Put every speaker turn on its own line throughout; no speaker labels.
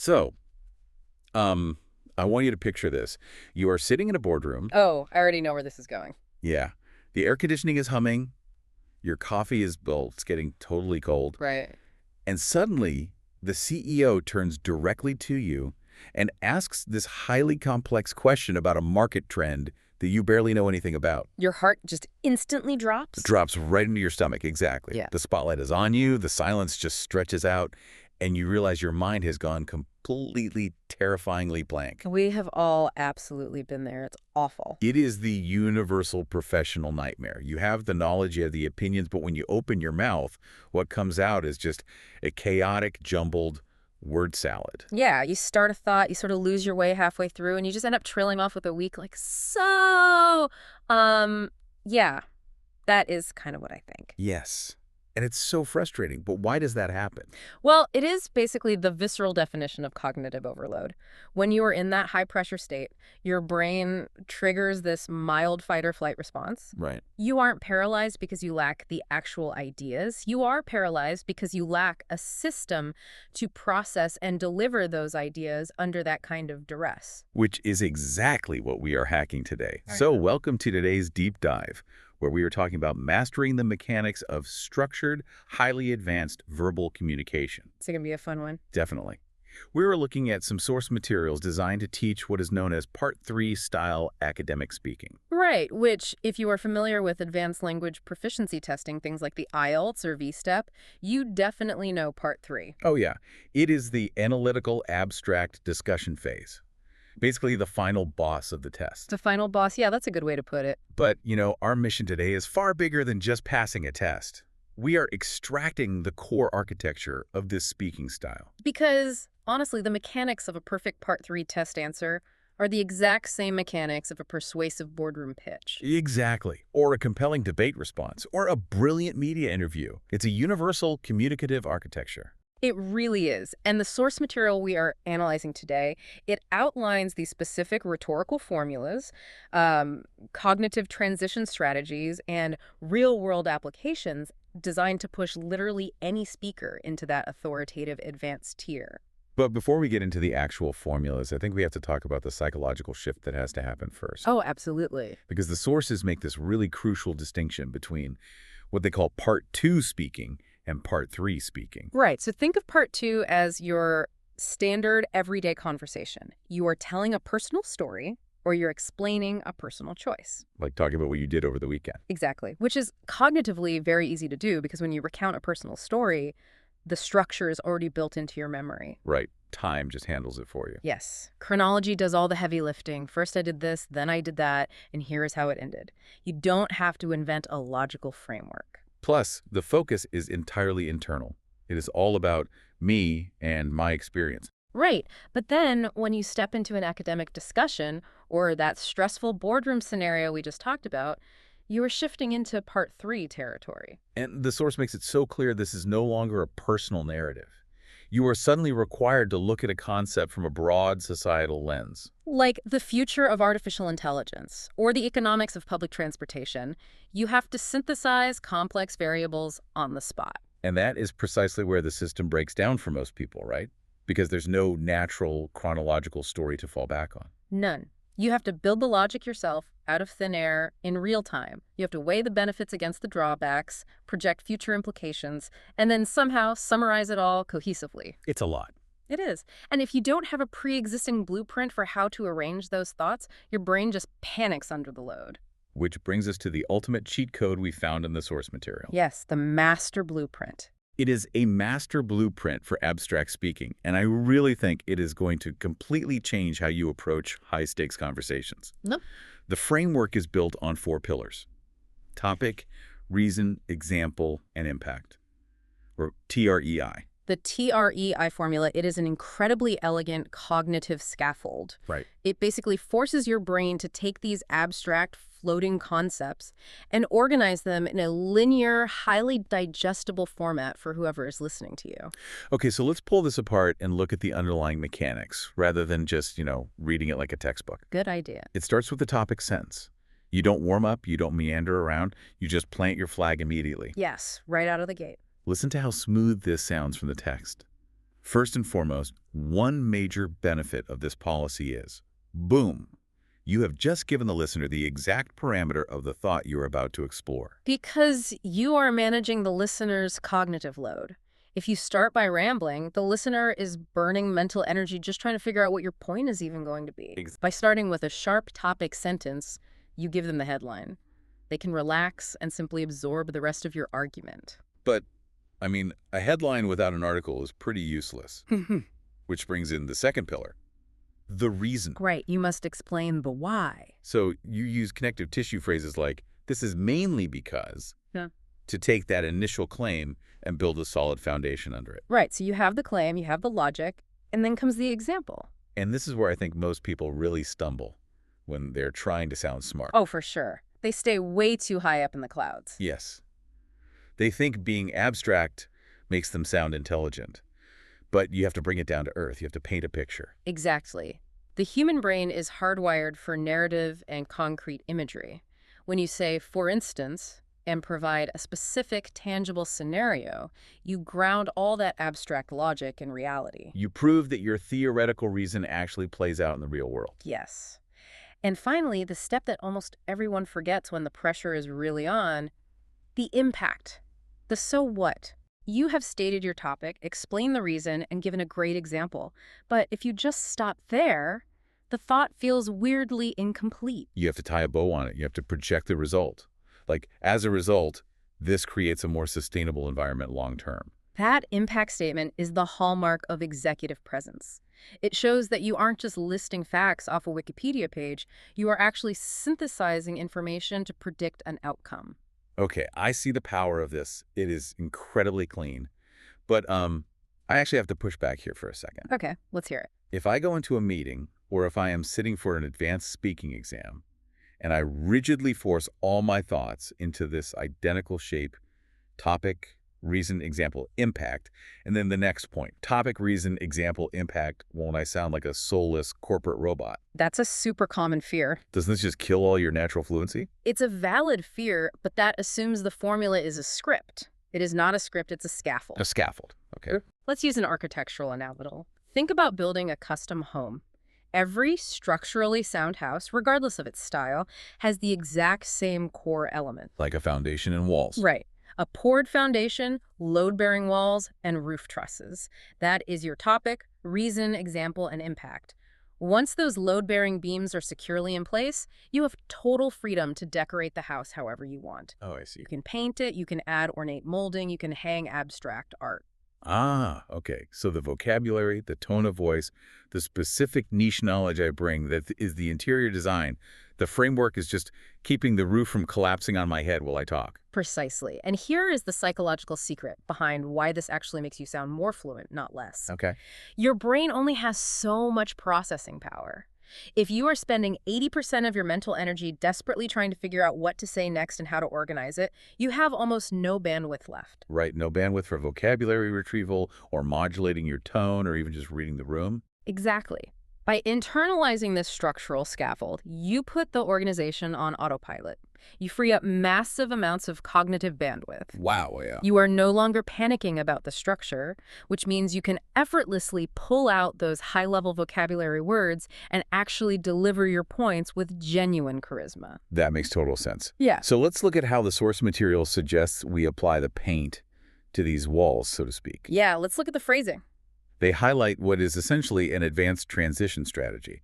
So, I want you to picture this. You are sitting in a boardroom.
Oh, I already know where this is going.
Yeah. The air conditioning is humming. Your coffee is, well, it's getting totally cold.
Right.
And suddenly, the CEO turns directly to you and asks this highly complex question about a market trend that you barely know anything about.
Your heart just instantly drops?
It drops right into your stomach, exactly.
Yeah.
The spotlight is on you, the silence just stretches out, and you realize your mind has gone completely, terrifyingly blank.
We have all absolutely been there. It's awful.
It is the universal professional nightmare. You have the knowledge, you have the opinions, but when you open your mouth, what comes out is just a chaotic, jumbled word salad.
Yeah, you start a thought, you sort of lose your way halfway through, and you just end up trailing off with a weak, like, so, yeah, that is kind of what I think.
Yes. And it's so frustrating, but why does that happen?
Well, it is basically the visceral definition of cognitive overload. When you are in that high pressure state, your brain triggers this mild fight or flight response.
Right.
You aren't paralyzed because you lack the actual ideas. You are paralyzed because you lack a system to process and deliver those ideas under that kind of duress.
Which is exactly what we are hacking today. So welcome to today's deep dive, where we are talking about mastering the mechanics of structured, highly advanced verbal communication.
It's going to be a fun one.
Definitely. We are looking at some source materials designed to teach what is known as Part 3 style academic speaking.
Right, which, if you are familiar with advanced language proficiency testing, things like the IELTS or VSTEP, you definitely know Part 3.
Oh yeah, it is the analytical abstract discussion phase. Basically the final boss of the test.
The final boss, yeah, that's a good way to put it.
But, our mission today is far bigger than just passing a test. We are extracting the core architecture of this speaking style.
Because, honestly, the mechanics of a perfect Part 3 test answer are the exact same mechanics of a persuasive boardroom pitch.
Exactly. Or a compelling debate response, or a brilliant media interview. It's a universal communicative architecture.
It really is. And the source material we are analyzing today, it outlines these specific rhetorical formulas, cognitive transition strategies, and real-world applications designed to push literally any speaker into that authoritative advanced tier.
But before we get into the actual formulas, I think we have to talk about the psychological shift that has to happen first.
Oh, absolutely.
Because the sources make this really crucial distinction between what they call Part 2 speaking and Part 3 speaking.
Right. So think of Part 2 as your standard everyday conversation. You are telling a personal story or you're explaining a personal choice.
Like talking about what you did over the weekend.
Exactly. Which is cognitively very easy to do because when you recount a personal story, the structure is already built into your memory.
Right. Time just handles it for you.
Yes. Chronology does all the heavy lifting. First I did this, then I did that, and here is how it ended. You don't have to invent a logical framework.
Plus, the focus is entirely internal. It is all about me and my experience.
Right. But then when you step into an academic discussion or that stressful boardroom scenario we just talked about, you are shifting into Part 3 territory.
And the source makes it so clear this is no longer a personal narrative. You are suddenly required to look at a concept from a broad societal lens.
Like the future of artificial intelligence or the economics of public transportation, you have to synthesize complex variables on the spot.
And that is precisely where the system breaks down for most people, right? Because there's no natural chronological story to fall back on.
None. You have to build the logic yourself out of thin air in real time. You have to weigh the benefits against the drawbacks, project future implications, and then somehow summarize it all cohesively.
It's a lot.
It is. And if you don't have a pre-existing blueprint for how to arrange those thoughts, your brain just panics under the load.
Which brings us to the ultimate cheat code we found in the source material.
Yes, the master blueprint.
It is a master blueprint for abstract speaking, and I really think it is going to completely change how you approach high-stakes conversations.
Nope.
The framework is built on 4 pillars: topic, reason, example, and impact, or TREI.
The TREI formula, it is an incredibly elegant cognitive scaffold.
Right.
It basically forces your brain to take these abstract floating concepts and organize them in a linear, highly digestible format for whoever is listening to you.
Okay, so let's pull this apart and look at the underlying mechanics rather than just, reading it like a textbook.
Good idea.
It starts with the topic sentence. You don't warm up, you don't meander around, you just plant your flag immediately.
Yes, right out of the gate.
Listen to how smooth this sounds from the text. First and foremost, one major benefit of this policy is, boom, you have just given the listener the exact parameter of the thought you're about to explore.
Because you are managing the listener's cognitive load. If you start by rambling, the listener is burning mental energy just trying to figure out what your point is even going to be. By starting with a sharp topic sentence, you give them the headline. They can relax and simply absorb the rest of your argument.
But, I mean, a headline without an article is pretty useless. Which brings in the second pillar, the reason.
Right, you must explain the why.
So you use connective tissue phrases like, this is mainly because, to take that initial claim and build a solid foundation under it.
Right, so you have the claim, you have the logic, and then comes the example.
And this is where I think most people really stumble when they're trying to sound smart.
Oh, for sure. They stay way too high up in the clouds.
Yes. They think being abstract makes them sound intelligent. But you have to bring it down to earth. You have to paint a picture.
Exactly. The human brain is hardwired for narrative and concrete imagery. When you say, for instance, and provide a specific, tangible scenario, you ground all that abstract logic in reality.
You prove that your theoretical reason actually plays out in the real world.
Yes. And finally, the step that almost everyone forgets when the pressure is really on, the impact. The so what. You have stated your topic, explained the reason, and given a great example. But if you just stop there, the thought feels weirdly incomplete.
You have to tie a bow on it. You have to project the result. Like, as a result, this creates a more sustainable environment long term.
That impact statement is the hallmark of executive presence. It shows that you aren't just listing facts off a Wikipedia page, you are actually synthesizing information to predict an outcome.
Okay, I see the power of this. It is incredibly clean. But I actually have to push back here for a second.
Okay, let's hear it.
If I go into a meeting, or if I am sitting for an advanced speaking exam, and I rigidly force all my thoughts into this identical shape, topic, reason, example, impact, and then the next point, topic, reason, example, impact, won't I sound like a soulless corporate robot?
That's a super common fear.
Doesn't this just kill all your natural fluency?
It's a valid fear, but that assumes the formula is a script. It is not a script, it's a scaffold.
A scaffold, okay.
Let's use an architectural analogy. Think about building a custom home. Every structurally sound house, regardless of its style, has the exact same core element.
Like a foundation and walls.
Right. A poured foundation, load-bearing walls, and roof trusses. That is your topic, reason, example, and impact. Once those load-bearing beams are securely in place, you have total freedom to decorate the house however you want.
Oh, I see.
You can paint it, you can add ornate molding, you can hang abstract art.
Ah, okay. So the vocabulary, the tone of voice, the specific niche knowledge I bring, that is the interior design. The framework is just keeping the roof from collapsing on my head while I talk.
Precisely. And here is the psychological secret behind why this actually makes you sound more fluent, not less.
Okay.
Your brain only has so much processing power. If you are spending 80% of your mental energy desperately trying to figure out what to say next and how to organize it, you have almost no bandwidth left.
Right, no bandwidth for vocabulary retrieval or modulating your tone or even just reading the room.
Exactly. By internalizing this structural scaffold, you put the organization on autopilot. You free up massive amounts of cognitive bandwidth.
Wow, yeah.
You are no longer panicking about the structure, which means you can effortlessly pull out those high-level vocabulary words and actually deliver your points with genuine charisma.
That makes total sense.
Yeah.
So let's look at how the source material suggests we apply the paint to these walls, so to speak.
Yeah, let's look at the phrasing.
They highlight what is essentially an advanced transition strategy.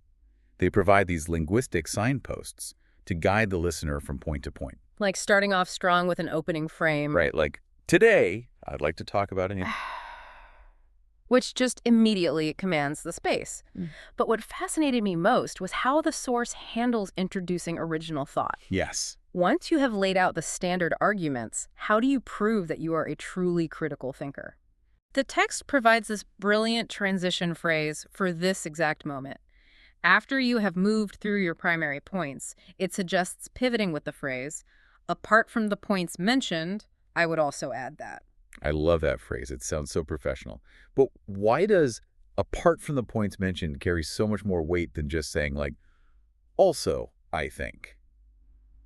They provide these linguistic signposts to guide the listener from point to point.
Like starting off strong with an opening frame.
Right, like, today, I'd like to talk about an...
Which just immediately commands the space. But what fascinated me most was how the source handles introducing original thought.
Yes.
Once you have laid out the standard arguments, how do you prove that you are a truly critical thinker? The text provides this brilliant transition phrase for this exact moment. After you have moved through your primary points, it suggests pivoting with the phrase, apart from the points mentioned, I would also add that.
I love that phrase. It sounds so professional. But why does apart from the points mentioned carry so much more weight than just saying, like, also, I think?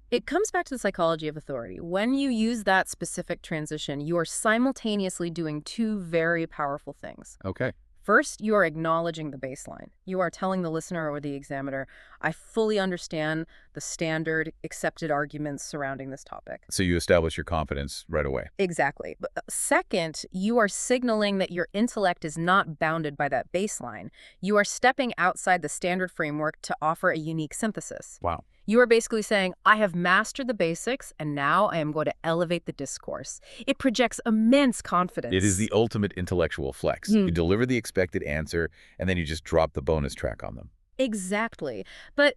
It comes back to the psychology of authority. When you use that specific transition, you are simultaneously doing two very powerful things.
Okay.
First, you are acknowledging the baseline. You are telling the listener or the examiner, I fully understand the standard accepted arguments surrounding this topic.
So you establish your confidence right away.
Exactly. But second, you are signaling that your intellect is not bounded by that baseline. You are stepping outside the standard framework to offer a unique synthesis.
Wow.
You are basically saying, I have mastered the basics, and now I am going to elevate the discourse. It projects immense confidence.
It is the ultimate intellectual flex. You deliver the expected answer, and then you just drop the bonus track on them.
Exactly. But,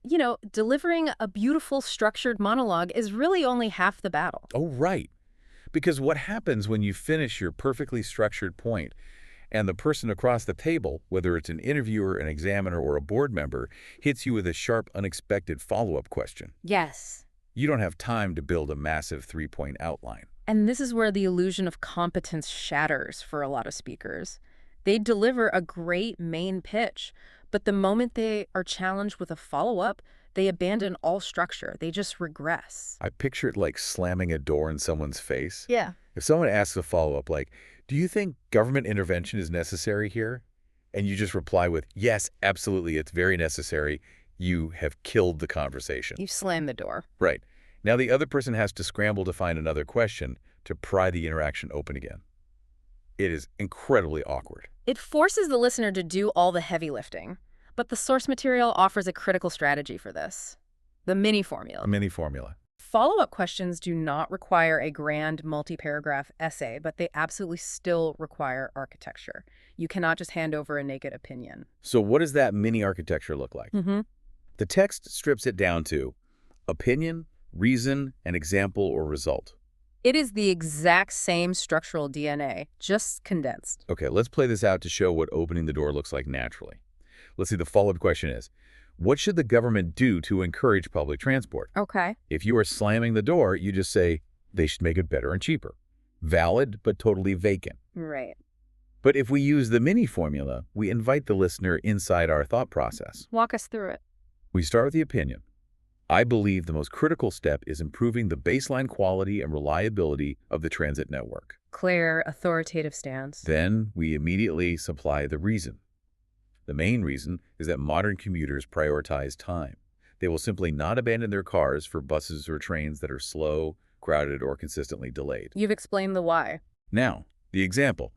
delivering a beautiful, structured monologue is really only half the battle.
Oh, right. Because what happens when you finish your perfectly structured point and the person across the table, whether it's an interviewer, an examiner, or a board member, hits you with a sharp, unexpected follow-up question?
Yes.
You don't have time to build a massive three-point outline.
And this is where the illusion of competence shatters for a lot of speakers. They deliver a great main pitch, but the moment they are challenged with a follow-up, they abandon all structure. They just regress.
I picture it like slamming a door in someone's face.
Yeah.
If someone asks a follow-up like, do you think government intervention is necessary here? And you just reply with, yes, absolutely, it's very necessary. You have killed the conversation.
You slam the door.
Right. Now the other person has to scramble to find another question to pry the interaction open again. It is incredibly awkward.
It forces the listener to do all the heavy lifting. But the source material offers a critical strategy for this. The mini formula.
A mini formula.
Follow-up questions do not require a grand multi-paragraph essay, but they absolutely still require architecture. You cannot just hand over a naked opinion.
So what does that mini architecture look like? The text strips it down to opinion, reason, an example, or result.
It is the exact same structural DNA, just condensed.
Okay, let's play this out to show what opening the door looks like naturally. Let's see, the follow-up question is, what should the government do to encourage public transport?
Okay.
If you are slamming the door, you just say, they should make it better and cheaper. Valid, but totally vacant.
Right.
But if we use the mini formula, we invite the listener inside our thought process.
Walk us through it.
We start with the opinion. I believe the most critical step is improving the baseline quality and reliability of the transit network.
Clear, authoritative stance.
Then we immediately supply the reason. The main reason is that modern commuters prioritize time. They will simply not abandon their cars for buses or trains that are slow, crowded, or consistently delayed.
You've explained the why.
Now, the example.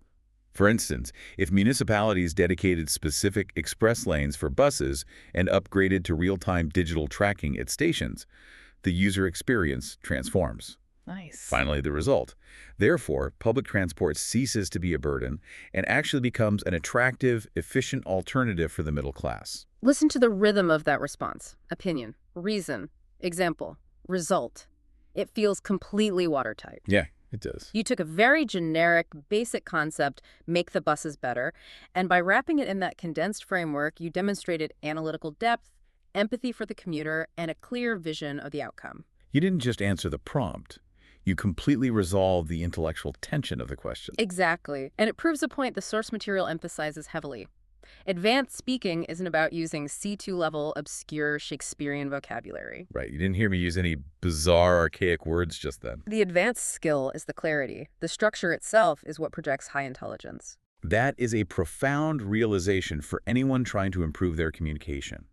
For instance, if municipalities dedicated specific express lanes for buses and upgraded to real-time digital tracking at stations, the user experience transforms.
Nice.
Finally, the result. Therefore, public transport ceases to be a burden and actually becomes an attractive, efficient alternative for the middle class.
Listen to the rhythm of that response. Opinion, reason, example, result. It feels completely watertight.
Yeah, it does.
You took a very generic, basic concept, make the buses better, and by wrapping it in that condensed framework, you demonstrated analytical depth, empathy for the commuter, and a clear vision of the outcome.
You didn't just answer the prompt. You completely resolved the intellectual tension of the question.
Exactly. And it proves a point the source material emphasizes heavily. Advanced speaking isn't about using C2-level, obscure Shakespearean vocabulary.
Right. You didn't hear me use any bizarre, archaic words just then.
The advanced skill is the clarity. The structure itself is what projects high intelligence.
That is a profound realization for anyone trying to improve their communication.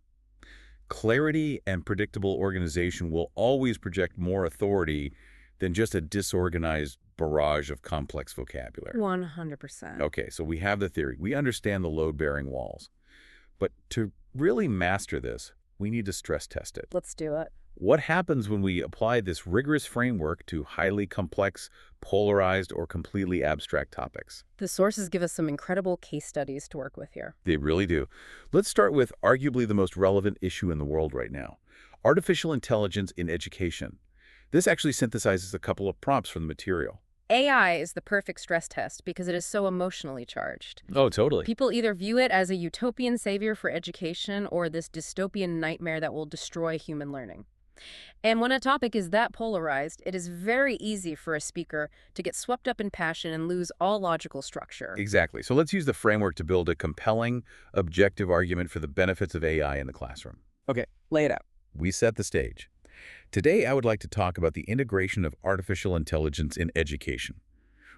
Clarity and predictable organization will always project more authority than just a disorganized barrage of complex vocabulary.
100%.
Okay, so we have the theory. We understand the load-bearing walls. But to really master this, we need to stress test it.
Let's do it.
What happens when we apply this rigorous framework to highly complex, polarized, or completely abstract topics?
The sources give us some incredible case studies to work with here.
They really do. Let's start with arguably the most relevant issue in the world right now, artificial intelligence in education. This actually synthesizes a couple of prompts from the material.
AI is the perfect stress test because it is so emotionally charged.
Oh, totally.
People either view it as a utopian savior for education or this dystopian nightmare that will destroy human learning. And when a topic is that polarized, it is very easy for a speaker to get swept up in passion and lose all logical structure.
Exactly. So let's use the framework to build a compelling, objective argument for the benefits of AI in the classroom.
Okay, lay it out.
We set the stage. Today, I would like to talk about the integration of artificial intelligence in education.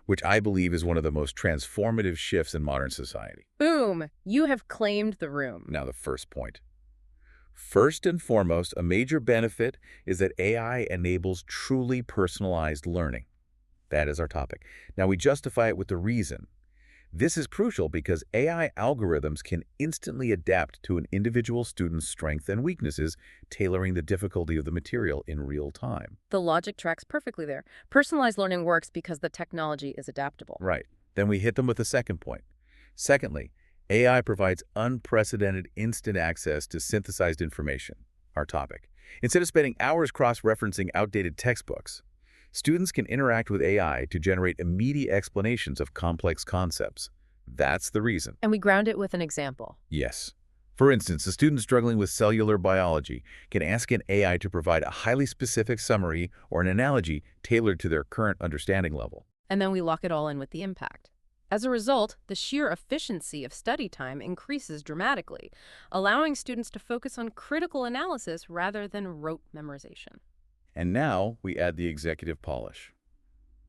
which I believe is one of the most transformative shifts in modern society.
Boom! You have claimed the room.
Now, the first point. First and foremost, a major benefit is that AI enables truly personalized learning. That is our topic. Now, we justify it with the reason. This is crucial because AI algorithms can instantly adapt to an individual student's strengths and weaknesses, tailoring the difficulty of the material in real time.
The logic tracks perfectly there. Personalized learning works because the technology is adaptable.
Right. Then we hit them with the second point. Secondly, AI provides unprecedented instant access to synthesized information, our topic. Instead of spending hours cross-referencing outdated textbooks, students can interact with AI to generate immediate explanations of complex concepts. That's the reason.
And we ground it with an example.
Yes. For instance, a student struggling with cellular biology can ask an AI to provide a highly specific summary or an analogy tailored to their current understanding level.
And then we lock it all in with the impact. As a result, the sheer efficiency of study time increases dramatically, allowing students to focus on critical analysis rather than rote memorization.
And now we add the executive polish,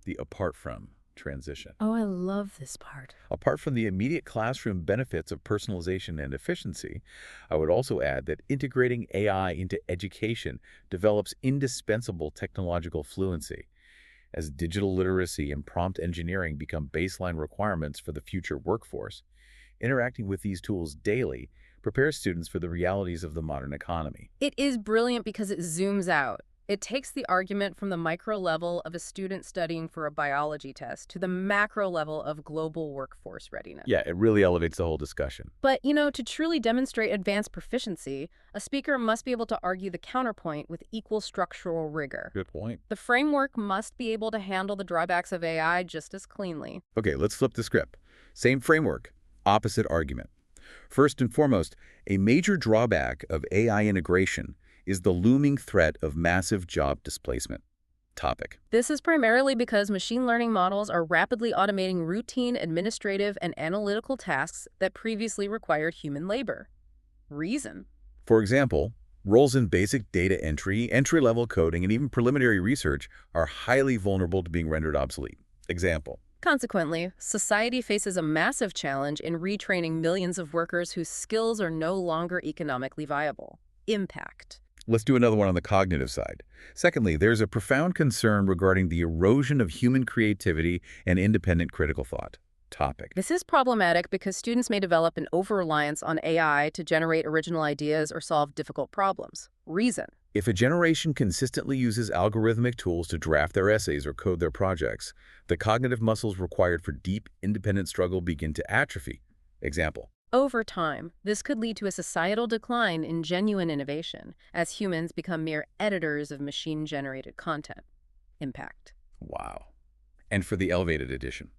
the apart from transition.
Oh, I love this part.
Apart from the immediate classroom benefits of personalization and efficiency, I would also add that integrating AI into education develops indispensable technological fluency. As digital literacy and prompt engineering become baseline requirements for the future workforce, interacting with these tools daily prepares students for the realities of the modern economy.
It is brilliant because it zooms out. It takes the argument from the micro level of a student studying for a biology test to the macro level of global workforce readiness.
Yeah, it really elevates the whole discussion.
But, to truly demonstrate advanced proficiency, a speaker must be able to argue the counterpoint with equal structural rigor.
Good point.
The framework must be able to handle the drawbacks of AI just as cleanly.
Okay, let's flip the script. Same framework, opposite argument. First and foremost, a major drawback of AI integration is the looming threat of massive job displacement. Topic.
This is primarily because machine learning models are rapidly automating routine administrative and analytical tasks that previously required human labor. Reason.
For example, roles in basic data entry, entry-level coding, and even preliminary research are highly vulnerable to being rendered obsolete. Example.
Consequently, society faces a massive challenge in retraining millions of workers whose skills are no longer economically viable. Impact.
Let's do another one on the cognitive side. Secondly, there's a profound concern regarding the erosion of human creativity and independent critical thought. Topic.
This is problematic because students may develop an over-reliance on AI to generate original ideas or solve difficult problems. Reason.
If a generation consistently uses algorithmic tools to draft their essays or code their projects, the cognitive muscles required for deep, independent struggle begin to atrophy. Example.
Over time, this could lead to a societal decline in genuine innovation as humans become mere editors of machine-generated content. Impact.
Wow. And for the elevated edition.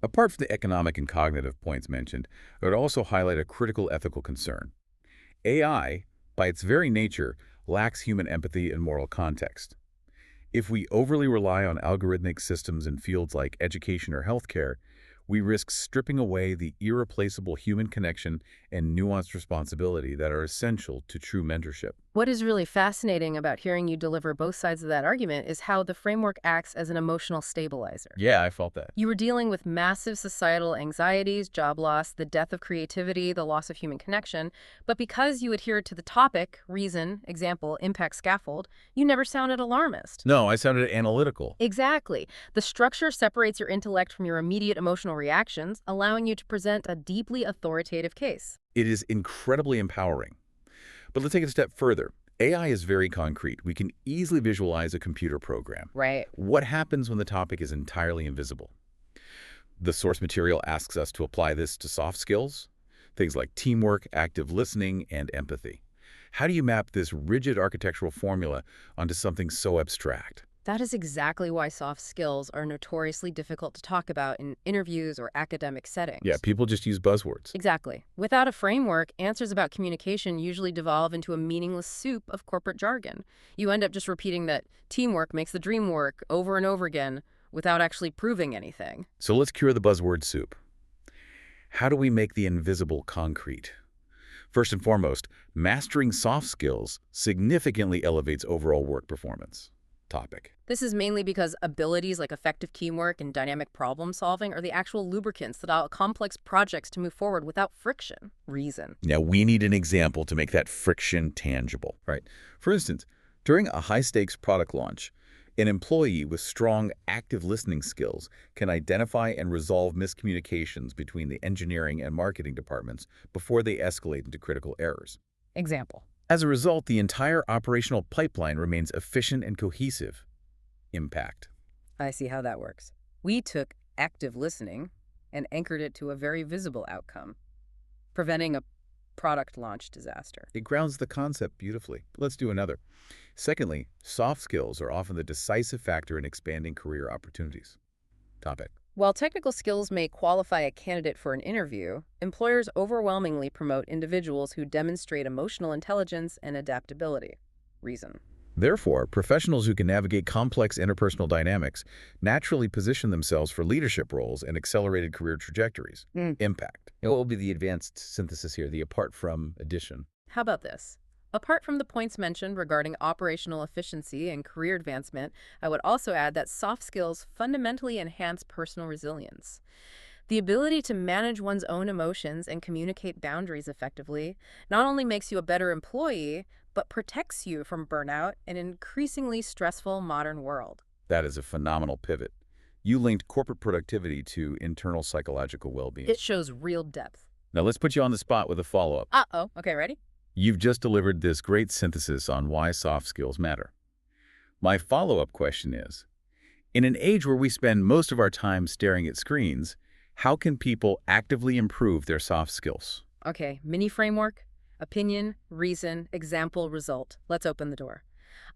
Apart from the economic and cognitive points mentioned, I would also highlight a critical ethical concern. AI, by its very nature, lacks human empathy and moral context. If we overly rely on algorithmic systems in fields like education or healthcare, we risk stripping away the irreplaceable human connection and nuanced responsibility that are essential to true mentorship.
What is really fascinating about hearing you deliver both sides of that argument is how the framework acts as an emotional stabilizer.
Yeah, I felt that.
You were dealing with massive societal anxieties, job loss, the death of creativity, the loss of human connection, but because you adhered to the topic, reason, example, impact, scaffold, you never sounded alarmist.
No, I sounded analytical.
Exactly. The structure separates your intellect from your immediate emotional reactions, allowing you to present a deeply authoritative case.
It is incredibly empowering. But let's take it a step further. AI is very concrete. We can easily visualize a computer program.
Right.
What happens when the topic is entirely invisible? The source material asks us to apply this to soft skills, things like teamwork, active listening, and empathy. How do you map this rigid architectural formula onto something so abstract?
That is exactly why soft skills are notoriously difficult to talk about in interviews or academic settings.
Yeah, people just use buzzwords.
Exactly. Without a framework, answers about communication usually devolve into a meaningless soup of corporate jargon. You end up just repeating that teamwork makes the dream work over and over again without actually proving anything.
So let's cure the buzzword soup. How do we make the invisible concrete? First and foremost, mastering soft skills significantly elevates overall work performance. topic.
This is mainly because abilities like effective teamwork and dynamic problem solving are the actual lubricants that allow complex projects to move forward without friction. Reason.
Now, we need an example to make that friction tangible, right? For instance, during a high-stakes product launch, an employee with strong active listening skills can identify and resolve miscommunications between the engineering and marketing departments before they escalate into critical errors.
Example.
As a result, the entire operational pipeline remains efficient and cohesive. Impact.
I see how that works. We took active listening and anchored it to a very visible outcome, preventing a product launch disaster.
It grounds the concept beautifully. Let's do another. Secondly, soft skills are often the decisive factor in expanding career opportunities. Topic.
While technical skills may qualify a candidate for an interview, employers overwhelmingly promote individuals who demonstrate emotional intelligence and adaptability. Reason.
Therefore, professionals who can navigate complex interpersonal dynamics naturally position themselves for leadership roles and accelerated career trajectories. Impact. And what will be the advanced synthesis here, the apart from addition?
How about this? Apart from the points mentioned regarding operational efficiency and career advancement, I would also add that soft skills fundamentally enhance personal resilience. The ability to manage one's own emotions and communicate boundaries effectively not only makes you a better employee, but protects you from burnout in an increasingly stressful modern world.
That is a phenomenal pivot. You linked corporate productivity to internal psychological well-being.
It shows real depth.
Now let's put you on the spot with a follow-up.
Uh-oh. Okay, ready?
You've just delivered this great synthesis on why soft skills matter. My follow-up question is, in an age where we spend most of our time staring at screens, how can people actively improve their soft skills?
Okay, mini framework, opinion, reason, example, result. Let's open the door.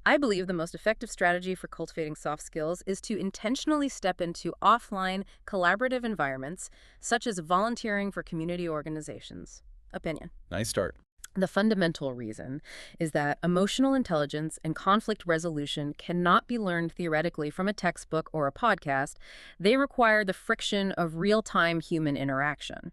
I believe the most effective strategy for cultivating soft skills is to intentionally step into offline, collaborative environments, such as volunteering for community organizations. Opinion.
Nice start.
The fundamental reason is that emotional intelligence and conflict resolution cannot be learned theoretically from a textbook or a podcast. They require the friction of real-time human interaction.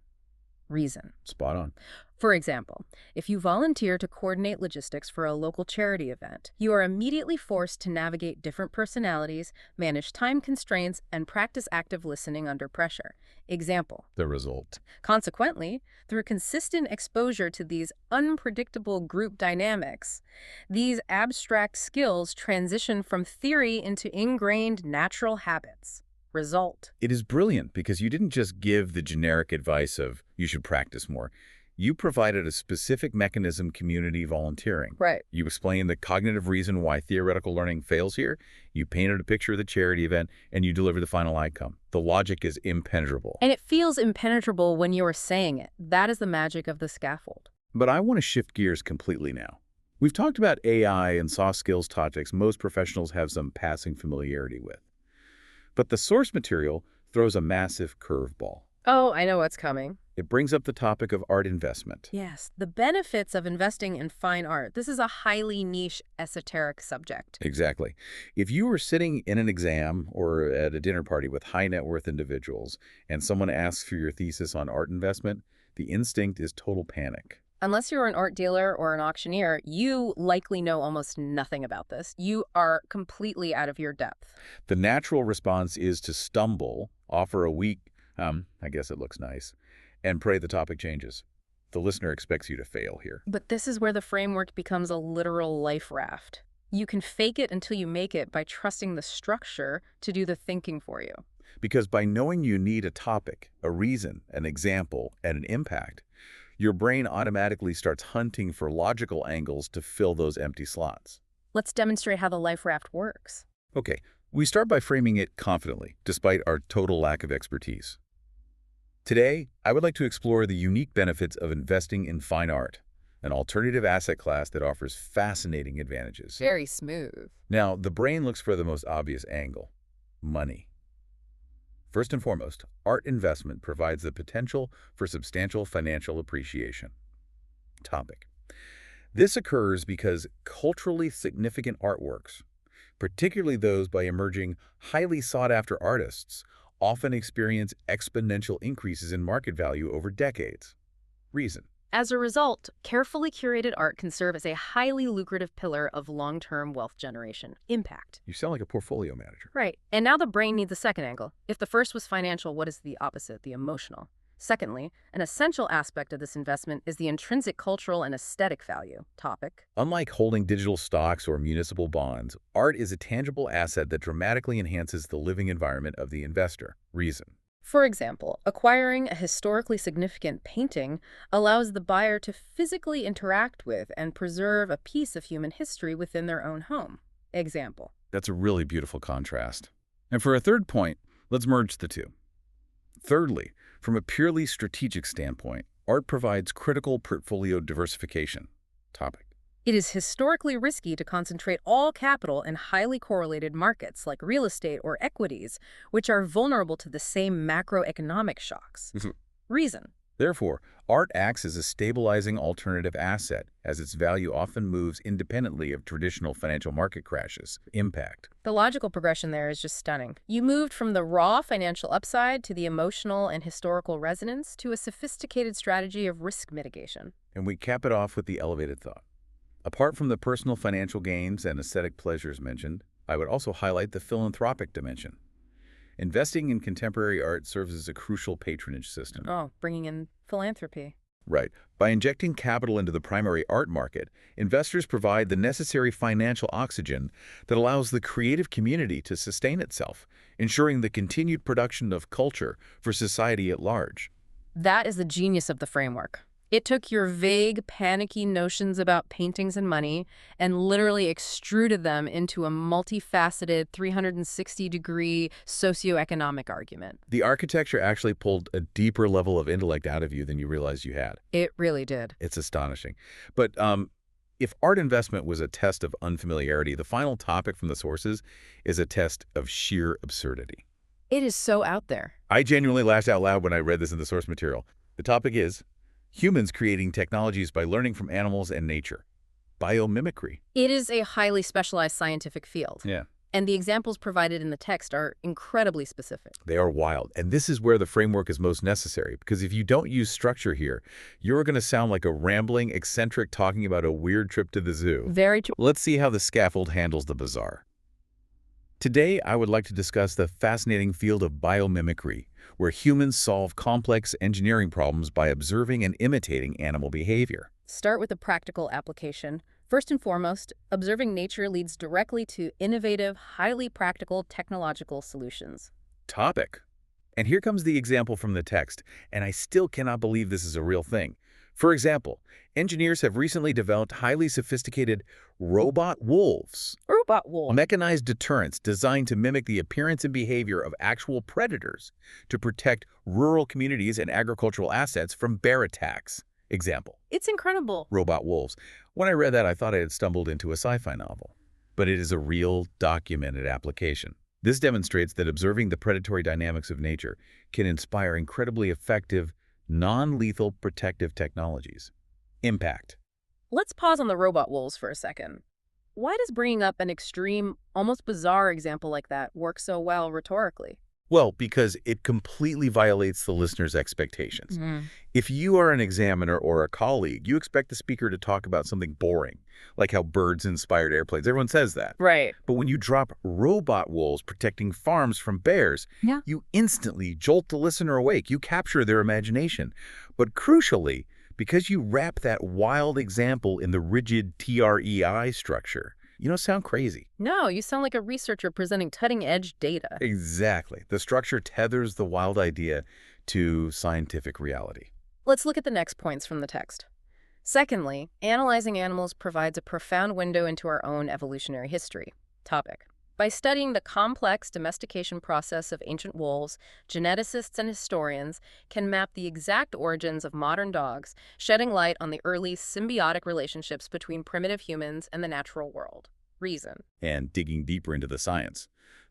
Reason.
Spot on.
For example, if you volunteer to coordinate logistics for a local charity event, you are immediately forced to navigate different personalities, manage time constraints, and practice active listening under pressure. Example.
The result.
Consequently, through consistent exposure to these unpredictable group dynamics, these abstract skills transition from theory into ingrained natural habits. Result.
It is brilliant because you didn't just give the generic advice of you should practice more. You provided a specific mechanism, community volunteering.
Right.
You explained the cognitive reason why theoretical learning fails here. You painted a picture of the charity event, and you delivered the final outcome. The logic is impenetrable.
And it feels impenetrable when you are saying it. That is the magic of the scaffold.
But I want to shift gears completely now. We've talked about AI and soft skills topics most professionals have some passing familiarity with. But the source material throws a massive curveball.
Oh, I know what's coming.
It brings up the topic of art investment.
Yes, the benefits of investing in fine art. This is a highly niche, esoteric subject.
Exactly. If you were sitting in an exam or at a dinner party with high net worth individuals and someone asks for your thesis on art investment, the instinct is total panic.
Unless you're an art dealer or an auctioneer, you likely know almost nothing about this. You are completely out of your depth.
The natural response is to stumble, offer a weak, I guess it looks nice, and pray the topic changes. The listener expects you to fail here.
But this is where the framework becomes a literal life raft. You can fake it until you make it by trusting the structure to do the thinking for you.
Because by knowing you need a topic, a reason, an example, and an impact, your brain automatically starts hunting for logical angles to fill those empty slots.
Let's demonstrate how the life raft works.
Okay, we start by framing it confidently, despite our total lack of expertise. Today, I would like to explore the unique benefits of investing in fine art, an alternative asset class that offers fascinating advantages.
Very smooth.
Now, the brain looks for the most obvious angle: money. First and foremost, art investment provides the potential for substantial financial appreciation. Topic. This occurs because culturally significant artworks, particularly those by emerging, highly sought-after artists, often experience exponential increases in market value over decades. Reason.
As a result, carefully curated art can serve as a highly lucrative pillar of long-term wealth generation. Impact.
You sound like a portfolio manager.
Right. And now the brain needs a second angle. If the first was financial, what is the opposite, the emotional? Secondly, an essential aspect of this investment is the intrinsic cultural and aesthetic value. Topic.
Unlike holding digital stocks or municipal bonds, art is a tangible asset that dramatically enhances the living environment of the investor. Reason.
For example, acquiring a historically significant painting allows the buyer to physically interact with and preserve a piece of human history within their own home. Example.
That's a really beautiful contrast. And for a third point, let's merge the two. Thirdly, from a purely strategic standpoint, art provides critical portfolio diversification. Topic.
It is historically risky to concentrate all capital in highly correlated markets like real estate or equities, which are vulnerable to the same macroeconomic shocks. Reason.
Therefore, art acts as a stabilizing alternative asset, as its value often moves independently of traditional financial market crashes. Impact.
The logical progression there is just stunning. You moved from the raw financial upside to the emotional and historical resonance to a sophisticated strategy of risk mitigation.
And we cap it off with the elevated thought. Apart from the personal financial gains and aesthetic pleasures mentioned, I would also highlight the philanthropic dimension. Investing in contemporary art serves as a crucial patronage system.
Oh, bringing in philanthropy.
Right. By injecting capital into the primary art market, investors provide the necessary financial oxygen that allows the creative community to sustain itself, ensuring the continued production of culture for society at large.
That is the genius of the framework. It took your vague, panicky notions about paintings and money and literally extruded them into a multifaceted 360-degree socioeconomic argument.
The architecture actually pulled a deeper level of intellect out of you than you realized you had.
It really did.
It's astonishing. But if art investment was a test of unfamiliarity, the final topic from the sources is a test of sheer absurdity.
It is so out there.
I genuinely laughed out loud when I read this in the source material. The topic is humans creating technologies by learning from animals and nature. Biomimicry.
It is a highly specialized scientific field.
Yeah.
And the examples provided in the text are incredibly specific.
They are wild. And this is where the framework is most necessary, because if you don't use structure here, you're going to sound like a rambling eccentric talking about a weird trip to the zoo.
Very true.
Let's see how the scaffold handles the bizarre. Today, I would like to discuss the fascinating field of biomimicry, where humans solve complex engineering problems by observing and imitating animal behavior.
Start with a practical application. First and foremost, observing nature leads directly to innovative, highly practical technological solutions.
Topic. And here comes the example from the text, and I still cannot believe this is a real thing. For example, engineers have recently developed highly sophisticated robot wolves.
Robot wolf.
Mechanized deterrents designed to mimic the appearance and behavior of actual predators to protect rural communities and agricultural assets from bear attacks. Example.
It's incredible.
Robot wolves. When I read that, I thought I had stumbled into a sci-fi novel. But it is a real, documented application. This demonstrates that observing the predatory dynamics of nature can inspire incredibly effective, non-lethal protective technologies. Impact.
Let's pause on the robot wolves for a second. Why does bringing up an extreme, almost bizarre example like that work so well rhetorically?
Well, because it completely violates the listener's expectations. If you are an examiner or a colleague, you expect the speaker to talk about something boring, like how birds inspired airplanes. Everyone says that.
Right.
But when you drop robot wolves protecting farms from bears, you instantly jolt the listener awake. You capture their imagination. But crucially, because you wrap that wild example in the rigid TREI structure, you don't sound crazy.
No, you sound like a researcher presenting cutting-edge data.
Exactly. The structure tethers the wild idea to scientific reality.
Let's look at the next points from the text. Secondly, analyzing animals provides a profound window into our own evolutionary history. Topic. By studying the complex domestication process of ancient wolves, geneticists and historians can map the exact origins of modern dogs, shedding light on the early symbiotic relationships between primitive humans and the natural world. Reason.
And digging deeper into the science.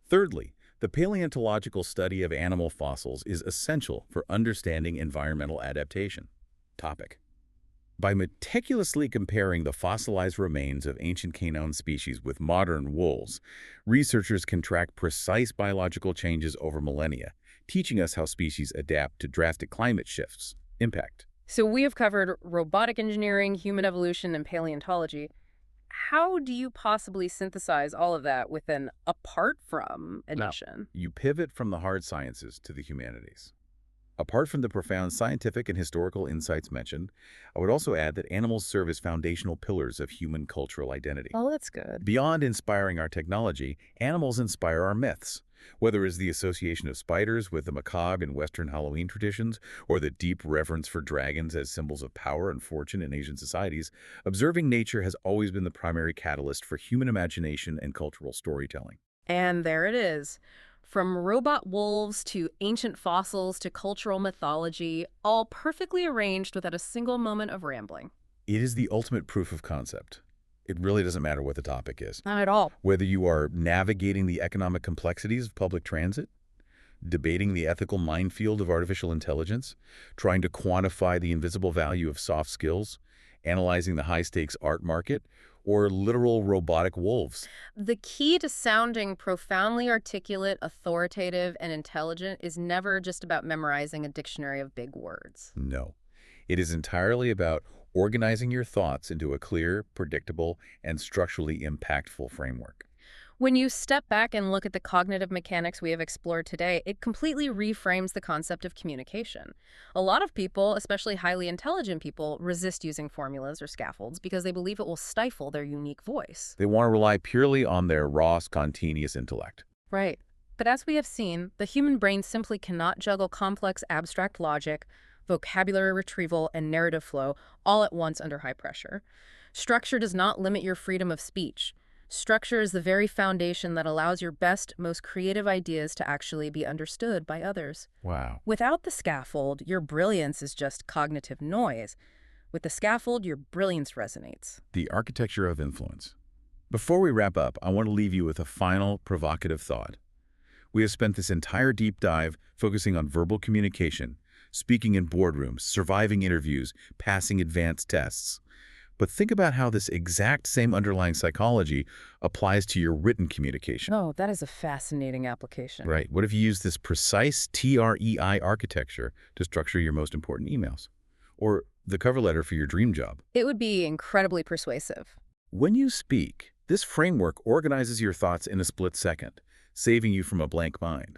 Thirdly, the paleontological study of animal fossils is essential for understanding environmental adaptation. Topic. By meticulously comparing the fossilized remains of ancient canine species with modern wolves, researchers can track precise biological changes over millennia, teaching us how species adapt to drastic climate shifts. Impact.
So we have covered robotic engineering, human evolution, and paleontology. How do you possibly synthesize all of that with an apart from
Now,
addition?
you pivot from the hard sciences to the humanities. Apart from the profound scientific and historical insights mentioned, I would also add that animals serve as foundational pillars of human cultural identity.
Oh, that's good.
Beyond inspiring our technology, animals inspire our myths. Whether it's the association of spiders with the macabre in Western Halloween traditions, or the deep reverence for dragons as symbols of power and fortune in Asian societies, observing nature has always been the primary catalyst for human imagination and cultural storytelling.
And there it is. From robot wolves to ancient fossils to cultural mythology, all perfectly arranged without a single moment of rambling.
It is the ultimate proof of concept. It really doesn't matter what the topic is.
Not at all.
Whether you are navigating the economic complexities of public transit, debating the ethical minefield of artificial intelligence, trying to quantify the invisible value of soft skills, analyzing the high-stakes art market, or literal robotic wolves.
The key to sounding profoundly articulate, authoritative, and intelligent is never just about memorizing a dictionary of big words.
No. It is entirely about organizing your thoughts into a clear, predictable, and structurally impactful framework.
When you step back and look at the cognitive mechanics we have explored today, it completely reframes the concept of communication. A lot of people, especially highly intelligent people, resist using formulas or scaffolds because they believe it will stifle their unique voice.
They want to rely purely on their raw, spontaneous intellect.
Right. But as we have seen, the human brain simply cannot juggle complex abstract logic, vocabulary retrieval, and narrative flow all at once under high pressure. Structure does not limit your freedom of speech. Structure is the very foundation that allows your best, most creative ideas to actually be understood by others.
Wow.
Without the scaffold, your brilliance is just cognitive noise. With the scaffold, your brilliance resonates.
The architecture of influence. Before we wrap up, I want to leave you with a final provocative thought. We have spent this entire deep dive focusing on verbal communication, speaking in boardrooms, surviving interviews, passing advanced tests. But think about how this exact same underlying psychology applies to your written communication.
Oh, that is a fascinating application.
Right. What if you use this precise TREI architecture to structure your most important emails? Or the cover letter for your dream job?
It would be incredibly persuasive.
When you speak, this framework organizes your thoughts in a split second, saving you from a blank mind.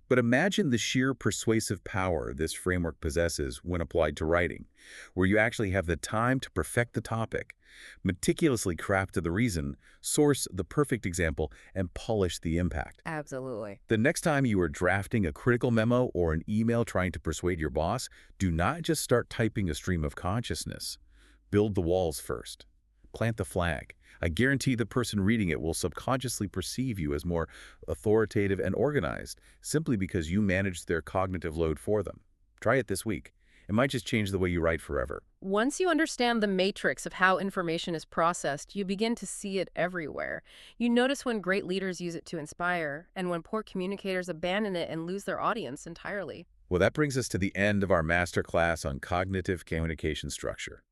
But imagine the sheer persuasive power this framework possesses when applied to writing, where you actually have the time to perfect the topic, meticulously craft the reason, source the perfect example, and polish the impact.
Absolutely.
The next time you are drafting a critical memo or an email trying to persuade your boss, do not just start typing a stream of consciousness. Build the walls first. Plant the flag. I guarantee the person reading it will subconsciously perceive you as more authoritative and organized, simply because you managed their cognitive load for them. Try it this week. It might just change the way you write forever.
Once you understand the matrix of how information is processed, you begin to see it everywhere. You notice when great leaders use it to inspire, and when poor communicators abandon it and lose their audience entirely.
Well, that brings us to the end of our masterclass on cognitive communication structure.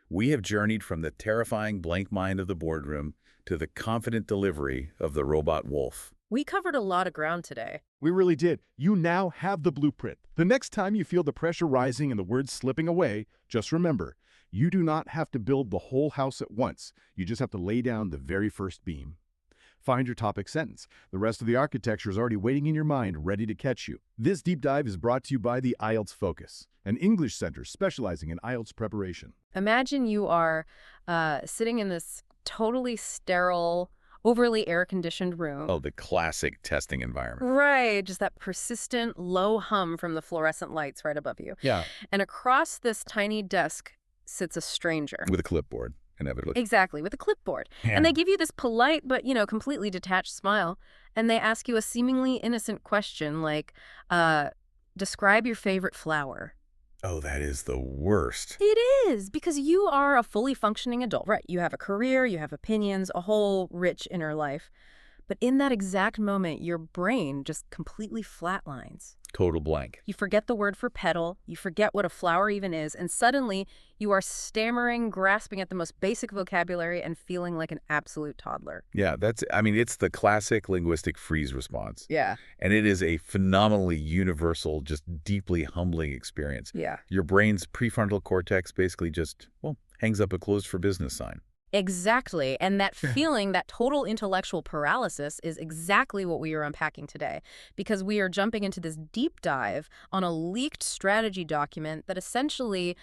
We have journeyed from the terrifying blank mind of the boardroom to the confident delivery of the robot wolf.
We covered a lot of ground today.
We really did. You now have the blueprint. The next time you feel the pressure rising and the words slipping away, just remember, you do not have to build the whole house at once. You just have to lay down the very first beam. Find your topic sentence. The rest of the architecture is already waiting in your mind, ready to catch you. This deep dive is brought to you by the IELTS Focus, an English center specializing in IELTS preparation.
Imagine you are sitting in this totally sterile, overly air-conditioned room.
Oh, the classic testing environment.
Right, just that persistent low hum from the fluorescent lights right above you.
Yeah.
And across this tiny desk sits a stranger.
With a clipboard, inevitably.
Exactly, with a clipboard.
Yeah.
And they give you this polite but, completely detached smile. And they ask you a seemingly innocent question like, describe your favorite flower.
Oh, that is the worst.
It is, because you are a fully functioning adult, right? You have a career, you have opinions, a whole rich inner life. But in that exact moment, your brain just completely flatlines.
Total blank.
You forget the word for petal, you forget what a flower even is, and suddenly you are stammering, grasping at the most basic vocabulary and feeling like an absolute toddler.
Yeah, it's the classic linguistic freeze response.
Yeah.
And it is a phenomenally universal, just deeply humbling experience.
Yeah.
Your brain's prefrontal cortex basically just, well, hangs up a closed for business sign.
Exactly. And that feeling, that total intellectual paralysis, is exactly what we are unpacking today, because we are jumping into this deep dive on a leaked strategy document that essentially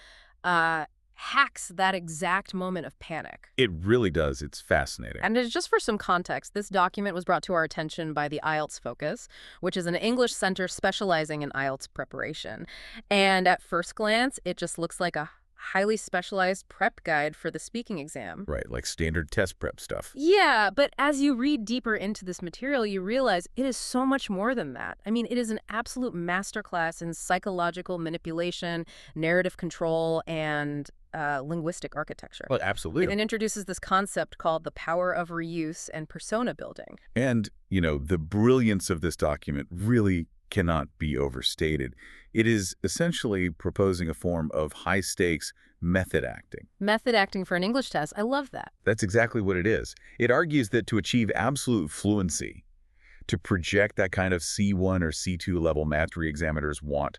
hacks that exact moment of panic.
It really does. It's fascinating.
And just for some context, this document was brought to our attention by the IELTS Focus, which is an English center specializing in IELTS preparation. And at first glance, it just looks like a highly specialized prep guide for the speaking exam.
Right, like standard test prep stuff.
Yeah, but as you read deeper into this material, you realize it is so much more than that. I mean, it is an absolute masterclass in psychological manipulation, narrative control, and linguistic architecture.
Well, absolutely.
It introduces this concept called the power of reuse and persona building.
And, the brilliance of this document really cannot be overstated. It is essentially proposing a form of high-stakes method acting.
Method acting for an English test. I love that.
That's exactly what it is. It argues that to achieve absolute fluency, to project that kind of C1 or C2 level mastery examiners want,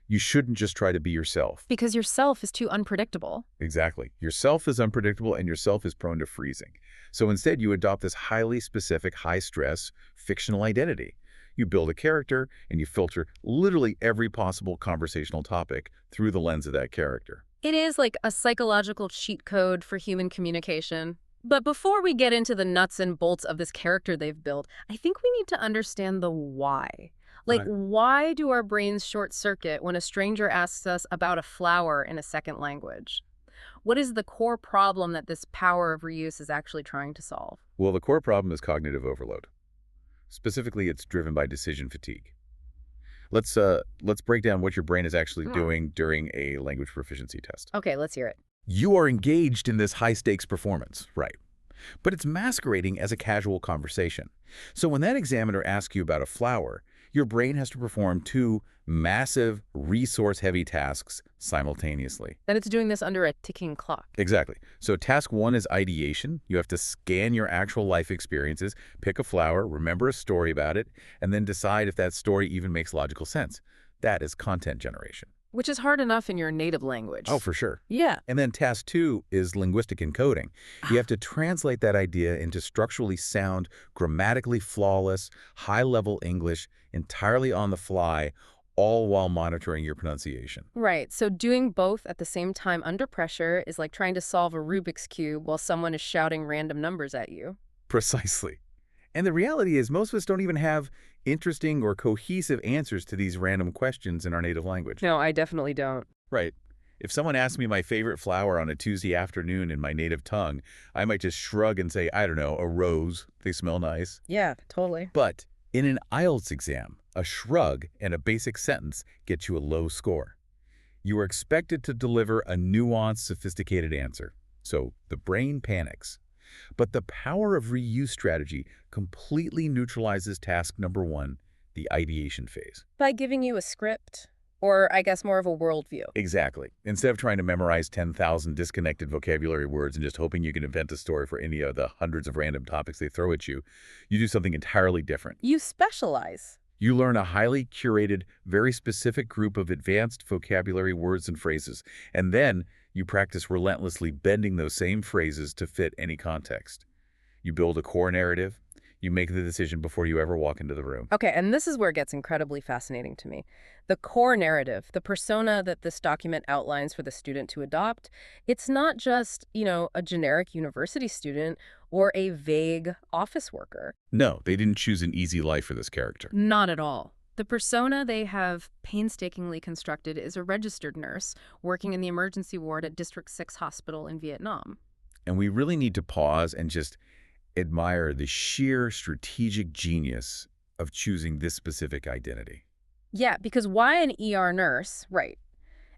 you shouldn't just try to be yourself.
Because yourself is too unpredictable.
Exactly. Yourself is unpredictable and yourself is prone to freezing. So instead, you adopt this highly specific, high-stress, fictional identity. You build a character, and you filter literally every possible conversational topic through the lens of that character.
It is like a psychological cheat code for human communication. But before we get into the nuts and bolts of this character they've built, I think we need to understand the why. Like,
Right.
Why do our brains short circuit when a stranger asks us about a flower in a second language? What is the core problem that this power of reuse is actually trying to solve?
Well, the core problem is cognitive overload. Specifically, it's driven by decision fatigue. Let's break down what your brain is actually doing during a language proficiency test.
Okay, let's hear it.
You are engaged in this high-stakes performance, right? But it's masquerading as a casual conversation. So when that examiner asks you about a flower, your brain has to perform two massive, resource-heavy tasks simultaneously.
And it's doing this under a ticking clock.
Exactly. So task one is ideation. You have to scan your actual life experiences, pick a flower, remember a story about it, and then decide if that story even makes logical sense. That is content generation.
Which is hard enough in your native language.
Oh, for sure.
Yeah.
And then task two is linguistic encoding. You have to translate that idea into structurally sound, grammatically flawless, high-level English, entirely on the fly, all while monitoring your pronunciation.
Right. So doing both at the same time under pressure is like trying to solve a Rubik's Cube while someone is shouting random numbers at you.
Precisely. And the reality is most of us don't even have interesting or cohesive answers to these random questions in our native language.
No, I definitely don't.
Right. If someone asked me my favorite flower on a Tuesday afternoon in my native tongue, I might just shrug and say, I don't know, a rose. They smell nice.
Yeah, totally.
But in an IELTS exam, a shrug and a basic sentence get you a low score. You are expected to deliver a nuanced, sophisticated answer. So the brain panics. But the power of reuse strategy completely neutralizes task number one, the ideation phase.
By giving you a script, or I guess more of a worldview.
Exactly. Instead of trying to memorize 10,000 disconnected vocabulary words and just hoping you can invent a story for any of the hundreds of random topics they throw at you, you do something entirely different.
You specialize.
You learn a highly curated, very specific group of advanced vocabulary words and phrases, and then you practice relentlessly bending those same phrases to fit any context. You build a core narrative. You make the decision before you ever walk into the room.
Okay, and this is where it gets incredibly fascinating to me. The core narrative, the persona that this document outlines for the student to adopt, it's not just, a generic university student or a vague office worker.
No, they didn't choose an easy life for this character.
Not at all. The persona they have painstakingly constructed is a registered nurse working in the emergency ward at District 6 Hospital in Vietnam.
And we really need to pause and just admire the sheer strategic genius of choosing this specific identity.
Yeah, because why an ER nurse, right?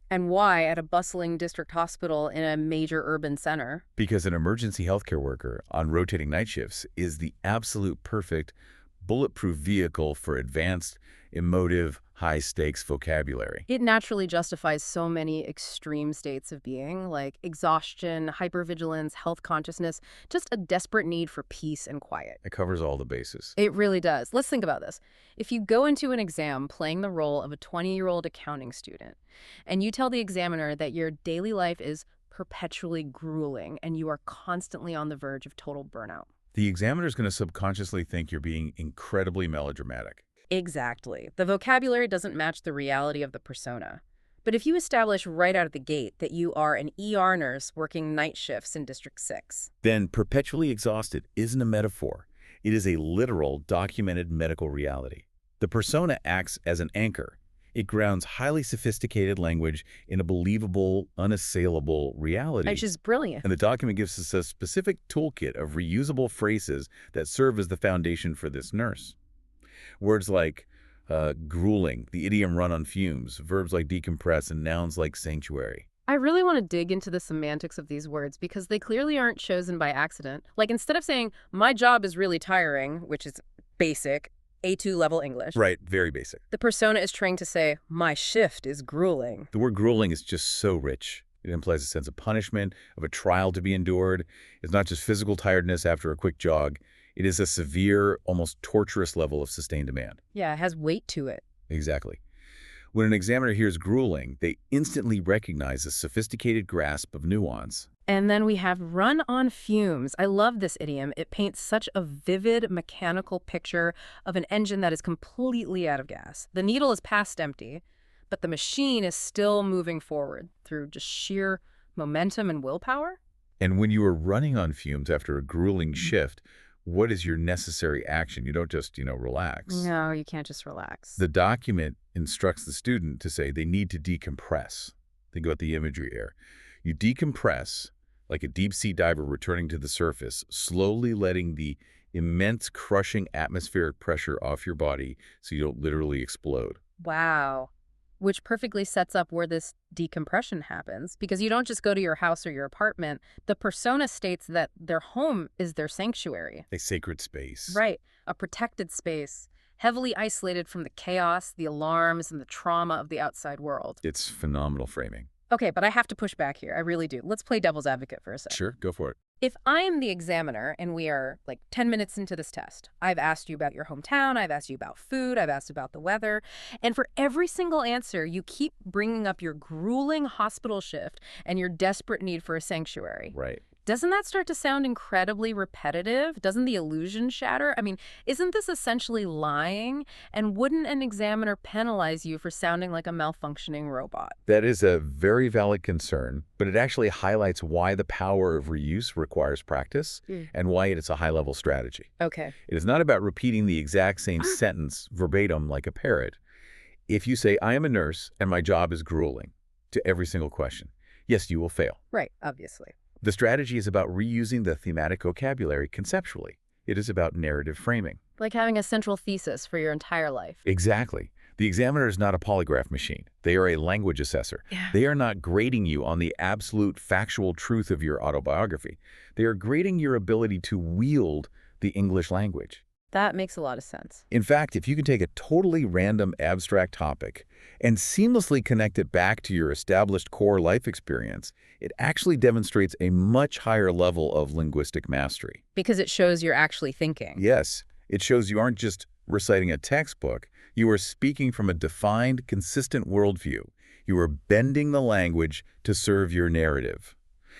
And why at a bustling district hospital in a major urban center?
Because an emergency healthcare worker on rotating night shifts is the absolute perfect bulletproof vehicle for advanced, emotive, high-stakes vocabulary.
It naturally justifies so many extreme states of being, like exhaustion, hypervigilance, health consciousness, just a desperate need for peace and quiet.
It covers all the bases.
It really does. Let's think about this. If you go into an exam playing the role of a 20-year-old accounting student, and you tell the examiner that your daily life is perpetually grueling and you are constantly on the verge of total burnout.
The examiner is going to subconsciously think you're being incredibly melodramatic.
Exactly. The vocabulary doesn't match the reality of the persona. But if you establish right out of the gate that you are an ER nurse working night shifts in District 6,
Then perpetually exhausted isn't a metaphor. It is a literal, documented medical reality. The persona acts as an anchor. It grounds highly sophisticated language in a believable, unassailable reality.
which is brilliant.
And the document gives us a specific toolkit of reusable phrases that serve as the foundation for this nurse. Words like grueling, the idiom run on fumes, verbs like decompress, and nouns like sanctuary.
I really want to dig into the semantics of these words because they clearly aren't chosen by accident. Like instead of saying, my job is really tiring, which is basic, A2 level English,
Right, very basic.
the persona is trained to say, my shift is grueling.
The word grueling is just so rich. It implies a sense of punishment, of a trial to be endured. It's not just physical tiredness after a quick jog. It is a severe, almost torturous level of sustained demand.
Yeah, it has weight to it.
Exactly. When an examiner hears grueling, they instantly recognize a sophisticated grasp of nuance.
And then we have run on fumes. I love this idiom. It paints such a vivid mechanical picture of an engine that is completely out of gas. The needle is past empty, but the machine is still moving forward through just sheer momentum and willpower.
And when you are running on fumes after a grueling shift, what is your necessary action? You don't just, relax.
No, you can't just relax.
The document instructs the student to say they need to decompress. Think about the imagery here. You decompress like a deep-sea diver returning to the surface, slowly letting the immense crushing atmospheric pressure off your body so you don't literally explode.
Wow. Which perfectly sets up where this decompression happens, because you don't just go to your house or your apartment. The persona states that their home is their sanctuary.
A sacred space.
Right. A protected space, heavily isolated from the chaos, the alarms, and the trauma of the outside world.
It's phenomenal framing.
Okay, but I have to push back here. I really do. Let's play devil's advocate for a second.
Sure, go for it.
If I am the examiner and we are like 10 minutes into this test, I've asked you about your hometown, I've asked you about food, I've asked about the weather, and for every single answer, you keep bringing up your grueling hospital shift and your desperate need for a sanctuary.
Right.
Doesn't that start to sound incredibly repetitive? Doesn't the illusion shatter? I mean, isn't this essentially lying? And wouldn't an examiner penalize you for sounding like a malfunctioning robot?
That is a very valid concern, but it actually highlights why the power of reuse requires practice and why it is a high-level strategy.
Okay.
It is not about repeating the exact same sentence verbatim like a parrot. If you say, I am a nurse and my job is grueling to every single question, yes, you will fail.
Right, obviously.
The strategy is about reusing the thematic vocabulary conceptually. It is about narrative framing.
Like having a central thesis for your entire life.
Exactly. The examiner is not a polygraph machine. They are a language assessor.
Yeah.
They are not grading you on the absolute factual truth of your autobiography. They are grading your ability to wield the English language.
That makes a lot of sense.
In fact, if you can take a totally random abstract topic and seamlessly connect it back to your established core life experience, it actually demonstrates a much higher level of linguistic mastery.
Because it shows you're actually thinking.
Yes, it shows you aren't just reciting a textbook. You are speaking from a defined, consistent worldview. You are bending the language to serve your narrative.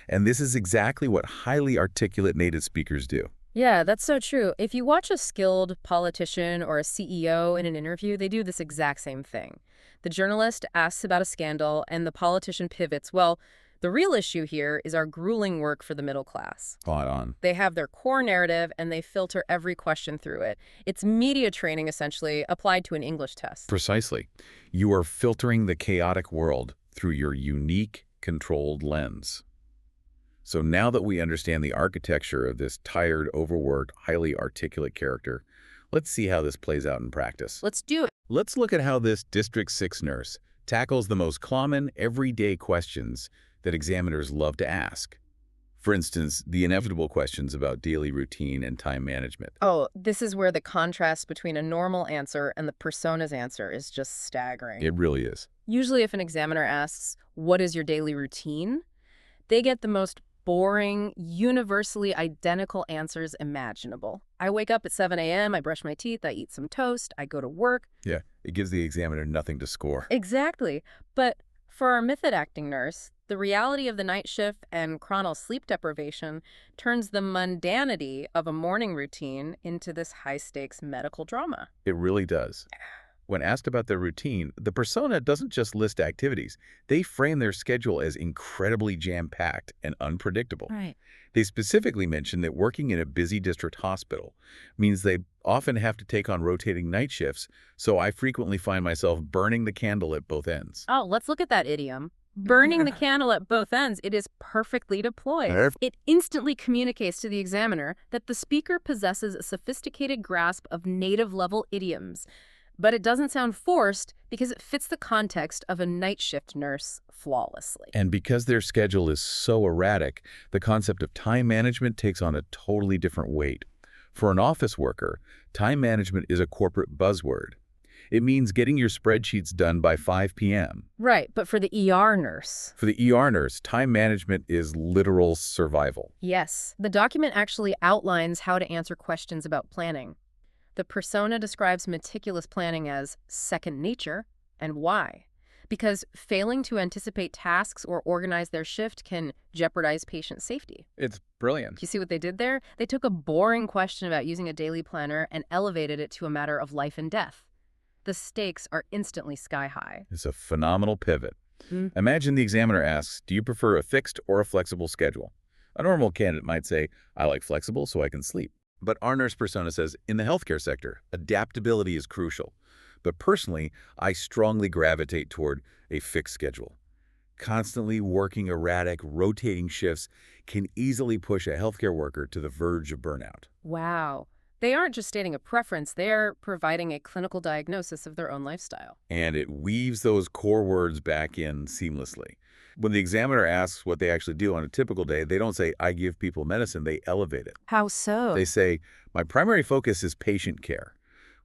And this is exactly what highly articulate native speakers do.
Yeah, that's so true. If you watch a skilled politician or a CEO in an interview, they do this exact same thing. The journalist asks about a scandal, and the politician pivots. Well, the real issue here is our grueling work for the middle class.
Spot on.
They have their core narrative, and they filter every question through it. It's media training, essentially, applied to an English test.
Precisely. You are filtering the chaotic world through your unique, controlled lens. So now that we understand the architecture of this tired, overworked, highly articulate character, let's see how this plays out in practice.
Let's do it.
Let's look at how this District 6 nurse tackles the most common, everyday questions that examiners love to ask. For instance, the inevitable questions about daily routine and time management.
Oh, this is where the contrast between a normal answer and the persona's answer is just staggering.
It really is.
Usually if an examiner asks, "What is your daily routine?" they get the most boring, universally identical answers imaginable. I wake up at 7 a.m., I brush my teeth, I eat some toast, I go to work.
Yeah, it gives the examiner nothing to score.
Exactly. But for our method-acting nurse, the reality of the night shift and chronal sleep deprivation turns the mundanity of a morning routine into this high-stakes medical drama.
It really does. When asked about their routine, the persona doesn't just list activities. They frame their schedule as incredibly jam-packed and unpredictable.
Right.
They specifically mention that working in a busy district hospital means they often have to take on rotating night shifts, so I frequently find myself burning the candle at both ends.
Oh, let's look at that idiom. Burning the candle at both ends, it is perfectly deployed. It instantly communicates to the examiner that the speaker possesses a sophisticated grasp of native-level idioms. But it doesn't sound forced because it fits the context of a night shift nurse flawlessly.
And because their schedule is so erratic, the concept of time management takes on a totally different weight. For an office worker, time management is a corporate buzzword. It means getting your spreadsheets done by 5 p.m.
Right, but for the ER nurse.
For the ER nurse, time management is literal survival.
Yes, the document actually outlines how to answer questions about planning. The persona describes meticulous planning as second nature, and why? Because failing to anticipate tasks or organize their shift can jeopardize patient safety.
It's brilliant.
You see what they did there? They took a boring question about using a daily planner and elevated it to a matter of life and death. The stakes are instantly sky high.
It's a phenomenal pivot. Imagine the examiner asks, do you prefer a fixed or a flexible schedule? A normal candidate might say, I like flexible so I can sleep. But our nurse persona says, in the healthcare sector, adaptability is crucial. But personally, I strongly gravitate toward a fixed schedule. Constantly working erratic, rotating shifts can easily push a healthcare worker to the verge of burnout.
Wow. They aren't just stating a preference, they're providing a clinical diagnosis of their own lifestyle.
And it weaves those core words back in seamlessly. When the examiner asks what they actually do on a typical day, they don't say, I give people medicine, they elevate it.
How so?
They say, my primary focus is patient care,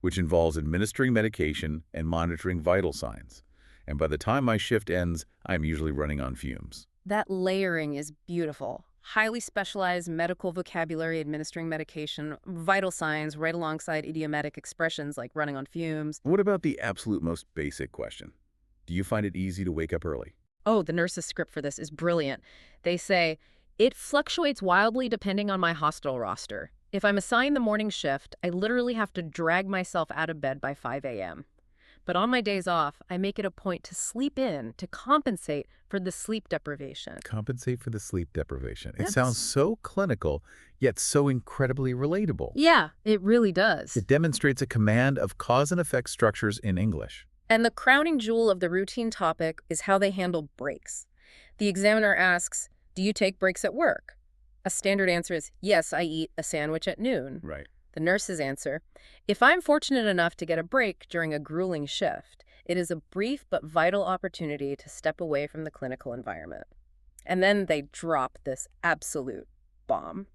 which involves administering medication and monitoring vital signs. And by the time my shift ends, I'm usually running on fumes.
That layering is beautiful. Highly specialized medical vocabulary administering medication, vital signs right alongside idiomatic expressions like running on fumes.
What about the absolute most basic question? Do you find it easy to wake up early?
Oh, the nurse's script for this is brilliant. They say, it fluctuates wildly depending on my hospital roster. If I'm assigned the morning shift, I literally have to drag myself out of bed by 5 a.m. But on my days off, I make it a point to sleep in to compensate for the sleep deprivation.
Compensate for the sleep deprivation. It sounds so clinical, yet so incredibly relatable.
Yeah, it really does.
It demonstrates a command of cause and effect structures in English.
And the crowning jewel of the routine topic is how they handle breaks. The examiner asks, do you take breaks at work? A standard answer is, yes, I eat a sandwich at noon.
Right.
The nurse's answer, if I'm fortunate enough to get a break during a grueling shift, it is a brief but vital opportunity to step away from the clinical environment. And then they drop this absolute bomb.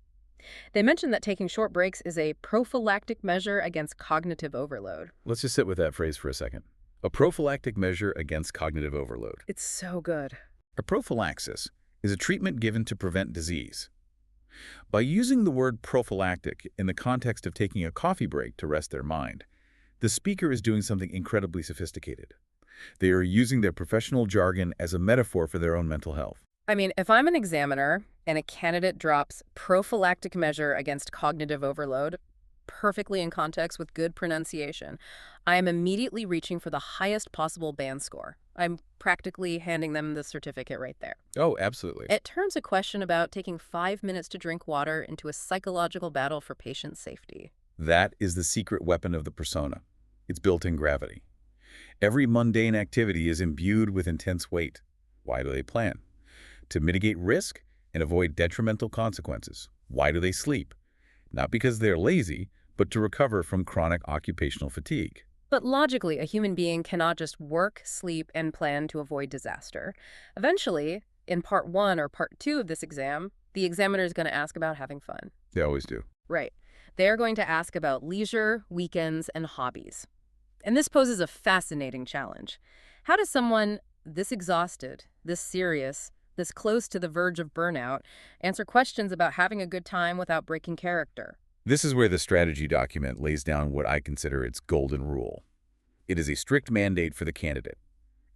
They mention that taking short breaks is a prophylactic measure against cognitive overload.
Let's just sit with that phrase for a second. A prophylactic measure against cognitive overload.
It's so good.
A prophylaxis is a treatment given to prevent disease. By using the word prophylactic in the context of taking a coffee break to rest their mind, the speaker is doing something incredibly sophisticated. They are using their professional jargon as a metaphor for their own mental health.
I mean, if I'm an examiner and a candidate drops prophylactic measure against cognitive overload, perfectly in context with good pronunciation, I am immediately reaching for the highest possible band score. I'm practically handing them the certificate right there.
Oh, absolutely.
It turns a question about taking 5 minutes to drink water into a psychological battle for patient safety.
That is the secret weapon of the persona. It's built-in gravity. Every mundane activity is imbued with intense weight. Why do they plan? To mitigate risk and avoid detrimental consequences. Why do they sleep? Not because they're lazy, but to recover from chronic occupational fatigue.
But logically, a human being cannot just work, sleep, and plan to avoid disaster. Eventually, in part 1 or part 2 of this exam, the examiner is going to ask about having fun.
They always do.
Right. They're going to ask about leisure, weekends, and hobbies. And this poses a fascinating challenge. How does someone this exhausted, this serious, this close to the verge of burnout, answer questions about having a good time without breaking character?
This is where the strategy document lays down what I consider its golden rule. It is a strict mandate for the candidate.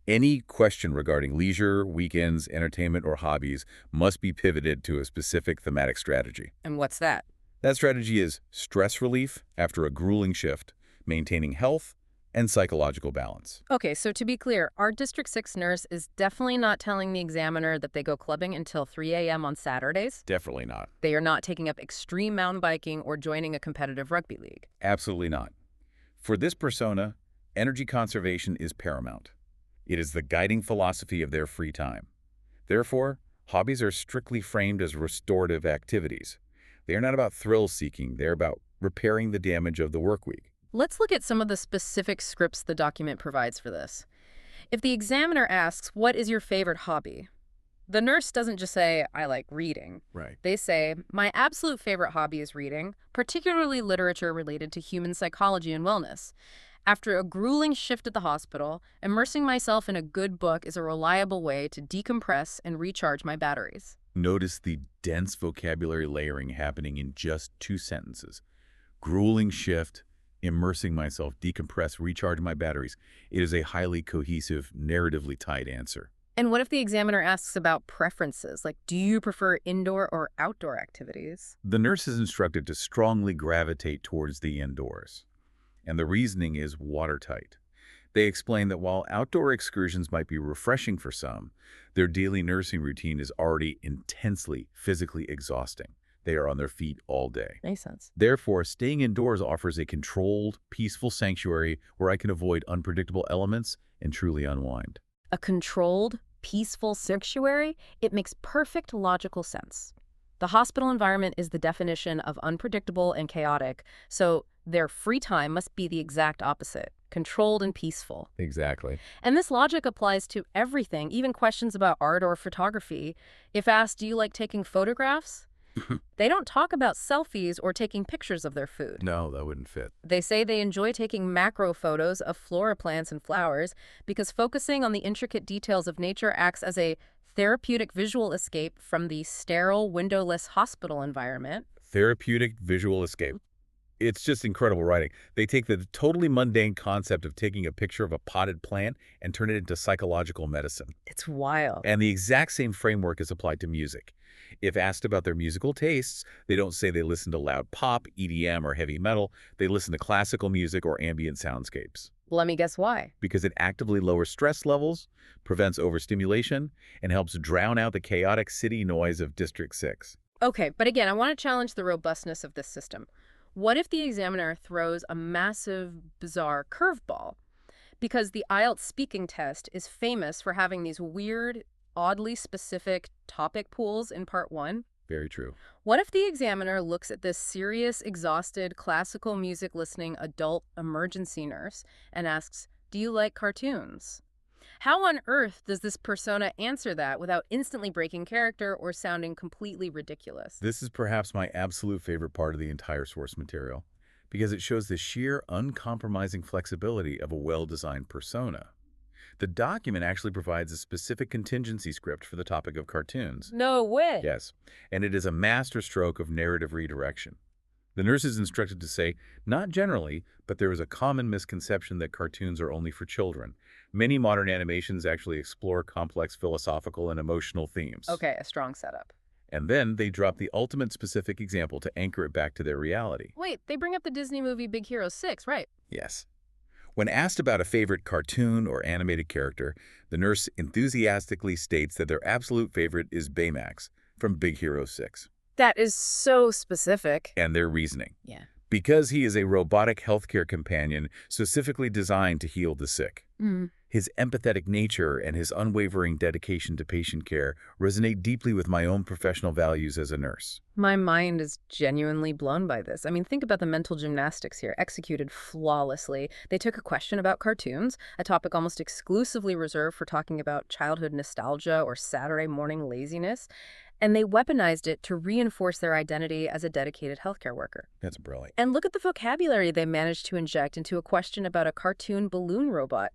Any question regarding leisure, weekends, entertainment, or hobbies must be pivoted to a specific thematic strategy.
And what's that?
That strategy is stress relief after a grueling shift, maintaining health, and psychological balance.
Okay, so to be clear, our District 6 nurse is definitely not telling the examiner that they go clubbing until 3 a.m. on Saturdays.
Definitely not.
They are not taking up extreme mountain biking or joining a competitive rugby league.
Absolutely not. For this persona, energy conservation is paramount. It is the guiding philosophy of their free time. Therefore, hobbies are strictly framed as restorative activities. They are not about thrill-seeking. They're about repairing the damage of the work week.
Let's look at some of the specific scripts the document provides for this. If the examiner asks, "What is your favorite hobby?" the nurse doesn't just say, "I like reading."
Right.
They say, "My absolute favorite hobby is reading, particularly literature related to human psychology and wellness. After a grueling shift at the hospital, immersing myself in a good book is a reliable way to decompress and recharge my batteries."
Notice the dense vocabulary layering happening in just 2 sentences. Grueling shift, immersing myself, decompress, recharge my batteries. It is a highly cohesive, narratively tied answer.
And what if the examiner asks about preferences, like, do you prefer indoor or outdoor activities?
The nurse is instructed to strongly gravitate towards the indoors. And the reasoning is watertight. They explain that while outdoor excursions might be refreshing for some, their daily nursing routine is already intensely physically exhausting. They are on their feet all day.
Makes sense.
Therefore, staying indoors offers a controlled, peaceful sanctuary where I can avoid unpredictable elements and truly unwind.
A controlled, peaceful sanctuary? It makes perfect logical sense. The hospital environment is the definition of unpredictable and chaotic, so their free time must be the exact opposite, controlled and peaceful.
Exactly.
And this logic applies to everything, even questions about art or photography. If asked, "Do you like taking photographs?" they don't talk about selfies or taking pictures of their food.
No, that wouldn't fit.
They say they enjoy taking macro photos of flora plants and flowers because focusing on the intricate details of nature acts as a therapeutic visual escape from the sterile, windowless hospital environment.
Therapeutic visual escape. It's just incredible writing. They take the totally mundane concept of taking a picture of a potted plant and turn it into psychological medicine.
It's wild.
And the exact same framework is applied to music. If asked about their musical tastes, they don't say they listen to loud pop, EDM, or heavy metal. They listen to classical music or ambient soundscapes.
Let me guess why.
Because it actively lowers stress levels, prevents overstimulation, and helps drown out the chaotic city noise of District 6.
Okay, but again, I want to challenge the robustness of this system. What if the examiner throws a massive, bizarre curveball? Because the IELTS speaking test is famous for having these weird, oddly specific topic pools in part 1.
Very true.
What if the examiner looks at this serious, exhausted, classical music listening adult emergency nurse and asks, "Do you like cartoons?" How on earth does this persona answer that without instantly breaking character or sounding completely ridiculous?
This is perhaps my absolute favorite part of the entire source material, because it shows the sheer, uncompromising flexibility of a well-designed persona. The document actually provides a specific contingency script for the topic of cartoons.
No way.
Yes, and it is a masterstroke of narrative redirection. The nurse is instructed to say, not generally, but there is a common misconception that cartoons are only for children. Many modern animations actually explore complex philosophical and emotional themes.
Okay, a strong setup.
And then they drop the ultimate specific example to anchor it back to their reality.
Wait, they bring up the Disney movie Big Hero 6, right?
Yes. When asked about a favorite cartoon or animated character, the nurse enthusiastically states that their absolute favorite is Baymax from Big Hero 6.
That is so specific.
And their reasoning.
Yeah.
Because he is a robotic healthcare companion specifically designed to heal the sick. His empathetic nature and his unwavering dedication to patient care resonate deeply with my own professional values as a nurse.
My mind is genuinely blown by this. I mean, think about the mental gymnastics here, executed flawlessly. They took a question about cartoons, a topic almost exclusively reserved for talking about childhood nostalgia or Saturday morning laziness, And they weaponized it to reinforce their identity as a dedicated healthcare worker.
That's brilliant.
And look at the vocabulary they managed to inject into a question about a cartoon balloon robot.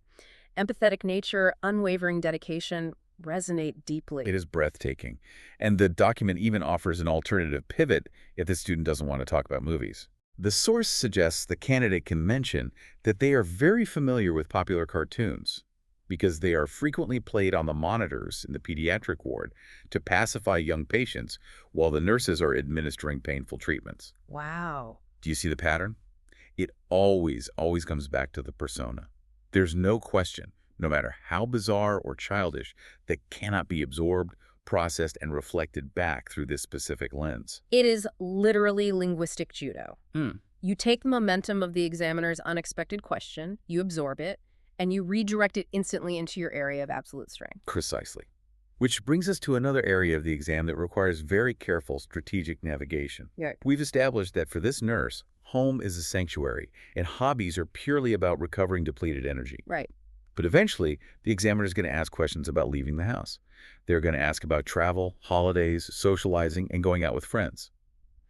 Empathetic nature, unwavering dedication resonate deeply.
It is breathtaking. And the document even offers an alternative pivot if the student doesn't want to talk about movies. The source suggests the candidate can mention that they are very familiar with popular cartoons because they are frequently played on the monitors in the pediatric ward to pacify young patients while the nurses are administering painful treatments.
Wow.
Do you see the pattern? It always comes back to the persona. There's no question, no matter how bizarre or childish, that cannot be absorbed, processed, and reflected back through this specific lens.
It is literally linguistic judo.
Hmm.
You take the momentum of the examiner's unexpected question, you absorb it, and you redirect it instantly into your area of absolute strength.
Precisely. Which brings us to another area of the exam that requires very careful strategic navigation.
Yeah.
We've established that for this nurse, home is a sanctuary, and hobbies are purely about recovering depleted energy.
Right.
But eventually, the examiner is going to ask questions about leaving the house. They're going to ask about travel, holidays, socializing, and going out with friends.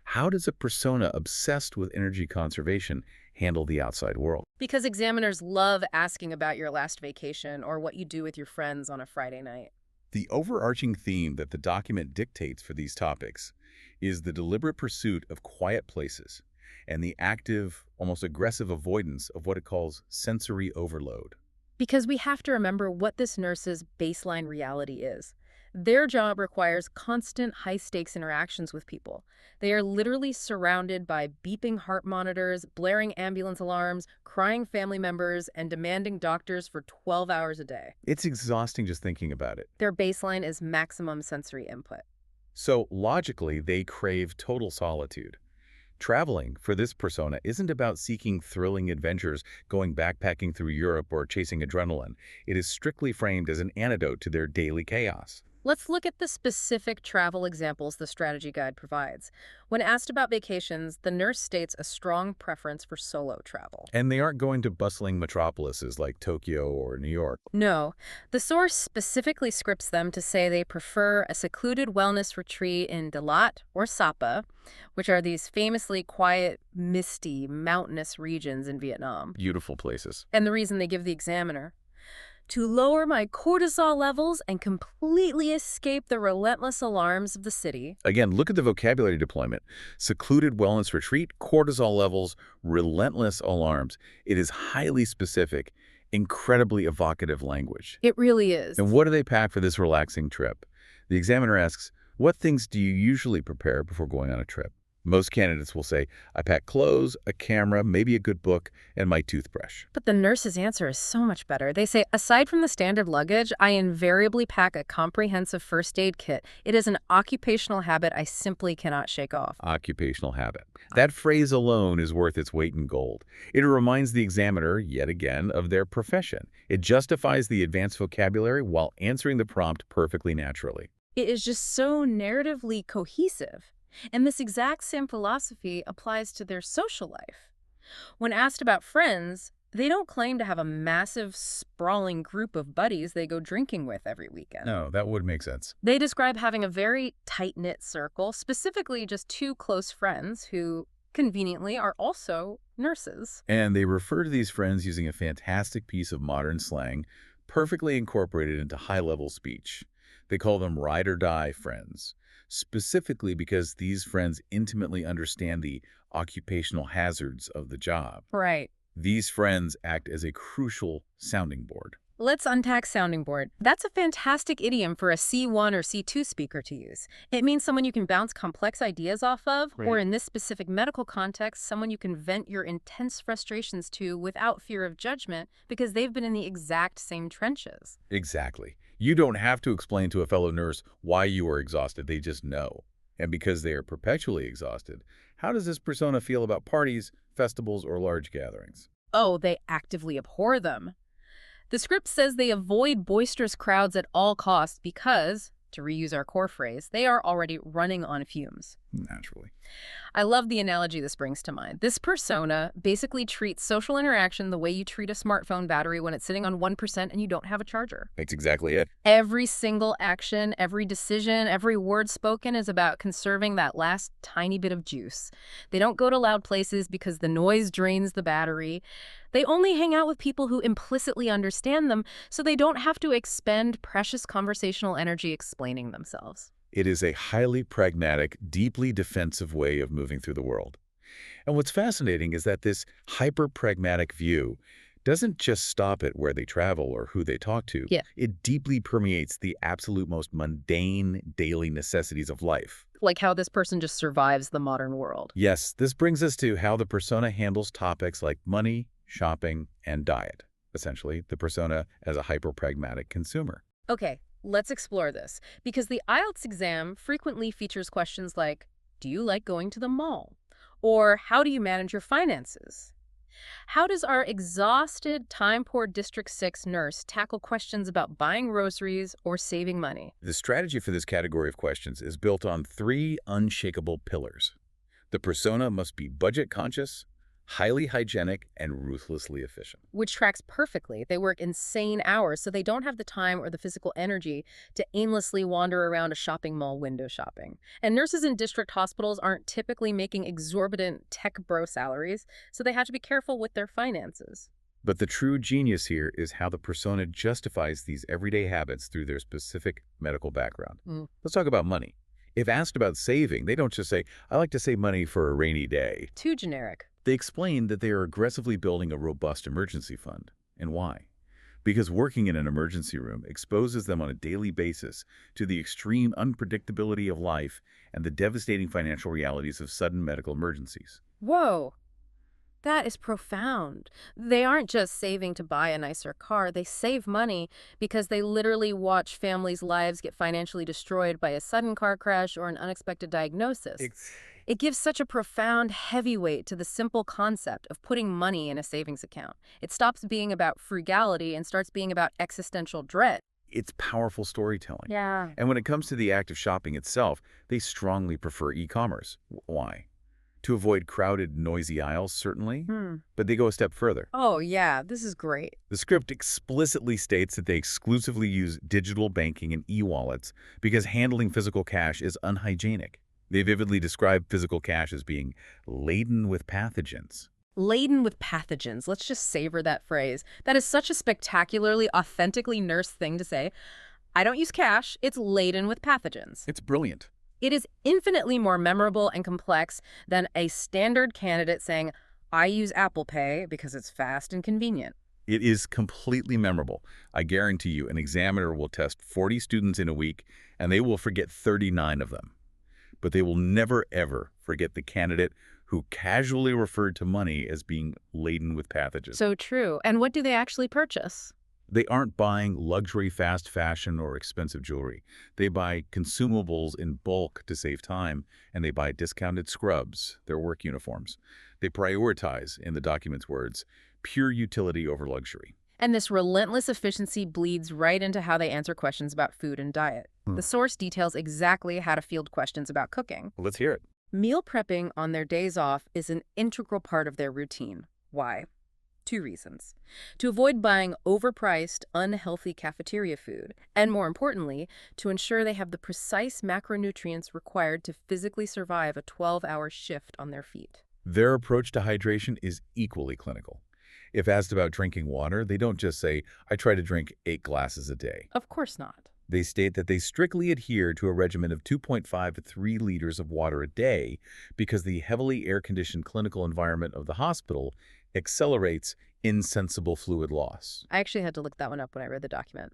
How does a persona obsessed with energy conservation handle the outside world?
Because examiners love asking about your last vacation or what you do with your friends on a Friday night.
The overarching theme that the document dictates for these topics is the deliberate pursuit of quiet places and the active, almost aggressive avoidance of what it calls sensory overload.
Because we have to remember what this nurse's baseline reality is. Their job requires constant high-stakes interactions with people. They are literally surrounded by beeping heart monitors, blaring ambulance alarms, crying family members, and demanding doctors for 12 hours a day.
It's exhausting just thinking about it.
Their baseline is maximum sensory input.
So logically, they crave total solitude. Traveling for this persona isn't about seeking thrilling adventures, going backpacking through Europe, or chasing adrenaline. It is strictly framed as an antidote to their daily chaos.
Let's look at the specific travel examples the strategy guide provides. When asked about vacations, the nurse states a strong preference for solo travel.
And they aren't going to bustling metropolises like Tokyo or New York.
No, the source specifically scripts them to say they prefer a secluded wellness retreat in Dalat or Sapa, which are these famously quiet, misty, mountainous regions in Vietnam.
Beautiful places.
And the reason they give the examiner: to lower my cortisol levels and completely escape the relentless alarms of the city.
Again, look at the vocabulary deployment. Secluded wellness retreat, cortisol levels, relentless alarms. It is highly specific, incredibly evocative language.
It really is.
And what do they pack for this relaxing trip? The examiner asks, what things do you usually prepare before going on a trip? Most candidates will say, I pack clothes, a camera, maybe a good book, and my toothbrush.
But the nurse's answer is so much better. They say, aside from the standard luggage, I invariably pack a comprehensive first aid kit. It is an occupational habit I simply cannot shake off.
Occupational habit. That phrase alone is worth its weight in gold. It reminds the examiner, yet again, of their profession. It justifies the advanced vocabulary while answering the prompt perfectly naturally.
It is just so narratively cohesive. And this exact same philosophy applies to their social life. When asked about friends, they don't claim to have a massive, sprawling group of buddies they go drinking with every weekend.
No, that would make sense.
They describe having a very tight-knit circle, specifically just 2 close friends who, conveniently, are also nurses.
And they refer to these friends using a fantastic piece of modern slang, perfectly incorporated into high-level speech. They call them ride-or-die friends, specifically because these friends intimately understand the occupational hazards of the job.
Right.
These friends act as a crucial sounding board.
Let's unpack sounding board. That's a fantastic idiom for a C1 or C2 speaker to use. It means someone you can bounce complex ideas off of, or in this specific medical context, someone you can vent your intense frustrations to without fear of judgment because they've been in the exact same trenches.
Exactly. You don't have to explain to a fellow nurse why you are exhausted. They just know. And because they are perpetually exhausted, how does this persona feel about parties, festivals, or large gatherings?
Oh, they actively abhor them. The script says they avoid boisterous crowds at all costs because, to reuse our core phrase, they are already running on fumes.
Naturally.
I love the analogy this brings to mind. This persona basically treats social interaction the way you treat a smartphone battery when it's sitting on 1% and you don't have a charger.
That's exactly it.
Every single action, every decision, every word spoken is about conserving that last tiny bit of juice. They don't go to loud places because the noise drains the battery. They only hang out with people who implicitly understand them, so they don't have to expend precious conversational energy explaining themselves.
It is a highly pragmatic, deeply defensive way of moving through the world. And what's fascinating is that this hyper-pragmatic view doesn't just stop at where they travel or who they talk to.
Yeah.
It deeply permeates the absolute most mundane daily necessities of life.
Like how this person just survives the modern world.
Yes, this brings us to how the persona handles topics like money, shopping, and diet. Essentially, the persona as a hyper-pragmatic consumer.
Okay, let's explore this. Because the IELTS exam frequently features questions like, do you like going to the mall? Or how do you manage your finances? How does our exhausted, time-poor District 6 nurse tackle questions about buying groceries or saving money?
The strategy for this category of questions is built on 3 unshakable pillars. The persona must be budget-conscious, highly hygienic, and ruthlessly efficient.
Which tracks perfectly. They work insane hours, so they don't have the time or the physical energy to aimlessly wander around a shopping mall window shopping. And nurses in district hospitals aren't typically making exorbitant tech bro salaries, so they have to be careful with their finances.
But the true genius here is how the persona justifies these everyday habits through their specific medical background. Let's talk about money. If asked about saving, they don't just say, I like to save money for a rainy day.
Too generic.
They explain that they are aggressively building a robust emergency fund. And why? Because working in an emergency room exposes them on a daily basis to the extreme unpredictability of life and the devastating financial realities of sudden medical emergencies.
Whoa. That is profound. They aren't just saving to buy a nicer car. They save money because they literally watch families' lives get financially destroyed by a sudden car crash or an unexpected diagnosis. It gives such a profound heavyweight to the simple concept of putting money in a savings account. It stops being about frugality and starts being about existential dread.
It's powerful storytelling.
Yeah.
And when it comes to the act of shopping itself, they strongly prefer e-commerce. Why? To avoid crowded, noisy aisles, certainly, but they go a step further.
Oh, yeah, this is great.
The script explicitly states that they exclusively use digital banking and e-wallets because handling physical cash is unhygienic. They vividly describe physical cash as being laden with pathogens.
Laden with pathogens. Let's just savor that phrase. That is such a spectacularly, authentically nurse thing to say. I don't use cash. It's laden with pathogens.
It's brilliant.
It is infinitely more memorable and complex than a standard candidate saying, I use Apple Pay because it's fast and convenient.
It is completely memorable. I guarantee you an examiner will test 40 students in a week, and they will forget 39 of them. But they will never, ever forget the candidate who casually referred to money as being laden with pathogens.
So true. And what do they actually purchase?
They aren't buying luxury fast fashion or expensive jewelry. They buy consumables in bulk to save time, and they buy discounted scrubs, their work uniforms. They prioritize, in the document's words, pure utility over luxury.
And this relentless efficiency bleeds right into how they answer questions about food and diet. The source details exactly how to field questions about cooking.
Let's hear it.
Meal prepping on their days off is an integral part of their routine. Why? 2 reasons. To avoid buying overpriced, unhealthy cafeteria food, and more importantly, to ensure they have the precise macronutrients required to physically survive a 12-hour shift on their feet.
Their approach to hydration is equally clinical. If asked about drinking water, they don't just say, I try to drink 8 glasses a day.
Of course not.
They state that they strictly adhere to a regimen of 2.5 to 3 liters of water a day because the heavily air-conditioned clinical environment of the hospital accelerates insensible fluid loss.
I actually had to look that one up when I read the document.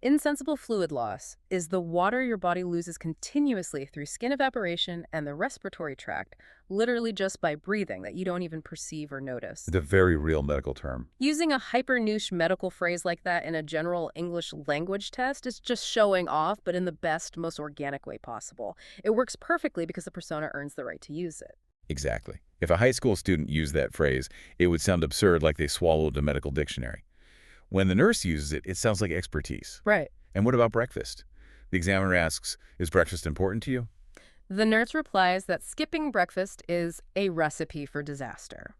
Insensible fluid loss is the water your body loses continuously through skin evaporation and the respiratory tract, literally just by breathing, that you don't even perceive or notice.
It's a very real medical term.
Using a hyper-niche medical phrase like that in a general English language test is just showing off, but in the best, most organic way possible. It works perfectly because the persona earns the right to use it.
Exactly. If a high school student used that phrase, it would sound absurd, like they swallowed a medical dictionary. When the nurse uses it, it sounds like expertise.
Right.
And what about breakfast? The examiner asks, is breakfast important to you?
The nurse replies that skipping breakfast is a recipe for disaster.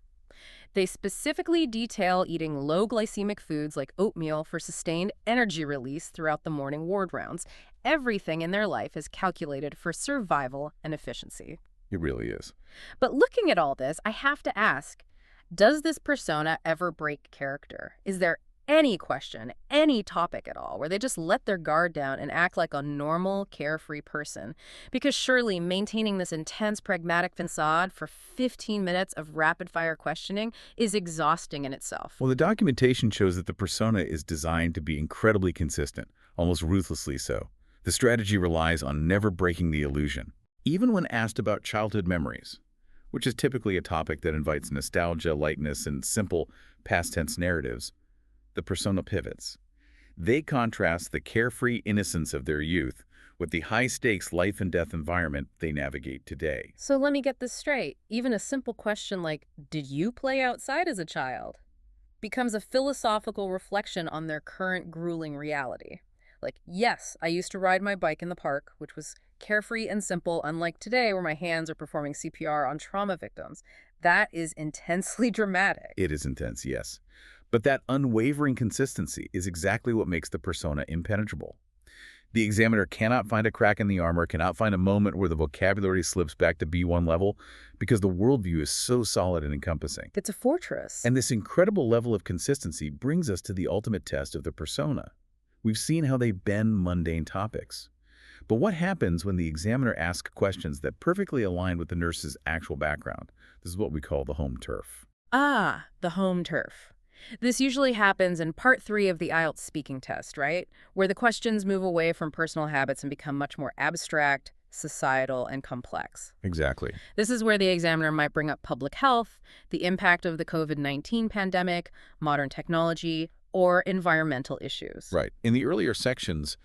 They specifically detail eating low glycemic foods like oatmeal for sustained energy release throughout the morning ward rounds. Everything in their life is calculated for survival and efficiency.
It really is.
But looking at all this, I have to ask, does this persona ever break character? Is there any question, any topic at all, where they just let their guard down and act like a normal, carefree person? Because surely maintaining this intense, pragmatic facade for 15 minutes of rapid-fire questioning is exhausting in itself.
Well, the documentation shows that the persona is designed to be incredibly consistent, almost ruthlessly so. The strategy relies on never breaking the illusion. Even when asked about childhood memories, which is typically a topic that invites nostalgia, lightness, and simple past-tense narratives, the persona pivots. They contrast the carefree innocence of their youth with the high-stakes life-and-death environment they navigate today.
So let me get this straight. Even a simple question like, did you play outside as a child, becomes a philosophical reflection on their current grueling reality. Like, yes, I used to ride my bike in the park, which was carefree and simple, unlike today where my hands are performing CPR on trauma victims. That is intensely dramatic.
It is intense, yes. But that unwavering consistency is exactly what makes the persona impenetrable. The examiner cannot find a crack in the armor, cannot find a moment where the vocabulary slips back to B1 level, because the worldview is so solid and encompassing.
It's a fortress.
And this incredible level of consistency brings us to the ultimate test of the persona. We've seen how they bend mundane topics. But what happens when the examiner asks questions that perfectly align with the nurse's actual background? This is what we call the home turf.
Ah, the home turf. This usually happens in part 3 of the IELTS speaking test, right? Where the questions move away from personal habits and become much more abstract, societal, and complex.
Exactly.
This is where the examiner might bring up public health, the impact of the COVID-19 pandemic, modern technology, or environmental issues.
Right. In the earlier sections,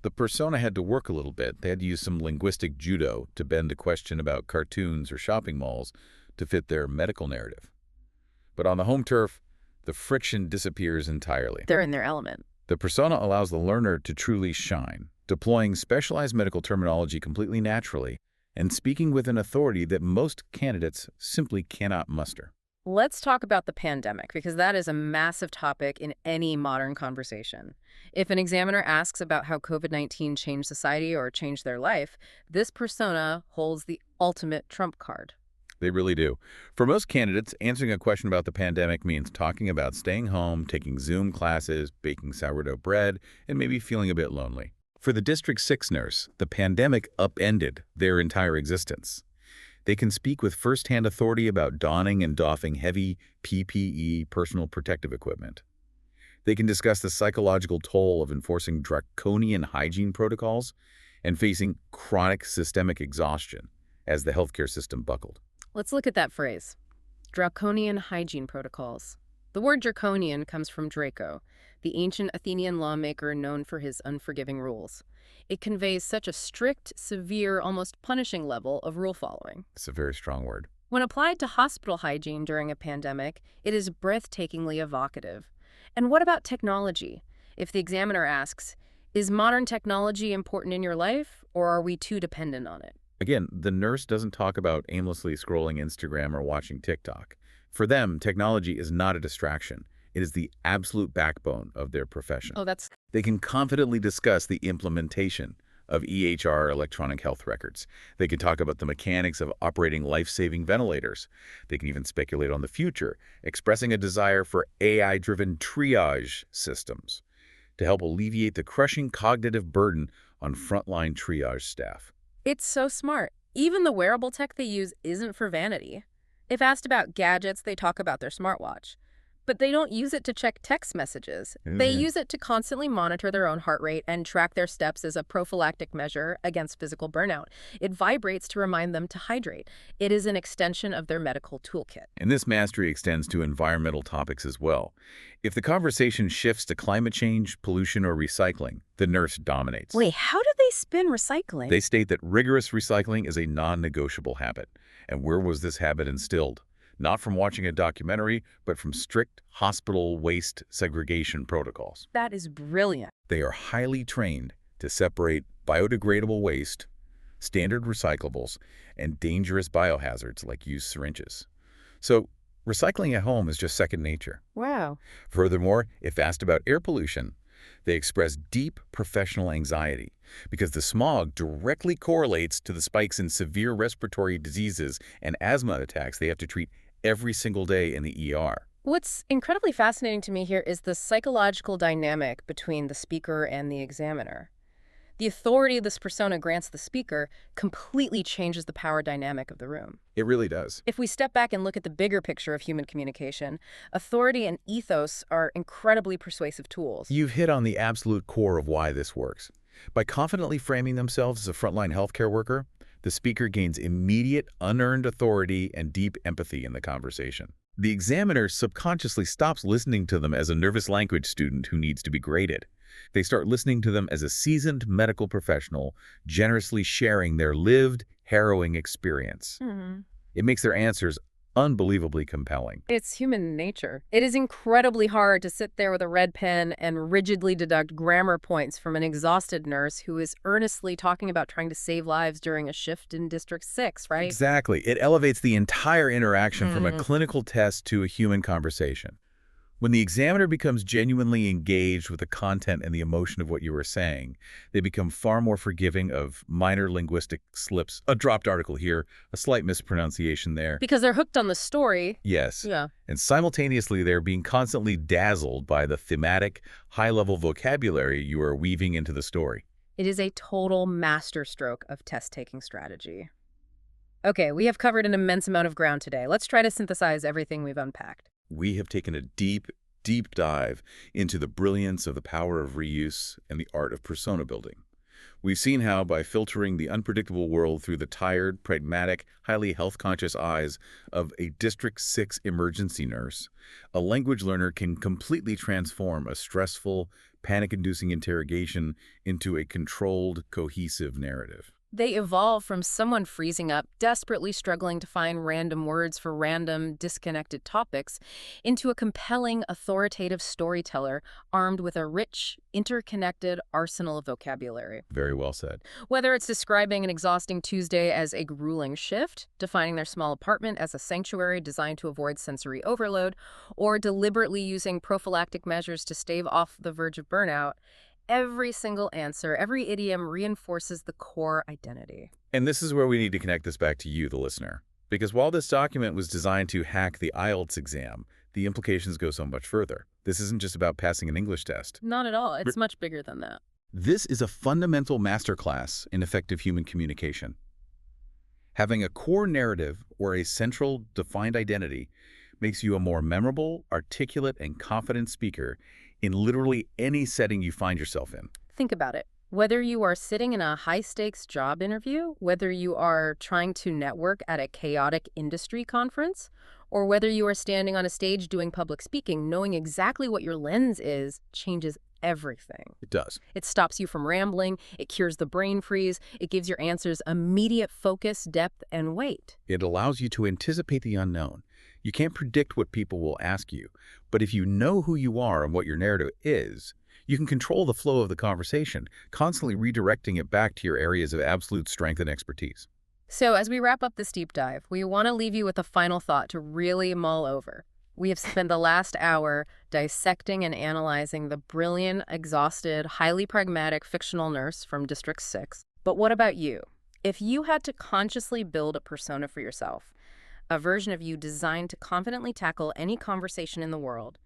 the persona had to work a little bit. They had to use some linguistic judo to bend a question about cartoons or shopping malls to fit their medical narrative. But on the home turf, the friction disappears entirely.
They're in their element.
The persona allows the learner to truly shine, deploying specialized medical terminology completely naturally and speaking with an authority that most candidates simply cannot muster.
Let's talk about the pandemic, because that is a massive topic in any modern conversation. If an examiner asks about how COVID-19 changed society or changed their life, this persona holds the ultimate trump card.
They really do. For most candidates, answering a question about the pandemic means talking about staying home, taking Zoom classes, baking sourdough bread, and maybe feeling a bit lonely. For the District 6 nurse, the pandemic upended their entire existence. They can speak with first-hand authority about donning and doffing heavy PPE, personal protective equipment. They can discuss the psychological toll of enforcing draconian hygiene protocols and facing chronic systemic exhaustion as the healthcare system buckled.
Let's look at that phrase, draconian hygiene protocols. The word draconian comes from Draco, the ancient Athenian lawmaker known for his unforgiving rules. It conveys such a strict, severe, almost punishing level of rule following.
It's a very strong word.
When applied to hospital hygiene during a pandemic, it is breathtakingly evocative. And what about technology? If the examiner asks, is modern technology important in your life, or are we too dependent on it?
Again, the nurse doesn't talk about aimlessly scrolling Instagram or watching TikTok. For them, technology is not a distraction. It is the absolute backbone of their profession. They can confidently discuss the implementation of EHR, electronic health records. They can talk about the mechanics of operating life-saving ventilators. They can even speculate on the future, expressing a desire for AI-driven triage systems to help alleviate the crushing cognitive burden on frontline triage staff.
It's so smart. Even the wearable tech they use isn't for vanity. If asked about gadgets, they talk about their smartwatch. But they don't use it to check text messages. They use it to constantly monitor their own heart rate and track their steps as a prophylactic measure against physical burnout. It vibrates to remind them to hydrate. It is an extension of their medical toolkit.
And this mastery extends to environmental topics as well. If the conversation shifts to climate change, pollution, or recycling, the nurse dominates.
Wait, how do they spin recycling?
They state that rigorous recycling is a non-negotiable habit. And where was this habit instilled? Not from watching a documentary, but from strict hospital waste segregation protocols.
That is brilliant.
They are highly trained to separate biodegradable waste standard recyclables, and dangerous biohazards like used syringes. So recycling at home is just second nature.
Wow.
Furthermore, if asked about air pollution, they express deep professional anxiety because the smog directly correlates to the spikes in severe respiratory diseases and asthma attacks they have to treat every single day in the ER.
What's incredibly fascinating to me here is the psychological dynamic between the speaker and the examiner. The authority this persona grants the speaker completely changes the power dynamic of the room.
It really does.
If we step back and look at the bigger picture of human communication, authority and ethos are incredibly persuasive tools.
You've hit on the absolute core of why this works. By confidently framing themselves as a frontline healthcare worker, the speaker gains immediate, unearned authority and deep empathy in the conversation. The examiner subconsciously stops listening to them as a nervous language student who needs to be graded. They start listening to them as a seasoned medical professional, generously sharing their lived, harrowing experience. It makes their answers unbelievably compelling.
It's human nature. It is incredibly hard to sit there with a red pen and rigidly deduct grammar points from an exhausted nurse who is earnestly talking about trying to save lives during a shift in District 6, right?
Exactly. It elevates the entire interaction from a clinical test to a human conversation. When the examiner becomes genuinely engaged with the content and the emotion of what you are saying, they become far more forgiving of minor linguistic slips. A dropped article here, a slight mispronunciation there.
Because they're hooked on the story.
Yes.
Yeah.
And simultaneously, they're being constantly dazzled by the thematic, high-level vocabulary you are weaving into the story.
It is a total masterstroke of test-taking strategy. Okay, we have covered an immense amount of ground today. Let's try to synthesize everything we've unpacked.
We have taken a deep, deep dive into the brilliance of the power of reuse and the art of persona building. We've seen how, by filtering the unpredictable world through the tired, pragmatic, highly health-conscious eyes of a District 6 emergency nurse, a language learner can completely transform a stressful, panic-inducing interrogation into a controlled, cohesive narrative.
They evolve from someone freezing up, desperately struggling to find random words for random, disconnected topics, into a compelling, authoritative storyteller armed with a rich, interconnected arsenal of vocabulary.
Very well said.
Whether it's describing an exhausting Tuesday as a grueling shift, defining their small apartment as a sanctuary designed to avoid sensory overload, or deliberately using prophylactic measures to stave off the verge of burnout, every single answer, every idiom reinforces the core identity.
And this is where we need to connect this back to you, the listener. Because while this document was designed to hack the IELTS exam, the implications go so much further. This isn't just about passing an English test.
Not at all. It's much bigger than that.
This is a fundamental masterclass in effective human communication. Having a core narrative or a central defined identity makes you a more memorable, articulate, and confident speaker in literally any setting you find yourself in.
Think about it. Whether you are sitting in a high-stakes job interview, whether you are trying to network at a chaotic industry conference, or whether you are standing on a stage doing public speaking, knowing exactly what your lens is changes everything.
It does.
It stops you from rambling, it cures the brain freeze, it gives your answers immediate focus, depth, and weight.
It allows you to anticipate the unknown. You can't predict what people will ask you, but if you know who you are and what your narrative is, you can control the flow of the conversation, constantly redirecting it back to your areas of absolute strength and expertise.
So as we wrap up this deep dive, we want to leave you with a final thought to really mull over. We have spent the last hour dissecting and analyzing the brilliant, exhausted, highly pragmatic fictional nurse from District 6. But what about you? If you had to consciously build a persona for yourself, a version of you designed to confidently tackle any conversation in the world,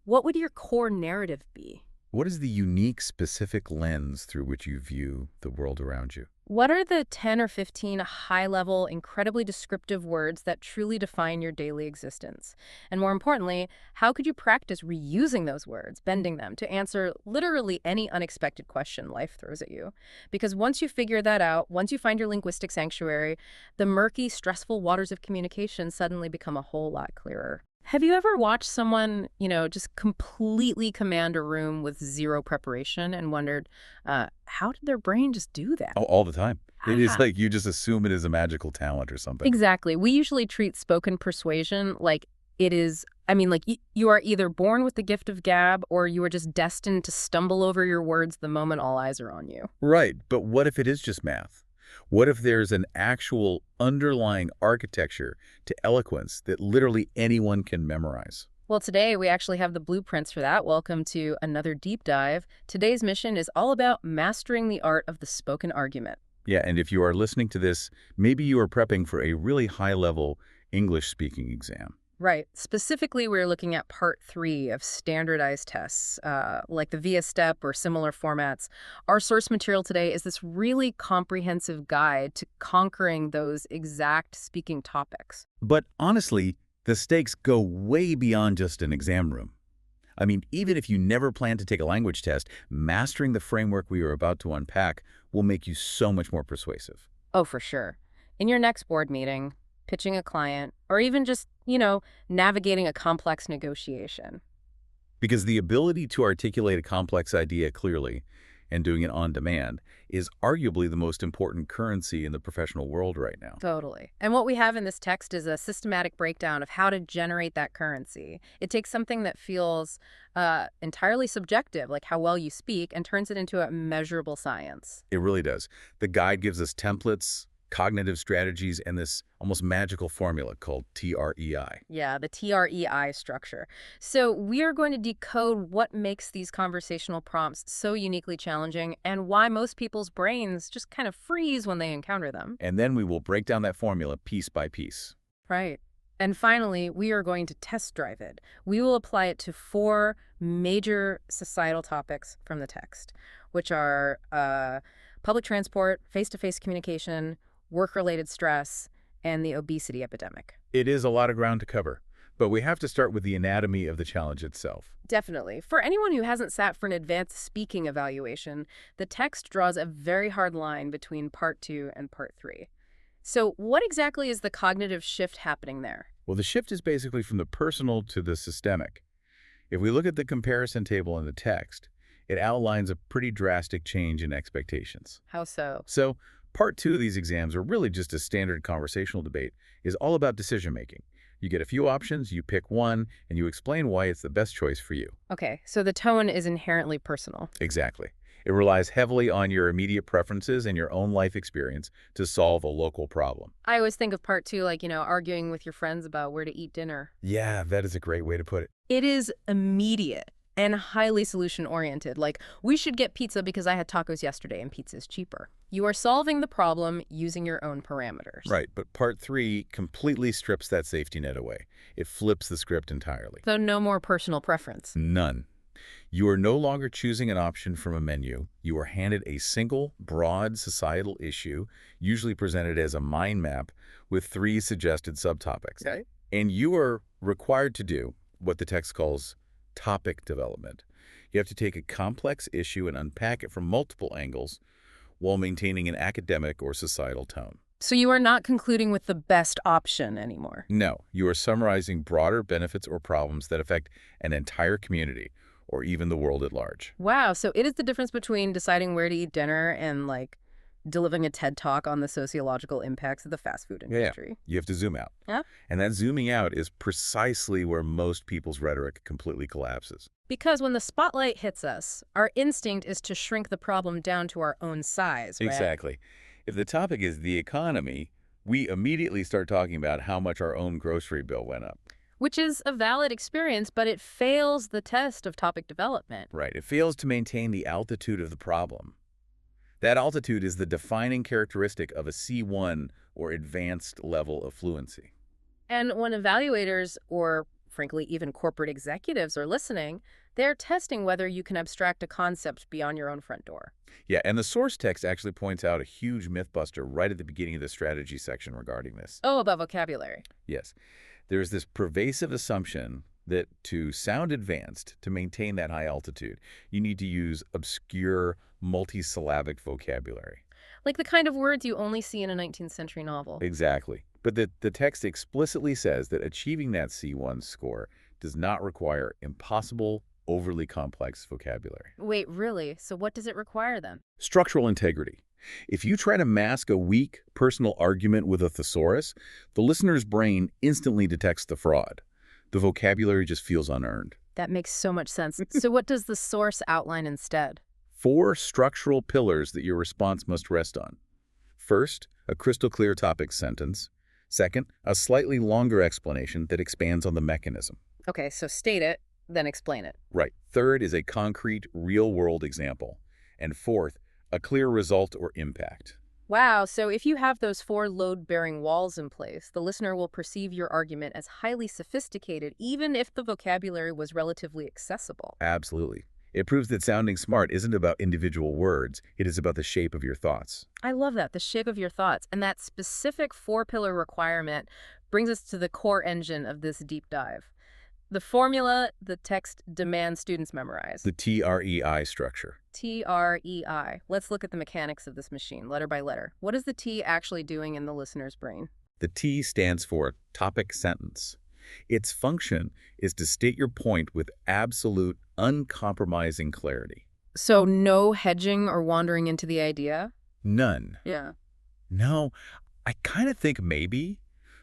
what would your core narrative be?
What is the unique, specific lens through which you view the world around you?
What are the 10 or 15 high-level, incredibly descriptive words that truly define your daily existence? And more importantly, how could you practice reusing those words, bending them, to answer literally any unexpected question life throws at you? Because once you figure that out, once you find your linguistic sanctuary, the murky, stressful waters of communication suddenly become a whole lot clearer. Have you ever watched someone, just completely command a room with zero preparation and wondered, how did their brain just do that?
Oh, all the time. It is like you just assume it is a magical talent or something.
Exactly. We usually treat spoken persuasion like it is, you are either born with the gift of gab or you are just destined to stumble over your words the moment all eyes are on you.
Right. But what if it is just math? What if there's an actual underlying architecture to eloquence that literally anyone can memorize?
Well, today we actually have the blueprints for that. Welcome to another deep dive. Today's mission is all about mastering the art of the spoken argument.
Yeah, and if you are listening to this, maybe you are prepping for a really high-level English speaking exam.
Right. Specifically, we're looking at part 3 of standardized tests, like the VSTEP or similar formats. Our source material today is this really comprehensive guide to conquering those exact speaking topics.
But honestly, the stakes go way beyond just an exam room. I mean, even if you never plan to take a language test, mastering the framework we are about to unpack will make you so much more persuasive.
Oh, for sure. In your next board meeting, pitching a client, or even just, navigating a complex negotiation.
Because the ability to articulate a complex idea clearly and doing it on demand is arguably the most important currency in the professional world right now.
Totally. And what we have in this text is a systematic breakdown of how to generate that currency. It takes something that feels entirely subjective, like how well you speak, and turns it into a measurable science.
It really does. The guide gives us templates, cognitive strategies, and this almost magical formula called TREI.
Yeah, the TREI structure. So we are going to decode what makes these conversational prompts so uniquely challenging and why most people's brains just kind of freeze when they encounter them.
And then we will break down that formula piece by piece.
Right. And finally, we are going to test drive it. We will apply it to 4 major societal topics from the text, which are public transport, face-to-face communication, work-related stress, and the obesity epidemic.
It is a lot of ground to cover, but we have to start with the anatomy of the challenge itself.
Definitely. For anyone who hasn't sat for an advanced speaking evaluation, the text draws a very hard line between part 2 and part 3. So what exactly is the cognitive shift happening there?
Well, the shift is basically from the personal to the systemic. If we look at the comparison table in the text, it outlines a pretty drastic change in expectations.
How so?
So, part 2 of these exams are really just a standard conversational debate, is all about decision-making. You get a few options, you pick one, and you explain why it's the best choice for you.
Okay, so the tone is inherently personal.
Exactly. It relies heavily on your immediate preferences and your own life experience to solve a local problem.
I always think of part 2 like, arguing with your friends about where to eat dinner.
Yeah, that is a great way to put it.
It is immediate and highly solution-oriented, like, we should get pizza because I had tacos yesterday and pizza's cheaper. You are solving the problem using your own parameters.
Right, but part 3 completely strips that safety net away. It flips the script entirely.
So no more personal preference.
None. You are no longer choosing an option from a menu. You are handed a single, broad societal issue, usually presented as a mind map with 3 suggested subtopics.
Okay.
And you are required to do what the text calls topic development. You have to take a complex issue and unpack it from multiple angles while maintaining an academic or societal tone.
So you are not concluding with the best option anymore.
No, you are summarizing broader benefits or problems that affect an entire community or even the world at large.
Wow, so it is the difference between deciding where to eat dinner and, delivering a TED Talk on the sociological impacts of the fast food industry.
Yeah, you have to zoom out.
Yeah.
And that zooming out is precisely where most people's rhetoric completely collapses.
Because when the spotlight hits us, our instinct is to shrink the problem down to our own size, right?
Exactly. If the topic is the economy, we immediately start talking about how much our own grocery bill went up.
Which is a valid experience, but it fails the test of topic development.
Right. It fails to maintain the altitude of the problem. That altitude is the defining characteristic of a C1 or advanced level of fluency.
And when evaluators or, frankly, even corporate executives are listening, they're testing whether you can abstract a concept beyond your own front door.
Yeah, and the source text actually points out a huge mythbuster right at the beginning of the strategy section regarding this.
Oh, about vocabulary.
Yes. There's this pervasive assumption that to sound advanced, to maintain that high altitude, you need to use obscure, multisyllabic vocabulary.
Like the kind of words you only see in a 19th century novel.
Exactly. But the text explicitly says that achieving that C1 score does not require impossible, overly complex vocabulary.
Wait, really? So what does it require then?
Structural integrity. If you try to mask a weak, personal argument with a thesaurus, the listener's brain instantly detects the fraud. The vocabulary just feels unearned.
That makes so much sense. So what does the source outline instead?
4 structural pillars that your response must rest on. First, a crystal clear topic sentence. Second, a slightly longer explanation that expands on the mechanism.
Okay, so state it, then explain it.
Right. Third is a concrete, real-world example. And fourth, a clear result or impact.
Wow, so if you have those 4 load-bearing walls in place, the listener will perceive your argument as highly sophisticated, even if the vocabulary was relatively accessible.
Absolutely. It proves that sounding smart isn't about individual words. It is about the shape of your thoughts.
I love that, the shape of your thoughts. And that specific 4-pillar requirement brings us to the core engine of this deep dive. The formula the text demands students memorize.
The TREI structure.
TREI. Let's look at the mechanics of this machine, letter by letter. What is the T actually doing in the listener's brain?
The T stands for topic sentence. Its function is to state your point with absolute, uncompromising clarity.
So no hedging or wandering into the idea?
None.
Yeah.
No, I kind of think maybe.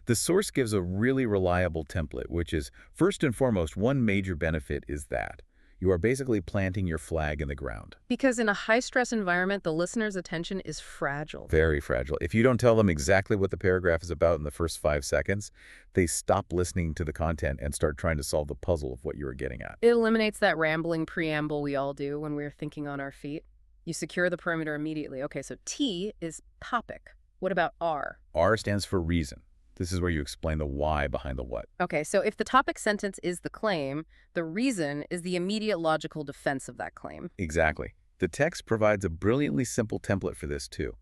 The source gives a really reliable template, which is, first and foremost, one major benefit is that you are basically planting your flag in the ground.
Because in a high-stress environment, the listener's attention is fragile.
Very fragile. If you don't tell them exactly what the paragraph is about in the first 5 seconds, they stop listening to the content and start trying to solve the puzzle of what you were getting at.
It eliminates that rambling preamble we all do when we're thinking on our feet. You secure the perimeter immediately. Okay, so T is topic. What about R?
R stands for reason. This is where you explain the why behind the what.
Okay, so if the topic sentence is the claim, the reason is the immediate logical defense of that claim.
Exactly. The text provides a brilliantly simple template for this too.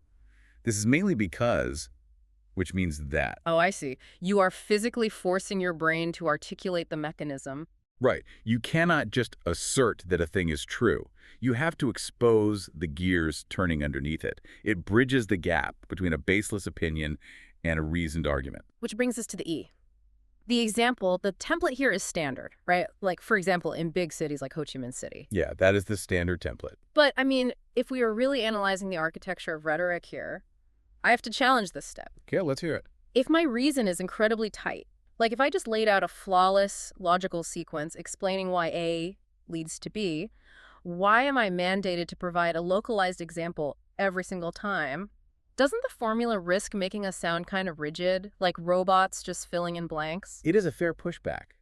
This is mainly because, which means that.
Oh, I see. You are physically forcing your brain to articulate the mechanism.
Right. You cannot just assert that a thing is true. You have to expose the gears turning underneath it. It bridges the gap between a baseless opinion and a reasoned argument.
Which brings us to the E. The example, the template here is standard, right? Like, for example, in big cities like Ho Chi Minh City.
Yeah, that is the standard template.
But, I mean, if we are really analyzing the architecture of rhetoric here, I have to challenge this step.
Okay, let's hear it.
If my reason is incredibly tight, like if I just laid out a flawless logical sequence explaining why A leads to B, why am I mandated to provide a localized example every single time? Doesn't the formula risk making us sound kind of rigid, like robots just filling in blanks?
It is a fair pushback,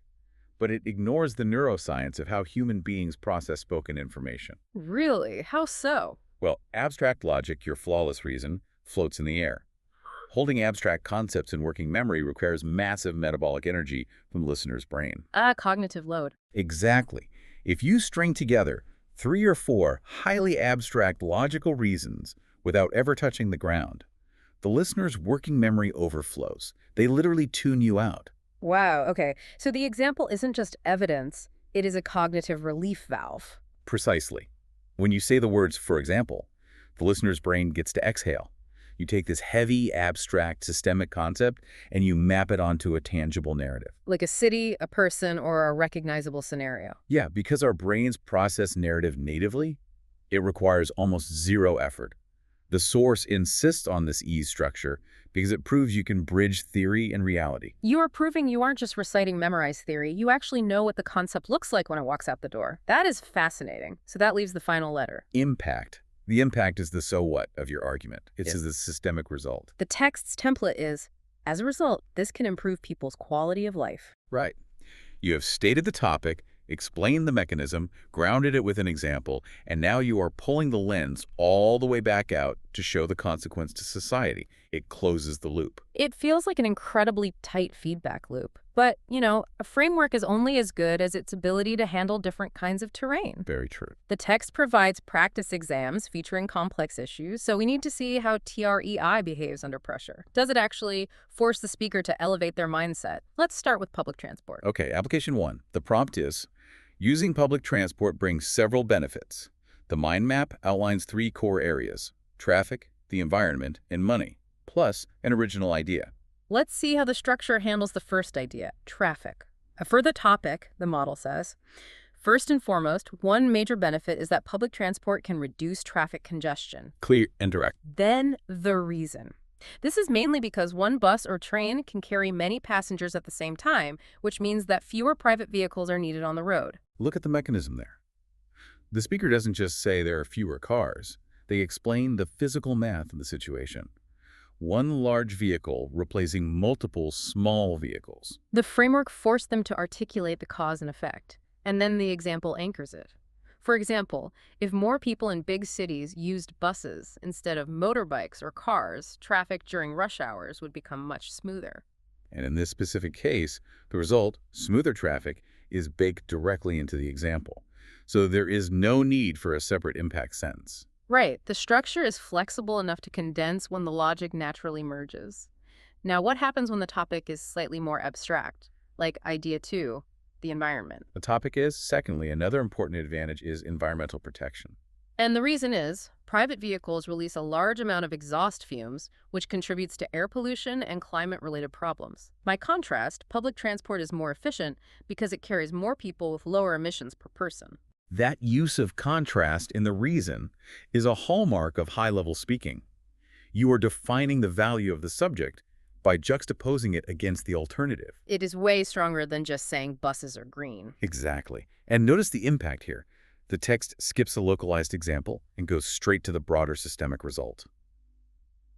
but it ignores the neuroscience of how human beings process spoken information.
Really? How so?
Well, abstract logic, your flawless reason, floats in the air. Holding abstract concepts in working memory requires massive metabolic energy from the listener's brain.
Cognitive load.
Exactly. If you string together 3 or 4 highly abstract logical reasons without ever touching the ground, the listener's working memory overflows. They literally tune you out.
Wow, okay. So the example isn't just evidence, it is a cognitive relief valve.
Precisely. When you say the words, for example, the listener's brain gets to exhale. You take this heavy, abstract, systemic concept and you map it onto a tangible narrative.
Like a city, a person, or a recognizable scenario.
Yeah, because our brains process narrative natively, it requires almost zero effort. The source insists on this ease structure because it proves you can bridge theory and reality.
You are proving you aren't just reciting memorized theory, you actually know what the concept looks like when it walks out the door. That is fascinating. So that leaves the final letter.
Impact. The impact is the so what of your argument. It's
Yes.
the systemic result.
The text's template is, as a result, this can improve people's quality of life.
Right. You have stated the topic, explained the mechanism, grounded it with an example, and now you are pulling the lens all the way back out to show the consequence to society. It closes the loop.
It feels like an incredibly tight feedback loop. But, you know, a framework is only as good as its ability to handle different kinds of terrain.
Very true.
The text provides practice exams featuring complex issues, so we need to see how TREI behaves under pressure. Does it actually force the speaker to elevate their mindset? Let's start with public transport.
Okay, application 1. The prompt is, using public transport brings several benefits. The mind map outlines 3 core areas: traffic, the environment, and money, plus an original idea.
Let's see how the structure handles the first idea, traffic. For the topic, the model says, first and foremost, one major benefit is that public transport can reduce traffic congestion.
Clear and direct.
Then the reason. This is mainly because one bus or train can carry many passengers at the same time, which means that fewer private vehicles are needed on the road.
Look at the mechanism there. The speaker doesn't just say there are fewer cars. They explain the physical math of the situation. one large vehicle replacing multiple small vehicles.
The framework forced them to articulate the cause and effect, and then the example anchors it. For example, if more people in big cities used buses instead of motorbikes or cars, traffic during rush hours would become much smoother.
And in this specific case, the result, smoother traffic, is baked directly into the example. So there is no need for a separate impact sentence.
Right, the structure is flexible enough to condense when the logic naturally merges. Now, what happens when the topic is slightly more abstract, like idea 2, the environment?
The topic is, secondly, another important advantage is environmental protection.
And the reason is, private vehicles release a large amount of exhaust fumes, which contributes to air pollution and climate-related problems. By contrast, public transport is more efficient because it carries more people with lower emissions per person.
That use of contrast in the reason is a hallmark of high-level speaking. You are defining the value of the subject by juxtaposing it against the alternative.
It is way stronger than just saying buses are green.
Exactly. And notice the impact here. The text skips a localized example and goes straight to the broader systemic result.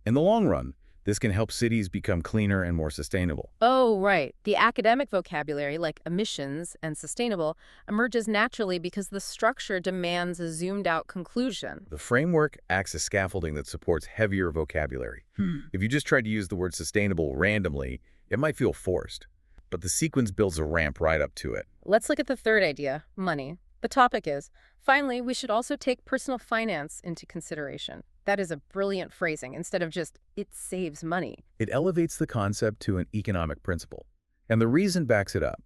In the long run, this can help cities become cleaner and more sustainable.
Oh, right. The academic vocabulary, like emissions and sustainable, emerges naturally because the structure demands a zoomed-out conclusion.
The framework acts as scaffolding that supports heavier vocabulary. If you just tried to use the word sustainable randomly, it might feel forced. But the sequence builds a ramp right up to it.
Let's look at the third idea, money. The topic is, finally, we should also take personal finance into consideration. That is a brilliant phrasing instead of just, it saves money.
It elevates the concept to an economic principle. And the reason backs it up.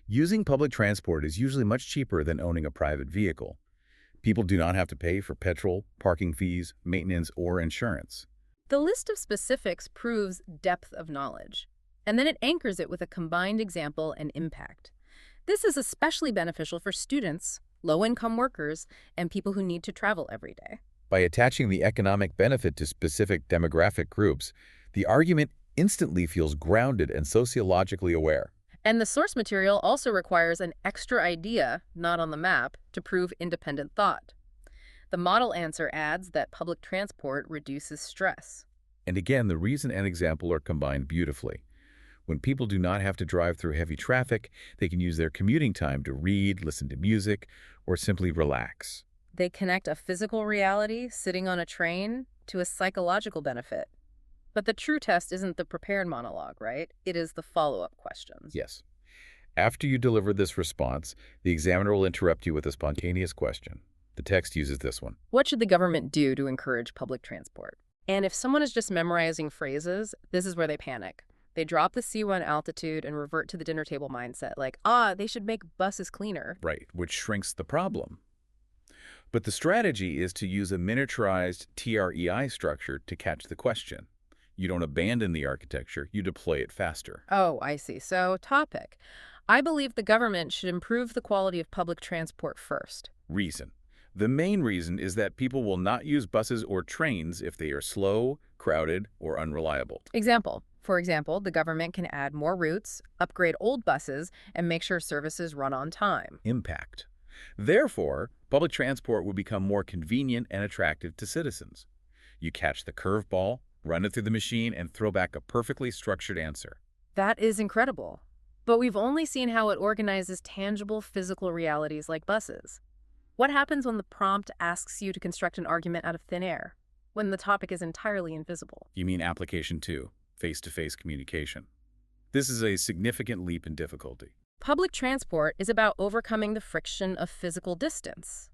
Using public transport is usually much cheaper than owning a private vehicle. People do not have to pay for petrol, parking fees, maintenance, or insurance.
The list of specifics proves depth of knowledge, and then it anchors it with a combined example and impact. This is especially beneficial for students, low-income workers, and people who need to travel every day.
By attaching the economic benefit to specific demographic groups, the argument instantly feels grounded and sociologically aware.
And the source material also requires an extra idea, not on the map, to prove independent thought. The model answer adds that public transport reduces stress.
And again, the reason and example are combined beautifully. When people do not have to drive through heavy traffic, they can use their commuting time to read, listen to music, or simply relax.
They connect a physical reality, sitting on a train, to a psychological benefit. But the true test isn't the prepared monologue, right? It is the follow-up questions.
Yes. After you deliver this response, the examiner will interrupt you with a spontaneous question. The text uses this one.
What should the government do to encourage public transport? And if someone is just memorizing phrases, this is where they panic. They drop the C1 altitude and revert to the dinner table mindset, like, they should make buses cleaner.
Right, which shrinks the problem. But the strategy is to use a miniaturized TREI structure to catch the question. You don't abandon the architecture, you deploy it faster.
Oh, I see. So, topic. I believe the government should improve the quality of public transport first.
Reason. The main reason is that people will not use buses or trains if they are slow, crowded, or unreliable.
Example. For example, the government can add more routes, upgrade old buses, and make sure services run on time.
Impact. Therefore, public transport will become more convenient and attractive to citizens. You catch the curveball, run it through the machine, and throw back a perfectly structured answer.
That is incredible. But we've only seen how it organizes tangible physical realities like buses. What happens when the prompt asks you to construct an argument out of thin air, when the topic is entirely invisible?
You mean application 2, face-to-face communication. This is a significant leap in difficulty.
Public transport is about overcoming the friction of physical distance,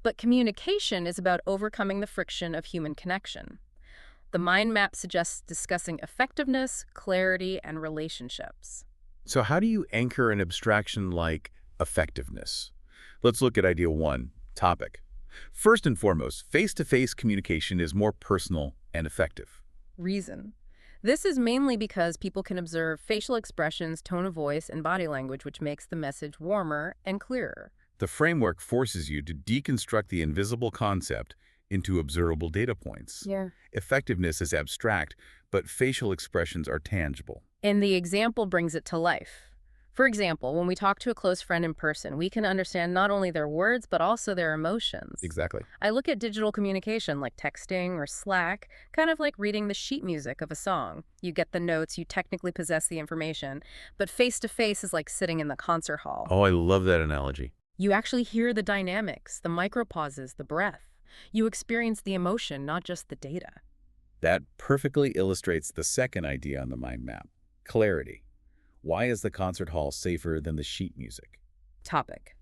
but communication is about overcoming the friction of human connection. The mind map suggests discussing effectiveness, clarity, and relationships.
So how do you anchor an abstraction like effectiveness? Let's look at idea 1, topic. First and foremost, face-to-face communication is more personal and effective.
Reason. This is mainly because people can observe facial expressions, tone of voice, and body language, which makes the message warmer and clearer.
The framework forces you to deconstruct the invisible concept into observable data points.
Yeah.
Effectiveness is abstract, but facial expressions are tangible.
And the example brings it to life. For example, when we talk to a close friend in person, we can understand not only their words, but also their emotions.
Exactly.
I look at digital communication like texting or Slack, kind of like reading the sheet music of a song. You get the notes, you technically possess the information, but face-to-face is like sitting in the concert hall.
Oh, I love that analogy.
You actually hear the dynamics, the micropauses, the breath. You experience the emotion, not just the data.
That perfectly illustrates the second idea on the mind map, clarity. Why is the concert hall safer than the sheet music?
Topic.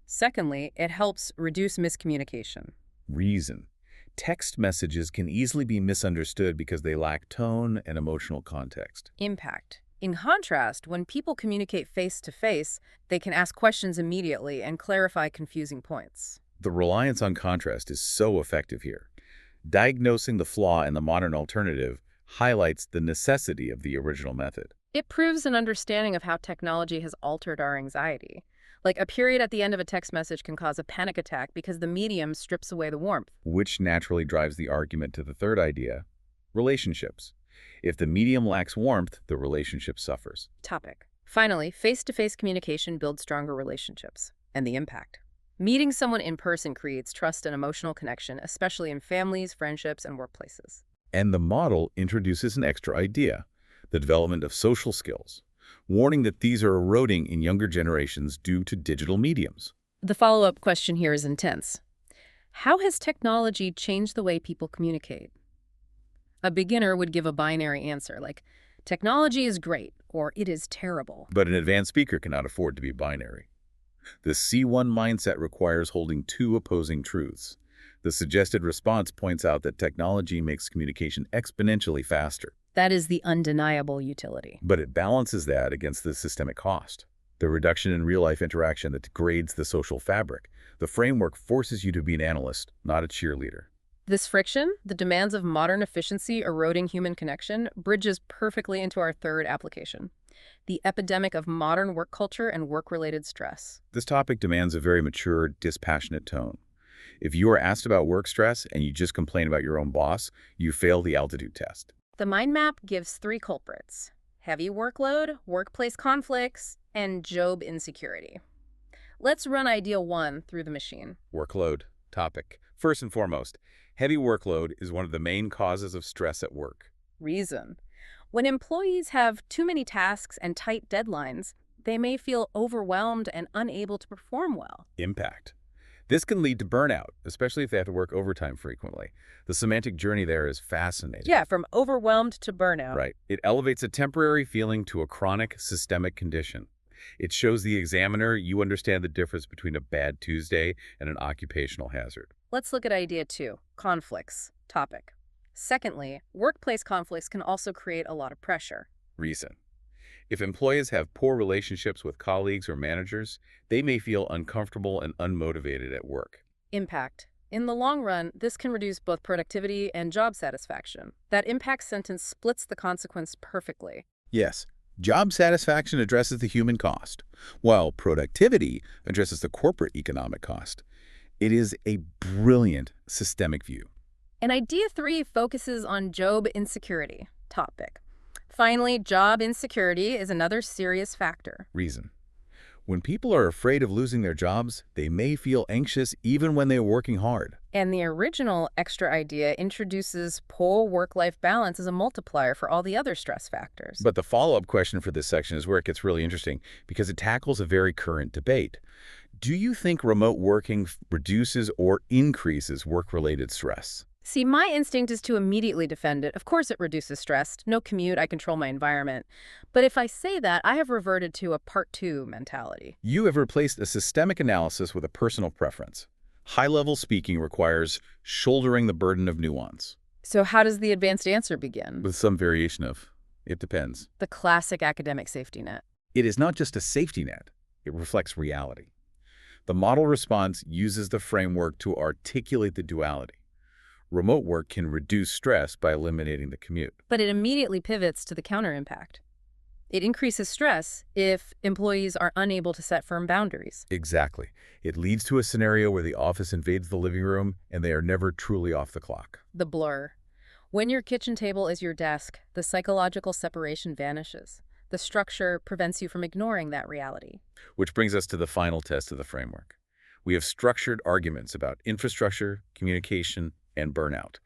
Secondly, it helps reduce miscommunication.
Reason. Text messages can easily be misunderstood because they lack tone and emotional context.
Impact. In contrast, when people communicate face-to-face, they can ask questions immediately and clarify confusing points.
The reliance on contrast is so effective here. Diagnosing the flaw in the modern alternative highlights the necessity of the original method.
It proves an understanding of how technology has altered our anxiety. Like a period at the end of a text message can cause a panic attack because the medium strips away the warmth.
Which naturally drives the argument to the third idea, relationships. If the medium lacks warmth, the relationship suffers.
Topic. Finally, face-to-face communication builds stronger relationships. And the impact. Meeting someone in person creates trust and emotional connection, especially in families, friendships, and workplaces.
And the model introduces an extra idea, the development of social skills, warning that these are eroding in younger generations due to digital mediums.
The follow-up question here is intense. How has technology changed the way people communicate? A beginner would give a binary answer like, technology is great, or it is terrible.
But an advanced speaker cannot afford to be binary. The C1 mindset requires holding two opposing truths. The suggested response points out that technology makes communication exponentially faster.
That is the undeniable utility.
But it balances that against the systemic cost, the reduction in real-life interaction that degrades the social fabric. The framework forces you to be an analyst, not a cheerleader.
This friction, the demands of modern efficiency eroding human connection, bridges perfectly into our third application, the epidemic of modern work culture and work-related stress.
This topic demands a very mature, dispassionate tone. If you are asked about work stress and you just complain about your own boss, you fail the altitude test.
The mind map gives three culprits: heavy workload, workplace conflicts, and job insecurity. Let's run idea 1 through the machine.
Workload. Topic. First and foremost, heavy workload is one of the main causes of stress at work.
Reason. When employees have too many tasks and tight deadlines, they may feel overwhelmed and unable to perform well.
Impact. This can lead to burnout, especially if they have to work overtime frequently. The semantic journey there is fascinating.
Yeah, from overwhelmed to burnout.
Right. It elevates a temporary feeling to a chronic systemic condition. It shows the examiner you understand the difference between a bad Tuesday and an occupational hazard.
Let's look at idea 2, conflicts. Topic. Secondly, workplace conflicts can also create a lot of pressure.
Reason. If employees have poor relationships with colleagues or managers, they may feel uncomfortable and unmotivated at work.
Impact. In the long run, this can reduce both productivity and job satisfaction. That impact sentence splits the consequence perfectly.
Yes, job satisfaction addresses the human cost, while productivity addresses the corporate economic cost. It is a brilliant systemic view.
And idea 3 focuses on job insecurity. Topic. Finally, job insecurity is another serious factor.
Reason. When people are afraid of losing their jobs, they may feel anxious even when they are working hard.
And the original extra idea introduces poor work-life balance as a multiplier for all the other stress factors.
But the follow-up question for this section is where it gets really interesting because it tackles a very current debate. Do you think remote working reduces or increases work-related stress?
See, my instinct is to immediately defend it. Of course it reduces stress. No commute, I control my environment. But if I say that, I have reverted to a part 2 mentality.
You have replaced a systemic analysis with a personal preference. High-level speaking requires shouldering the burden of nuance.
So how does the advanced answer begin?
With some variation of, it depends.
The classic academic safety net.
It is not just a safety net. It reflects reality. The model response uses the framework to articulate the duality. Remote work can reduce stress by eliminating the commute.
But it immediately pivots to the counter impact. It increases stress if employees are unable to set firm boundaries.
Exactly. It leads to a scenario where the office invades the living room and they are never truly off the clock.
The blur. When your kitchen table is your desk, the psychological separation vanishes. The structure prevents you from ignoring that reality.
Which brings us to the final test of the framework. We have structured arguments about infrastructure, communication, and burnout.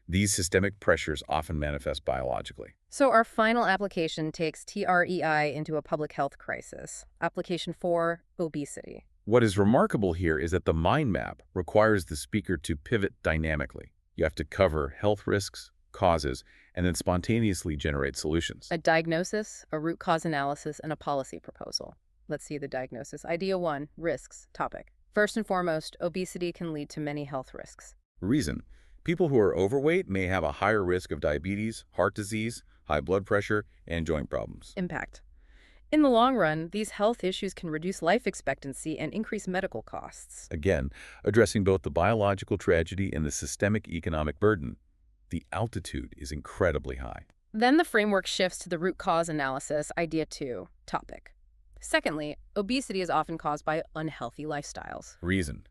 These systemic pressures often manifest biologically.
So our final application takes TREI into a public health crisis. Application 4, obesity.
What is remarkable here is that the mind map requires the speaker to pivot dynamically. You have to cover health risks, causes, and then spontaneously generate solutions.
A diagnosis, a root cause analysis, and a policy proposal. Let's see the diagnosis. Idea 1, risks, topic. First and foremost, obesity can lead to many health risks.
Reason: people who are overweight may have a higher risk of diabetes, heart disease, high blood pressure, and joint problems.
Impact. In the long run, these health issues can reduce life expectancy and increase medical costs.
Again, addressing both the biological tragedy and the systemic economic burden. The altitude is incredibly high.
Then the framework shifts to the root cause analysis, idea 2, topic. Secondly, obesity is often caused by unhealthy lifestyles.
Reason: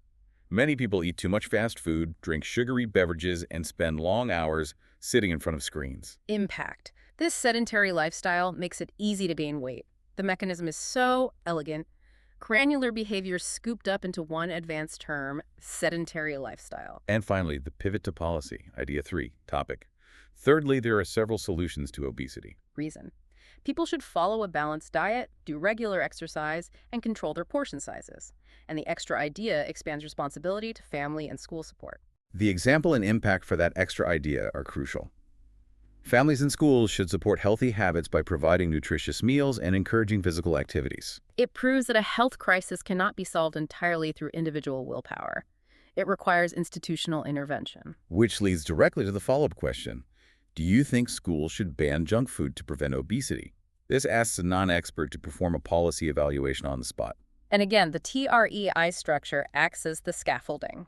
many people eat too much fast food, drink sugary beverages, and spend long hours sitting in front of screens.
Impact. This sedentary lifestyle makes it easy to gain weight. The mechanism is so elegant. Granular behavior scooped up into one advanced term, sedentary lifestyle.
And finally, the pivot to policy, idea 3, topic. Thirdly, there are several solutions to obesity.
Reason: people should follow a balanced diet, do regular exercise, and control their portion sizes. And the extra idea expands responsibility to family and school support.
The example and impact for that extra idea are crucial. Families and schools should support healthy habits by providing nutritious meals and encouraging physical activities.
It proves that a health crisis cannot be solved entirely through individual willpower. It requires institutional intervention.
Which leads directly to the follow-up question. Do you think schools should ban junk food to prevent obesity? This asks a non-expert to perform a policy evaluation on the spot.
And again, the TREI structure acts as the scaffolding.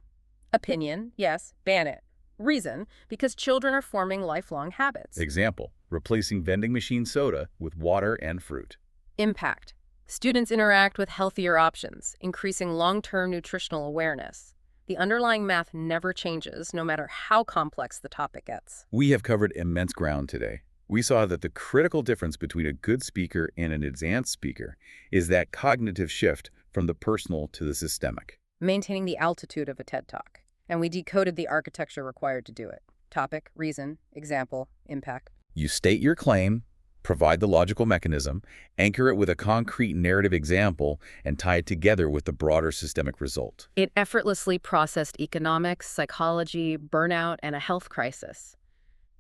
Opinion: yes, ban it. Reason: because children are forming lifelong habits.
Example: replacing vending machine soda with water and fruit.
Impact: students interact with healthier options, increasing long-term nutritional awareness. The underlying math never changes, no matter how complex the topic gets.
We have covered immense ground today. We saw that the critical difference between a good speaker and an advanced speaker is that cognitive shift from the personal to the systemic.
Maintaining the altitude of a TED Talk. And we decoded the architecture required to do it. Topic, reason, example, impact.
You state your claim, provide the logical mechanism, anchor it with a concrete narrative example, and tie it together with the broader systemic result.
It effortlessly processed economics, psychology, burnout, and a health crisis.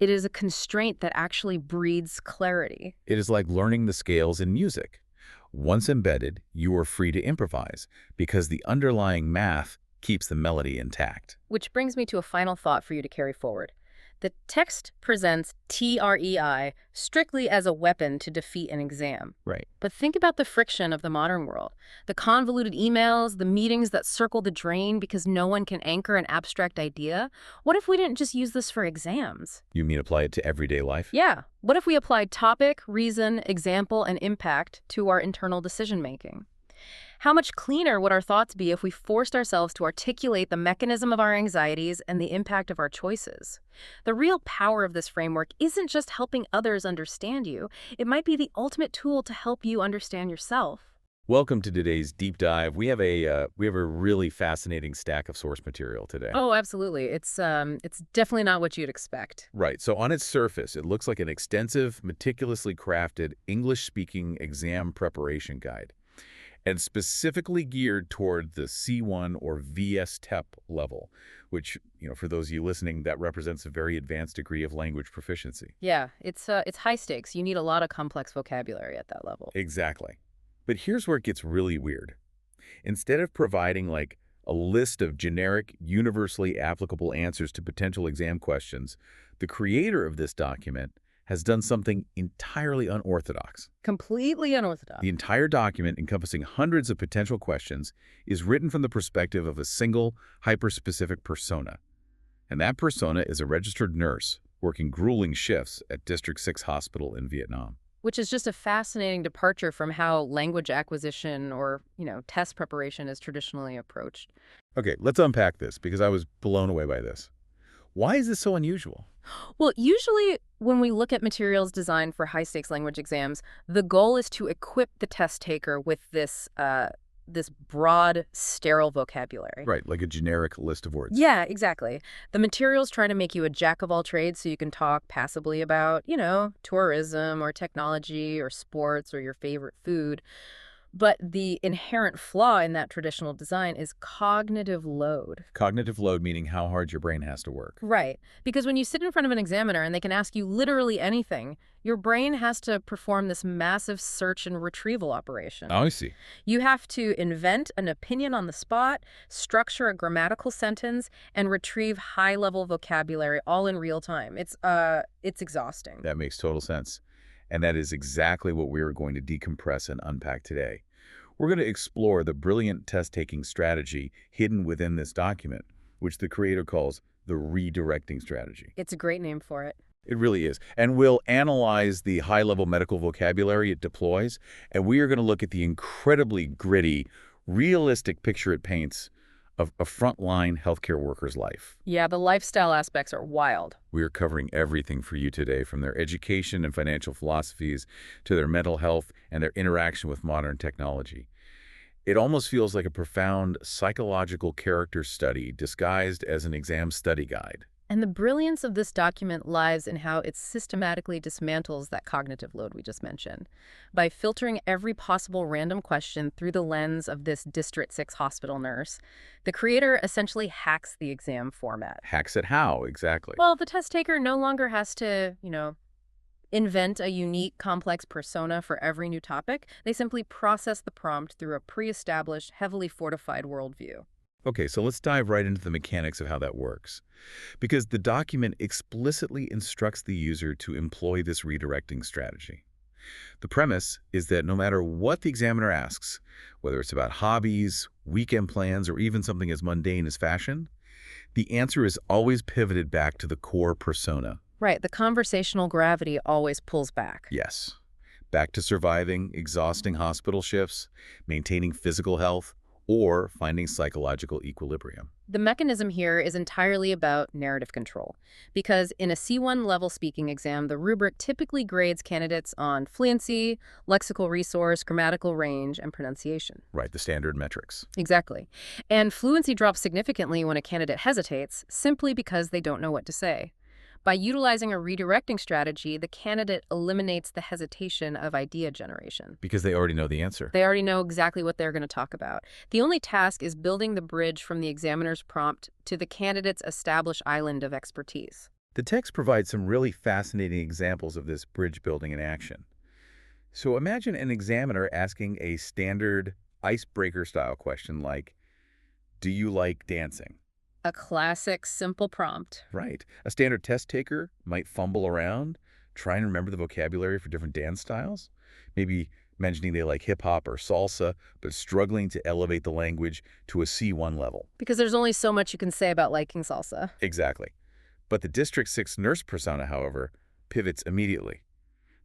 It is a constraint that actually breeds clarity.
It is like learning the scales in music. Once embedded, you are free to improvise because the underlying math keeps the melody intact.
Which brings me to a final thought for you to carry forward. The text presents TREI strictly as a weapon to defeat an exam.
Right.
But think about the friction of the modern world. The convoluted emails, the meetings that circle the drain because no one can anchor an abstract idea. What if we didn't just use this for exams?
You mean apply it to everyday life?
Yeah. What if we applied topic, reason, example, and impact to our internal decision-making? How much cleaner would our thoughts be if we forced ourselves to articulate the mechanism of our anxieties and the impact of our choices? The real power of this framework isn't just helping others understand you. It might be the ultimate tool to help you understand yourself.
Welcome to today's deep dive. We have a really fascinating stack of source material today.
Oh, absolutely. It's definitely not what you'd expect.
Right. So on its surface, it looks like an extensive, meticulously crafted English-speaking exam preparation guide, and specifically geared toward the C1 or VSTEP level, which, for those of you listening, that represents a very advanced degree of language proficiency.
Yeah, it's high stakes. You need a lot of complex vocabulary at that level.
Exactly. But here's where it gets really weird. Instead of providing like a list of generic, universally applicable answers to potential exam questions, the creator of this document has done something entirely unorthodox.
Completely unorthodox.
The entire document, encompassing hundreds of potential questions, is written from the perspective of a single, hyper-specific persona. And that persona is a registered nurse working grueling shifts at District 6 Hospital in Vietnam.
Which is just a fascinating departure from how language acquisition or, test preparation is traditionally approached.
Okay, let's unpack this because I was blown away by this. Why is this so unusual?
Well, usually when we look at materials designed for high-stakes language exams, the goal is to equip the test taker with this broad, sterile vocabulary.
Right, like a generic list of words.
Yeah, exactly. The material's trying to make you a jack of all trades so you can talk passably about, tourism or technology or sports or your favorite food. But the inherent flaw in that traditional design is cognitive load.
Cognitive load meaning how hard your brain has to work.
Right. Because when you sit in front of an examiner and they can ask you literally anything, your brain has to perform this massive search and retrieval operation.
Oh, I see.
You have to invent an opinion on the spot, structure a grammatical sentence, and retrieve high-level vocabulary all in real time. It's exhausting.
That makes total sense. And that is exactly what we are going to decompress and unpack today. We're going to explore the brilliant test-taking strategy hidden within this document, which the creator calls the redirecting strategy.
It's a great name for it.
It really is. And we'll analyze the high-level medical vocabulary it deploys, and we are going to look at the incredibly gritty, realistic picture it paints of a frontline healthcare worker's life.
Yeah, the lifestyle aspects are wild.
We are covering everything for you today, from their education and financial philosophies to their mental health and their interaction with modern technology. It almost feels like a profound psychological character study disguised as an exam study guide.
And the brilliance of this document lies in how it systematically dismantles that cognitive load we just mentioned. By filtering every possible random question through the lens of this District 6 hospital nurse, the creator essentially hacks the exam format.
Hacks it how, exactly?
Well, the test taker no longer has to, invent a unique, complex persona for every new topic. They simply process the prompt through a pre-established, heavily fortified worldview.
Okay, so let's dive right into the mechanics of how that works. Because the document explicitly instructs the user to employ this redirecting strategy. The premise is that no matter what the examiner asks, whether it's about hobbies, weekend plans, or even something as mundane as fashion, the answer is always pivoted back to the core persona.
Right, the conversational gravity always pulls back.
Yes. Back to surviving exhausting hospital shifts, maintaining physical health, or finding psychological equilibrium.
The mechanism here is entirely about narrative control, because in a C1 level speaking exam, the rubric typically grades candidates on fluency, lexical resource, grammatical range, and pronunciation.
Right, the standard metrics.
Exactly. And fluency drops significantly when a candidate hesitates, simply because they don't know what to say. By utilizing a redirecting strategy, the candidate eliminates the hesitation of idea generation.
Because they already know the answer.
They already know exactly what they're going to talk about. The only task is building the bridge from the examiner's prompt to the candidate's established island of expertise.
The text provides some really fascinating examples of this bridge building in action. So imagine an examiner asking a standard icebreaker-style question like, "Do you like dancing?"
A classic, simple prompt.
Right. A standard test taker might fumble around, try and remember the vocabulary for different dance styles. Maybe mentioning they like hip-hop or salsa, but struggling to elevate the language to a C1 level.
Because there's only so much you can say about liking salsa.
Exactly. But the District 6 nurse persona, however, pivots immediately.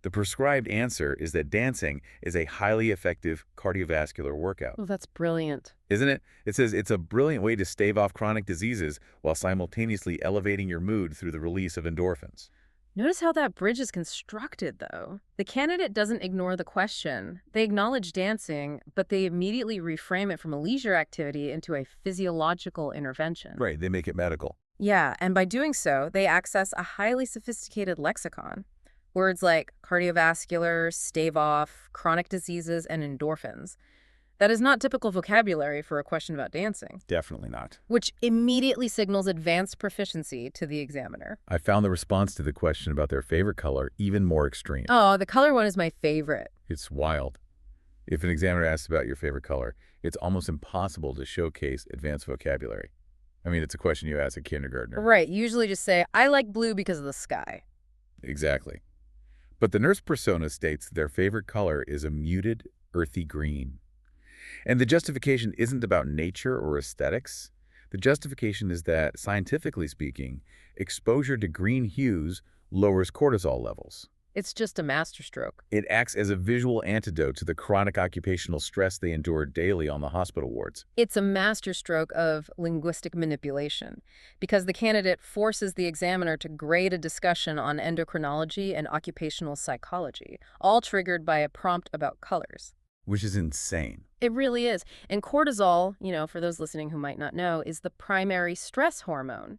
The prescribed answer is that dancing is a highly effective cardiovascular workout.
Oh, that's brilliant.
Isn't it? It says it's a brilliant way to stave off chronic diseases while simultaneously elevating your mood through the release of endorphins.
Notice how that bridge is constructed, though. The candidate doesn't ignore the question. They acknowledge dancing, but they immediately reframe it from a leisure activity into a physiological intervention.
Right, they make it medical.
Yeah, and by doing so, they access a highly sophisticated lexicon. Words like cardiovascular, stave off, chronic diseases, and endorphins. That is not typical vocabulary for a question about dancing.
Definitely not.
Which immediately signals advanced proficiency to the examiner.
I found the response to the question about their favorite color even more extreme.
Oh, the color one is my favorite.
It's wild. If an examiner asks about your favorite color, it's almost impossible to showcase advanced vocabulary. I mean, it's a question you ask a kindergartner.
Right, usually just say, I like blue because of the sky.
Exactly. But the nurse persona states their favorite color is a muted, earthy green. And the justification isn't about nature or aesthetics. The justification is that, scientifically speaking, exposure to green hues lowers cortisol levels.
It's just a masterstroke.
It acts as a visual antidote to the chronic occupational stress they endure daily on the hospital wards.
It's a masterstroke of linguistic manipulation because the candidate forces the examiner to grade a discussion on endocrinology and occupational psychology, all triggered by a prompt about colors.
Which is insane.
It really is. And cortisol, for those listening who might not know, is the primary stress hormone.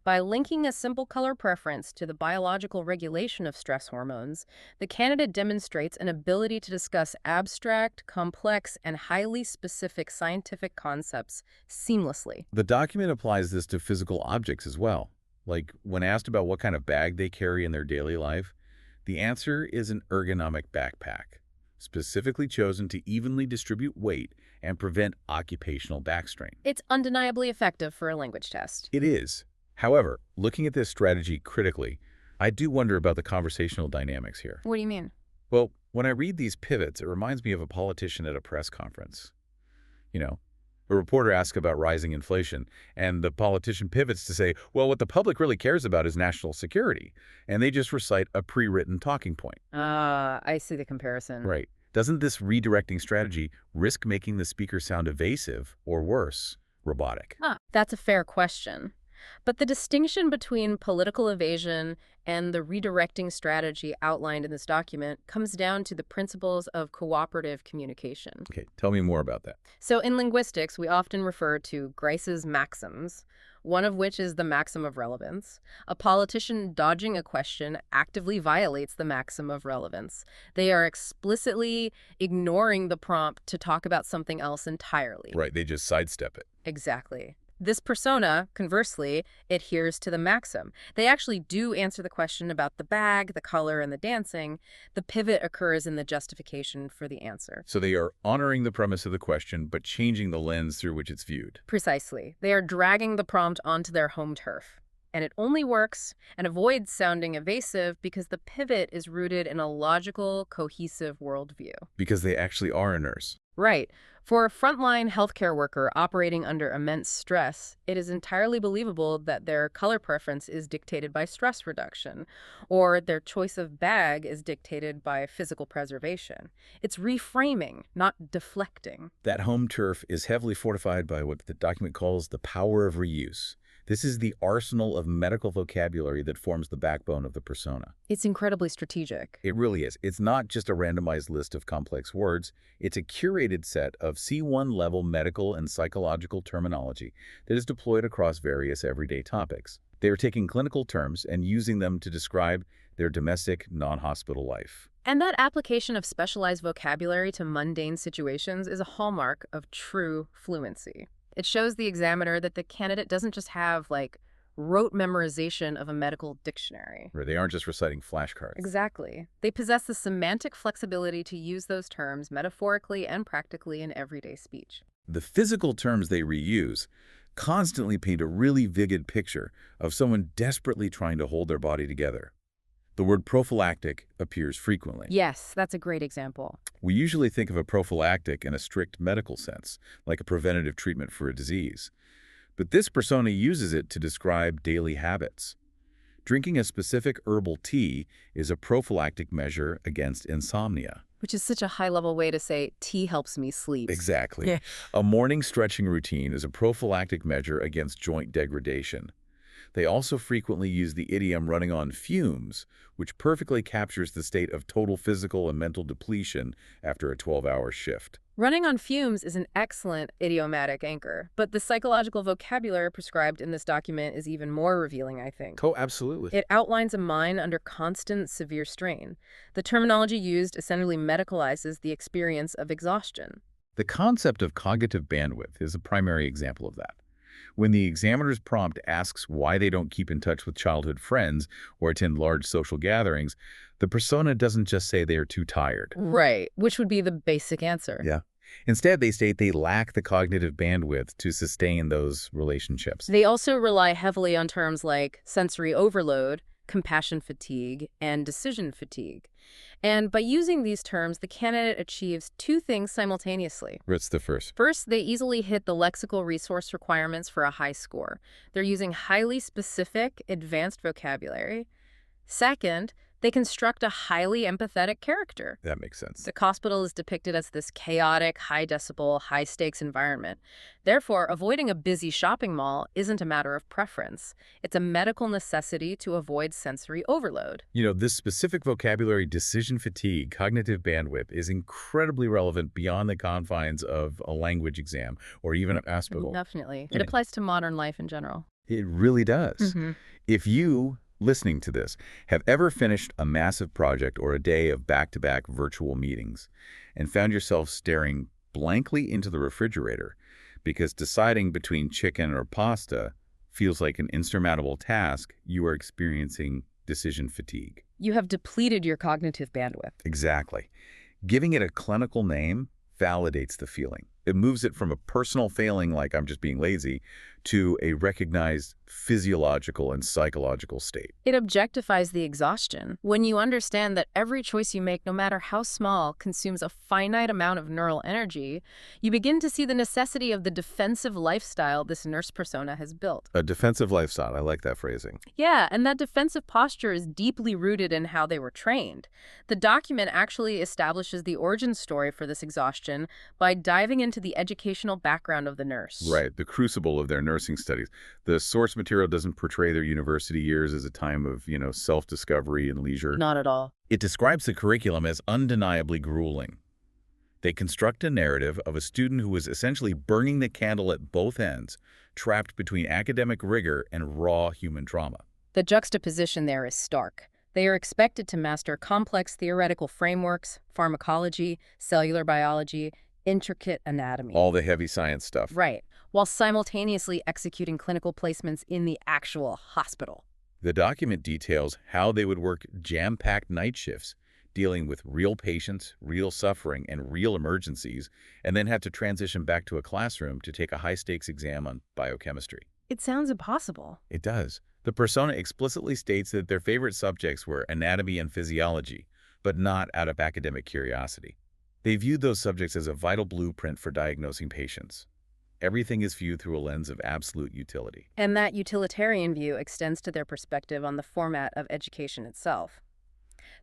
By linking a simple color preference to the biological regulation of stress hormones, the candidate demonstrates an ability to discuss abstract, complex, and highly specific scientific concepts seamlessly.
The document applies this to physical objects as well. Like, when asked about what kind of bag they carry in their daily life, the answer is an ergonomic backpack, specifically chosen to evenly distribute weight and prevent occupational back strain.
It's undeniably effective for a language test.
It is. However, looking at this strategy critically, I do wonder about the conversational dynamics here.
What do you mean?
Well, when I read these pivots, it reminds me of a politician at a press conference. A reporter asks about rising inflation, and the politician pivots to say, well, what the public really cares about is national security, and they just recite a pre-written talking point.
I see the comparison.
Right. Doesn't this redirecting strategy risk making the speaker sound evasive, or worse, robotic?
That's a fair question. But the distinction between political evasion and the redirecting strategy outlined in this document comes down to the principles of cooperative communication.
Okay, tell me more about that.
So in linguistics, we often refer to Grice's maxims, one of which is the maxim of relevance. A politician dodging a question actively violates the maxim of relevance. They are explicitly ignoring the prompt to talk about something else entirely.
Right, they just sidestep it.
Exactly. This persona, conversely, adheres to the maxim. They actually do answer the question about the bag, the color, and the dancing. The pivot occurs in the justification for the answer.
So they are honoring the premise of the question, but changing the lens through which it's viewed.
Precisely. They are dragging the prompt onto their home turf. And it only works and avoids sounding evasive because the pivot is rooted in a logical, cohesive worldview.
Because they actually are a nurse.
Right. For a frontline healthcare worker operating under immense stress, it is entirely believable that their color preference is dictated by stress reduction, or their choice of bag is dictated by physical preservation. It's reframing, not deflecting.
That home turf is heavily fortified by what the document calls the power of reuse. This is the arsenal of medical vocabulary that forms the backbone of the persona.
It's incredibly strategic.
It really is. It's not just a randomized list of complex words. It's a curated set of C1-level medical and psychological terminology that is deployed across various everyday topics. They are taking clinical terms and using them to describe their domestic, non-hospital life.
And that application of specialized vocabulary to mundane situations is a hallmark of true fluency. It shows the examiner that the candidate doesn't just have, rote memorization of a medical dictionary.
Where they aren't just reciting flashcards.
Exactly. They possess the semantic flexibility to use those terms metaphorically and practically in everyday speech.
The physical terms they reuse constantly paint a really vivid picture of someone desperately trying to hold their body together. The word prophylactic appears frequently.
Yes, that's a great example.
We usually think of a prophylactic in a strict medical sense, like a preventative treatment for a disease. But this persona uses it to describe daily habits. Drinking a specific herbal tea is a prophylactic measure against insomnia.
Which is such a high-level way to say, tea helps me sleep.
Exactly.
Yeah.
A morning stretching routine is a prophylactic measure against joint degradation. They also frequently use the idiom running on fumes, which perfectly captures the state of total physical and mental depletion after a 12-hour shift.
Running on fumes is an excellent idiomatic anchor, but the psychological vocabulary prescribed in this document is even more revealing, I think.
Oh, absolutely.
It outlines a mind under constant, severe strain. The terminology used essentially medicalizes the experience of exhaustion.
The concept of cognitive bandwidth is a primary example of that. When the examiner's prompt asks why they don't keep in touch with childhood friends or attend large social gatherings, the persona doesn't just say they are too tired.
Right, which would be the basic answer.
Yeah. Instead, they state they lack the cognitive bandwidth to sustain those relationships.
They also rely heavily on terms like sensory overload, compassion fatigue, and decision fatigue. And by using these terms, the candidate achieves two things simultaneously.
What's the first?
First, they easily hit the lexical resource requirements for a high score. They're using highly specific, advanced vocabulary. Second, They construct a highly empathetic character.
That makes sense.
The hospital is depicted as this chaotic, high-decibel, high-stakes environment. Therefore, avoiding a busy shopping mall isn't a matter of preference. It's a medical necessity to avoid sensory overload.
This specific vocabulary, decision fatigue, cognitive bandwidth, is incredibly relevant beyond the confines of a language exam or even a hospital.
Definitely.
Yeah.
It applies to modern life in general.
It really does.
Mm-hmm.
If you, listening to this, have ever finished a massive project or a day of back-to-back virtual meetings and found yourself staring blankly into the refrigerator because deciding between chicken or pasta feels like an insurmountable task, you are experiencing decision fatigue.
You have depleted your cognitive bandwidth.
Exactly. Giving it a clinical name validates the feeling. It moves it from a personal failing, like I'm just being lazy, to a recognized physiological and psychological state.
It objectifies the exhaustion. When you understand that every choice you make, no matter how small, consumes a finite amount of neural energy, you begin to see the necessity of the defensive lifestyle this nurse persona has built.
A defensive lifestyle. I like that phrasing.
Yeah, and that defensive posture is deeply rooted in how they were trained. The document actually establishes the origin story for this exhaustion by diving into the educational background of the nurse.
Right, the crucible of their nursing studies. The source material doesn't portray their university years as a time of, self-discovery and leisure.
Not at all.
It describes the curriculum as undeniably grueling. They construct a narrative of a student who was essentially burning the candle at both ends, trapped between academic rigor and raw human trauma.
The juxtaposition there is stark. They are expected to master complex theoretical frameworks, pharmacology, cellular biology, intricate anatomy.
All the heavy science stuff.
Right, while simultaneously executing clinical placements in the actual hospital.
The document details how they would work jam-packed night shifts, dealing with real patients, real suffering, and real emergencies, and then had to transition back to a classroom to take a high-stakes exam on biochemistry.
It sounds impossible.
It does. The persona explicitly states that their favorite subjects were anatomy and physiology, but not out of academic curiosity. They viewed those subjects as a vital blueprint for diagnosing patients. Everything is viewed through a lens of absolute utility.
And that utilitarian view extends to their perspective on the format of education itself.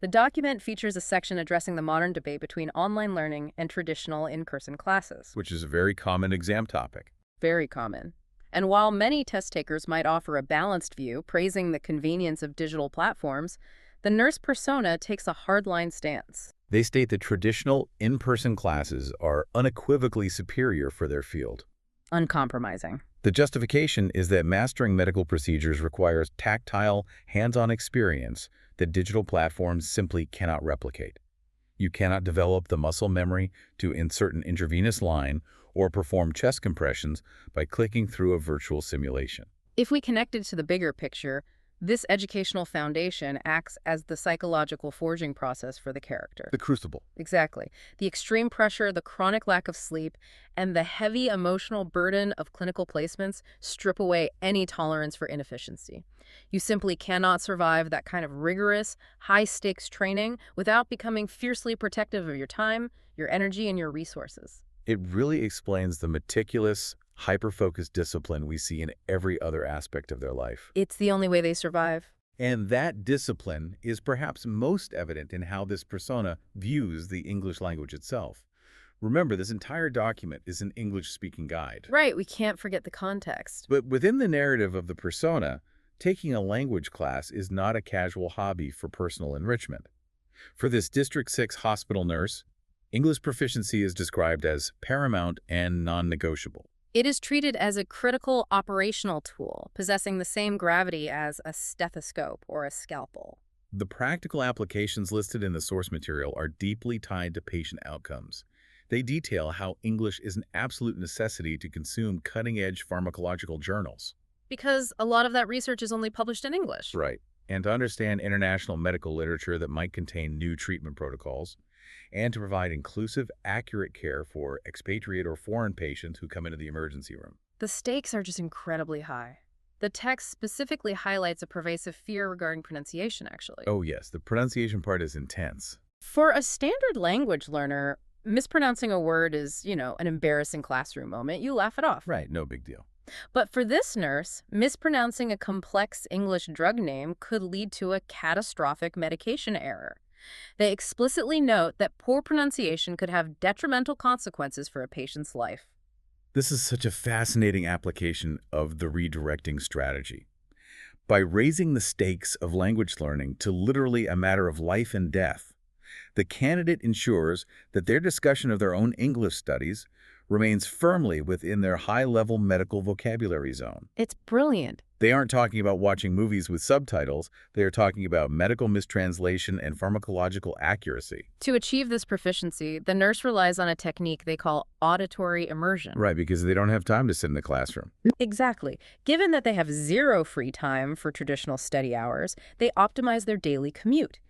The document features a section addressing the modern debate between online learning and traditional in-person classes.
Which is a very common exam topic.
Very common. And while many test takers might offer a balanced view, praising the convenience of digital platforms, the nurse persona takes a hardline stance.
They state that traditional in-person classes are unequivocally superior for their field.
Uncompromising.
The justification is that mastering medical procedures requires tactile, hands-on experience that digital platforms simply cannot replicate. You cannot develop the muscle memory to insert an intravenous line or perform chest compressions by clicking through a virtual simulation.
If we connect it to the bigger picture, this educational foundation acts as the psychological forging process for the character.
The crucible.
Exactly. The extreme pressure, the chronic lack of sleep, and the heavy emotional burden of clinical placements strip away any tolerance for inefficiency. You simply cannot survive that kind of rigorous, high-stakes training without becoming fiercely protective of your time, your energy, and your resources.
It really explains the meticulous, hyper-focused discipline we see in every other aspect of their life.
It's the only way they survive.
And that discipline is perhaps most evident in how this persona views the English language itself. Remember, this entire document is an English-speaking guide.
Right, we can't forget the context.
But within the narrative of the persona, taking a language class is not a casual hobby for personal enrichment. For this District 6 hospital nurse, English proficiency is described as paramount and non-negotiable.
It is treated as a critical operational tool, possessing the same gravity as a stethoscope or a scalpel.
The practical applications listed in the source material are deeply tied to patient outcomes. They detail how English is an absolute necessity to consume cutting-edge pharmacological journals.
Because a lot of that research is only published in English.
Right. And to understand international medical literature that might contain new treatment protocols, and to provide inclusive, accurate care for expatriate or foreign patients who come into the emergency room.
The stakes are just incredibly high. The text specifically highlights a pervasive fear regarding pronunciation, actually.
Oh yes, the pronunciation part is intense.
For a standard language learner, mispronouncing a word is, an embarrassing classroom moment. You laugh it off.
Right, no big deal.
But for this nurse, mispronouncing a complex English drug name could lead to a catastrophic medication error. They explicitly note that poor pronunciation could have detrimental consequences for a patient's life.
This is such a fascinating application of the redirecting strategy. By raising the stakes of language learning to literally a matter of life and death, the candidate ensures that their discussion of their own English studies remains firmly within their high-level medical vocabulary zone.
It's brilliant.
They aren't talking about watching movies with subtitles. They are talking about medical mistranslation and pharmacological accuracy.
To achieve this proficiency, the nurse relies on a technique they call auditory immersion.
Right, because they don't have time to sit in the classroom.
Exactly. Given that they have zero free time for traditional study hours, they optimize their daily commute.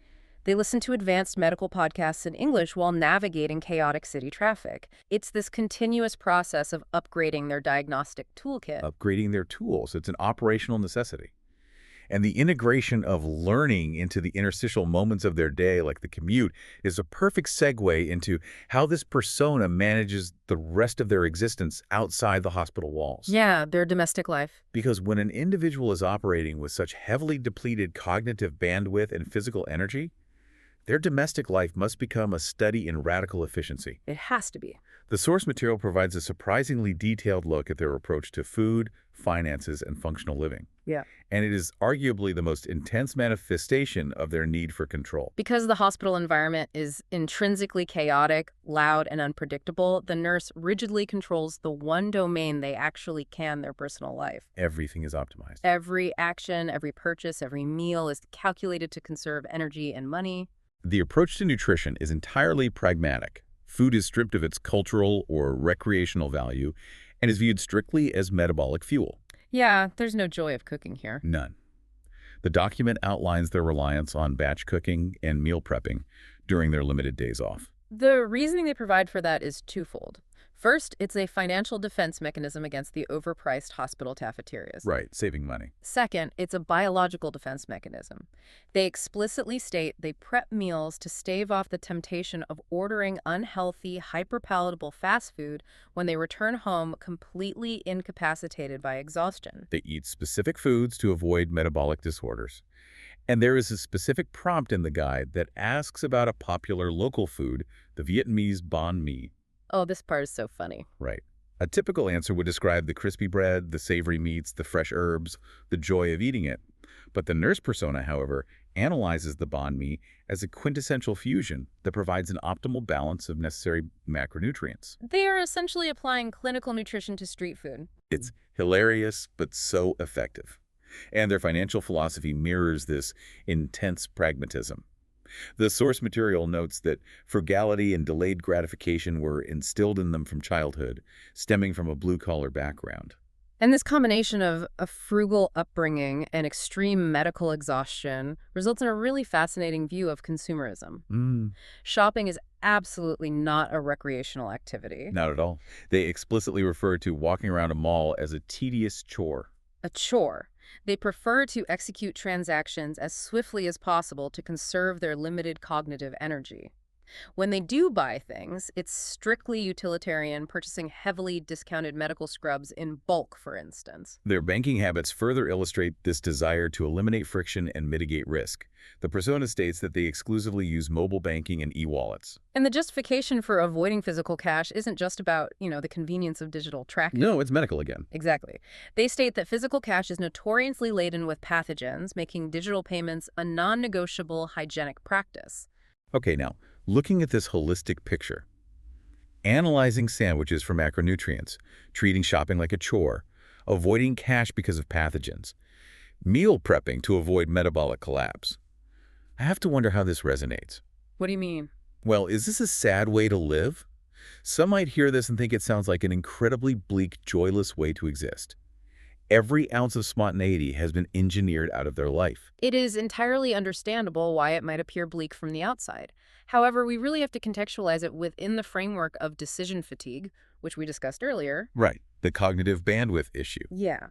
They listen to advanced medical podcasts in English while navigating chaotic city traffic. It's this continuous process of upgrading their diagnostic toolkit.
Upgrading their tools. It's an operational necessity. And the integration of learning into the interstitial moments of their day, like the commute, is a perfect segue into how this persona manages the rest of their existence outside the hospital walls.
Yeah, their domestic life.
Because when an individual is operating with such heavily depleted cognitive bandwidth and physical energy, their domestic life must become a study in radical efficiency.
It has to be.
The source material provides a surprisingly detailed look at their approach to food, finances, and functional living.
Yeah.
And it is arguably the most intense manifestation of their need for control.
Because the hospital environment is intrinsically chaotic, loud, and unpredictable, the nurse rigidly controls the one domain they actually can, their personal life.
Everything is optimized.
Every action, every purchase, every meal is calculated to conserve energy and money.
The approach to nutrition is entirely pragmatic. Food is stripped of its cultural or recreational value and is viewed strictly as metabolic fuel.
Yeah, there's no joy of cooking here.
None. The document outlines their reliance on batch cooking and meal prepping during their limited days off.
The reasoning they provide for that is twofold. First, it's a financial defense mechanism against the overpriced hospital cafeterias.
Right, saving money.
Second, it's a biological defense mechanism. They explicitly state they prep meals to stave off the temptation of ordering unhealthy, hyperpalatable fast food when they return home completely incapacitated by exhaustion.
They eat specific foods to avoid metabolic disorders. And there is a specific prompt in the guide that asks about a popular local food, the Vietnamese banh mi.
Oh, this part is so funny.
Right. A typical answer would describe the crispy bread, the savory meats, the fresh herbs, the joy of eating it. But the nurse persona, however, analyzes the banh mi as a quintessential fusion that provides an optimal balance of necessary macronutrients.
They are essentially applying clinical nutrition to street food.
It's hilarious, but so effective. And their financial philosophy mirrors this intense pragmatism. The source material notes that frugality and delayed gratification were instilled in them from childhood, stemming from a blue-collar background.
And this combination of a frugal upbringing and extreme medical exhaustion results in a really fascinating view of consumerism. Shopping is absolutely not a recreational activity.
Not at all. They explicitly refer to walking around a mall as a tedious chore.
A chore. They prefer to execute transactions as swiftly as possible to conserve their limited cognitive energy. When they do buy things, it's strictly utilitarian, purchasing heavily discounted medical scrubs in bulk, for instance.
Their banking habits further illustrate this desire to eliminate friction and mitigate risk. The persona states that they exclusively use mobile banking and e-wallets.
And the justification for avoiding physical cash isn't just about, the convenience of digital tracking.
No, it's medical again.
Exactly. They state that physical cash is notoriously laden with pathogens, making digital payments a non-negotiable hygienic practice.
Okay, now, looking at this holistic picture, analyzing sandwiches for macronutrients, treating shopping like a chore, avoiding cash because of pathogens, meal prepping to avoid metabolic collapse. I have to wonder how this resonates.
What do you mean?
Well, is this a sad way to live? Some might hear this and think it sounds like an incredibly bleak, joyless way to exist. Every ounce of spontaneity has been engineered out of their life.
It is entirely understandable why it might appear bleak from the outside. However, we really have to contextualize it within the framework of decision fatigue, which we discussed earlier.
Right, the cognitive bandwidth issue.
Yeah.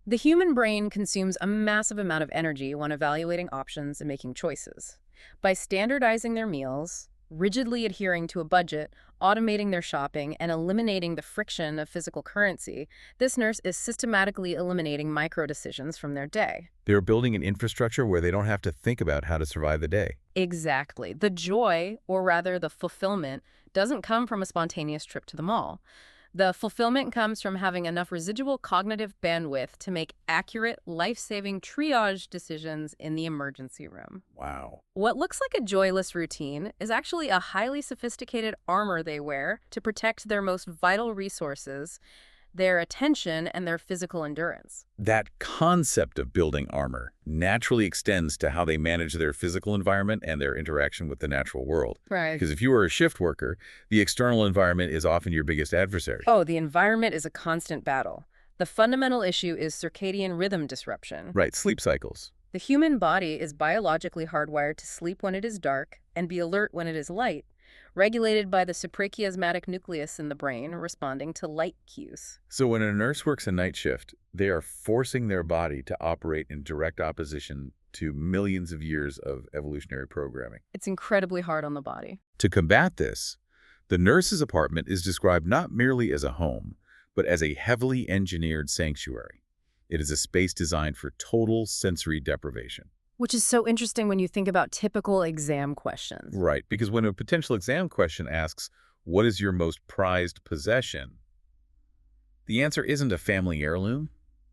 The human brain consumes a massive amount of energy when evaluating options and making choices. By standardizing their meals, rigidly adhering to a budget, automating their shopping, and eliminating the friction of physical currency, this nurse is systematically eliminating micro-decisions from their day.
They're building an infrastructure where they don't have to think about how to survive the day.
Exactly. The joy, or rather the fulfillment, doesn't come from a spontaneous trip to the mall. The fulfillment comes from having enough residual cognitive bandwidth to make accurate, life-saving triage decisions in the emergency room.
Wow.
What looks like a joyless routine is actually a highly sophisticated armor they wear to protect their most vital resources, their attention, and their physical endurance.
That concept of building armor naturally extends to how they manage their physical environment and their interaction with the natural world.
Right.
Because if you are a shift worker, the external environment is often your biggest adversary.
Oh, the environment is a constant battle. The fundamental issue is circadian rhythm disruption.
Right, sleep cycles.
The human body is biologically hardwired to sleep when it is dark and be alert when it is light, regulated by the suprachiasmatic nucleus in the brain responding to light cues.
So when a nurse works a night shift, they are forcing their body to operate in direct opposition to millions of years of evolutionary programming.
It's incredibly hard on the body.
To combat this, the nurse's apartment is described not merely as a home, but as a heavily engineered sanctuary. It is a space designed for total sensory deprivation.
Which is so interesting when you think about typical exam questions.
Right, because when a potential exam question asks, what is your most prized possession? The answer isn't a family heirloom,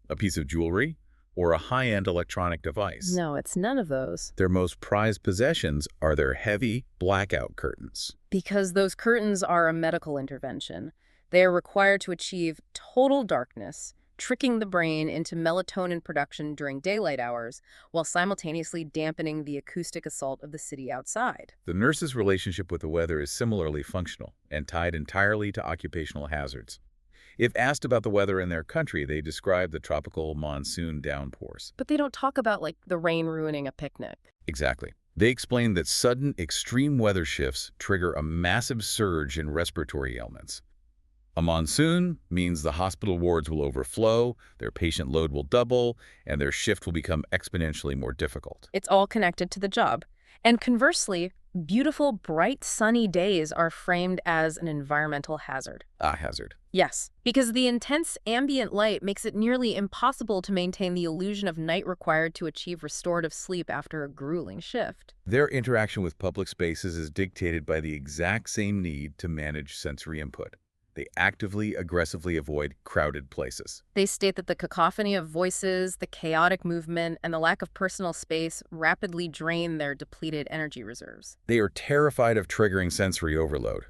a piece of jewelry, or a high-end electronic device.
No, it's none of those.
Their most prized possessions are their heavy blackout curtains.
Because those curtains are a medical intervention. They are required to achieve total darkness, tricking the brain into melatonin production during daylight hours, while simultaneously dampening the acoustic assault of the city outside.
The nurse's relationship with the weather is similarly functional and tied entirely to occupational hazards. If asked about the weather in their country, they describe the tropical monsoon downpours.
But they don't talk about, like, the rain ruining a picnic.
Exactly. They explain that sudden extreme weather shifts trigger a massive surge in respiratory ailments. A monsoon means the hospital wards will overflow, their patient load will double, and their shift will become exponentially more difficult.
It's all connected to the job. And conversely, beautiful, bright, sunny days are framed as an environmental hazard.
A hazard.
Yes, because the intense ambient light makes it nearly impossible to maintain the illusion of night required to achieve restorative sleep after a grueling shift.
Their interaction with public spaces is dictated by the exact same need to manage sensory input. They actively, aggressively avoid crowded places.
They state that the cacophony of voices, the chaotic movement, and the lack of personal space rapidly drain their depleted energy reserves.
They are terrified of triggering sensory overload.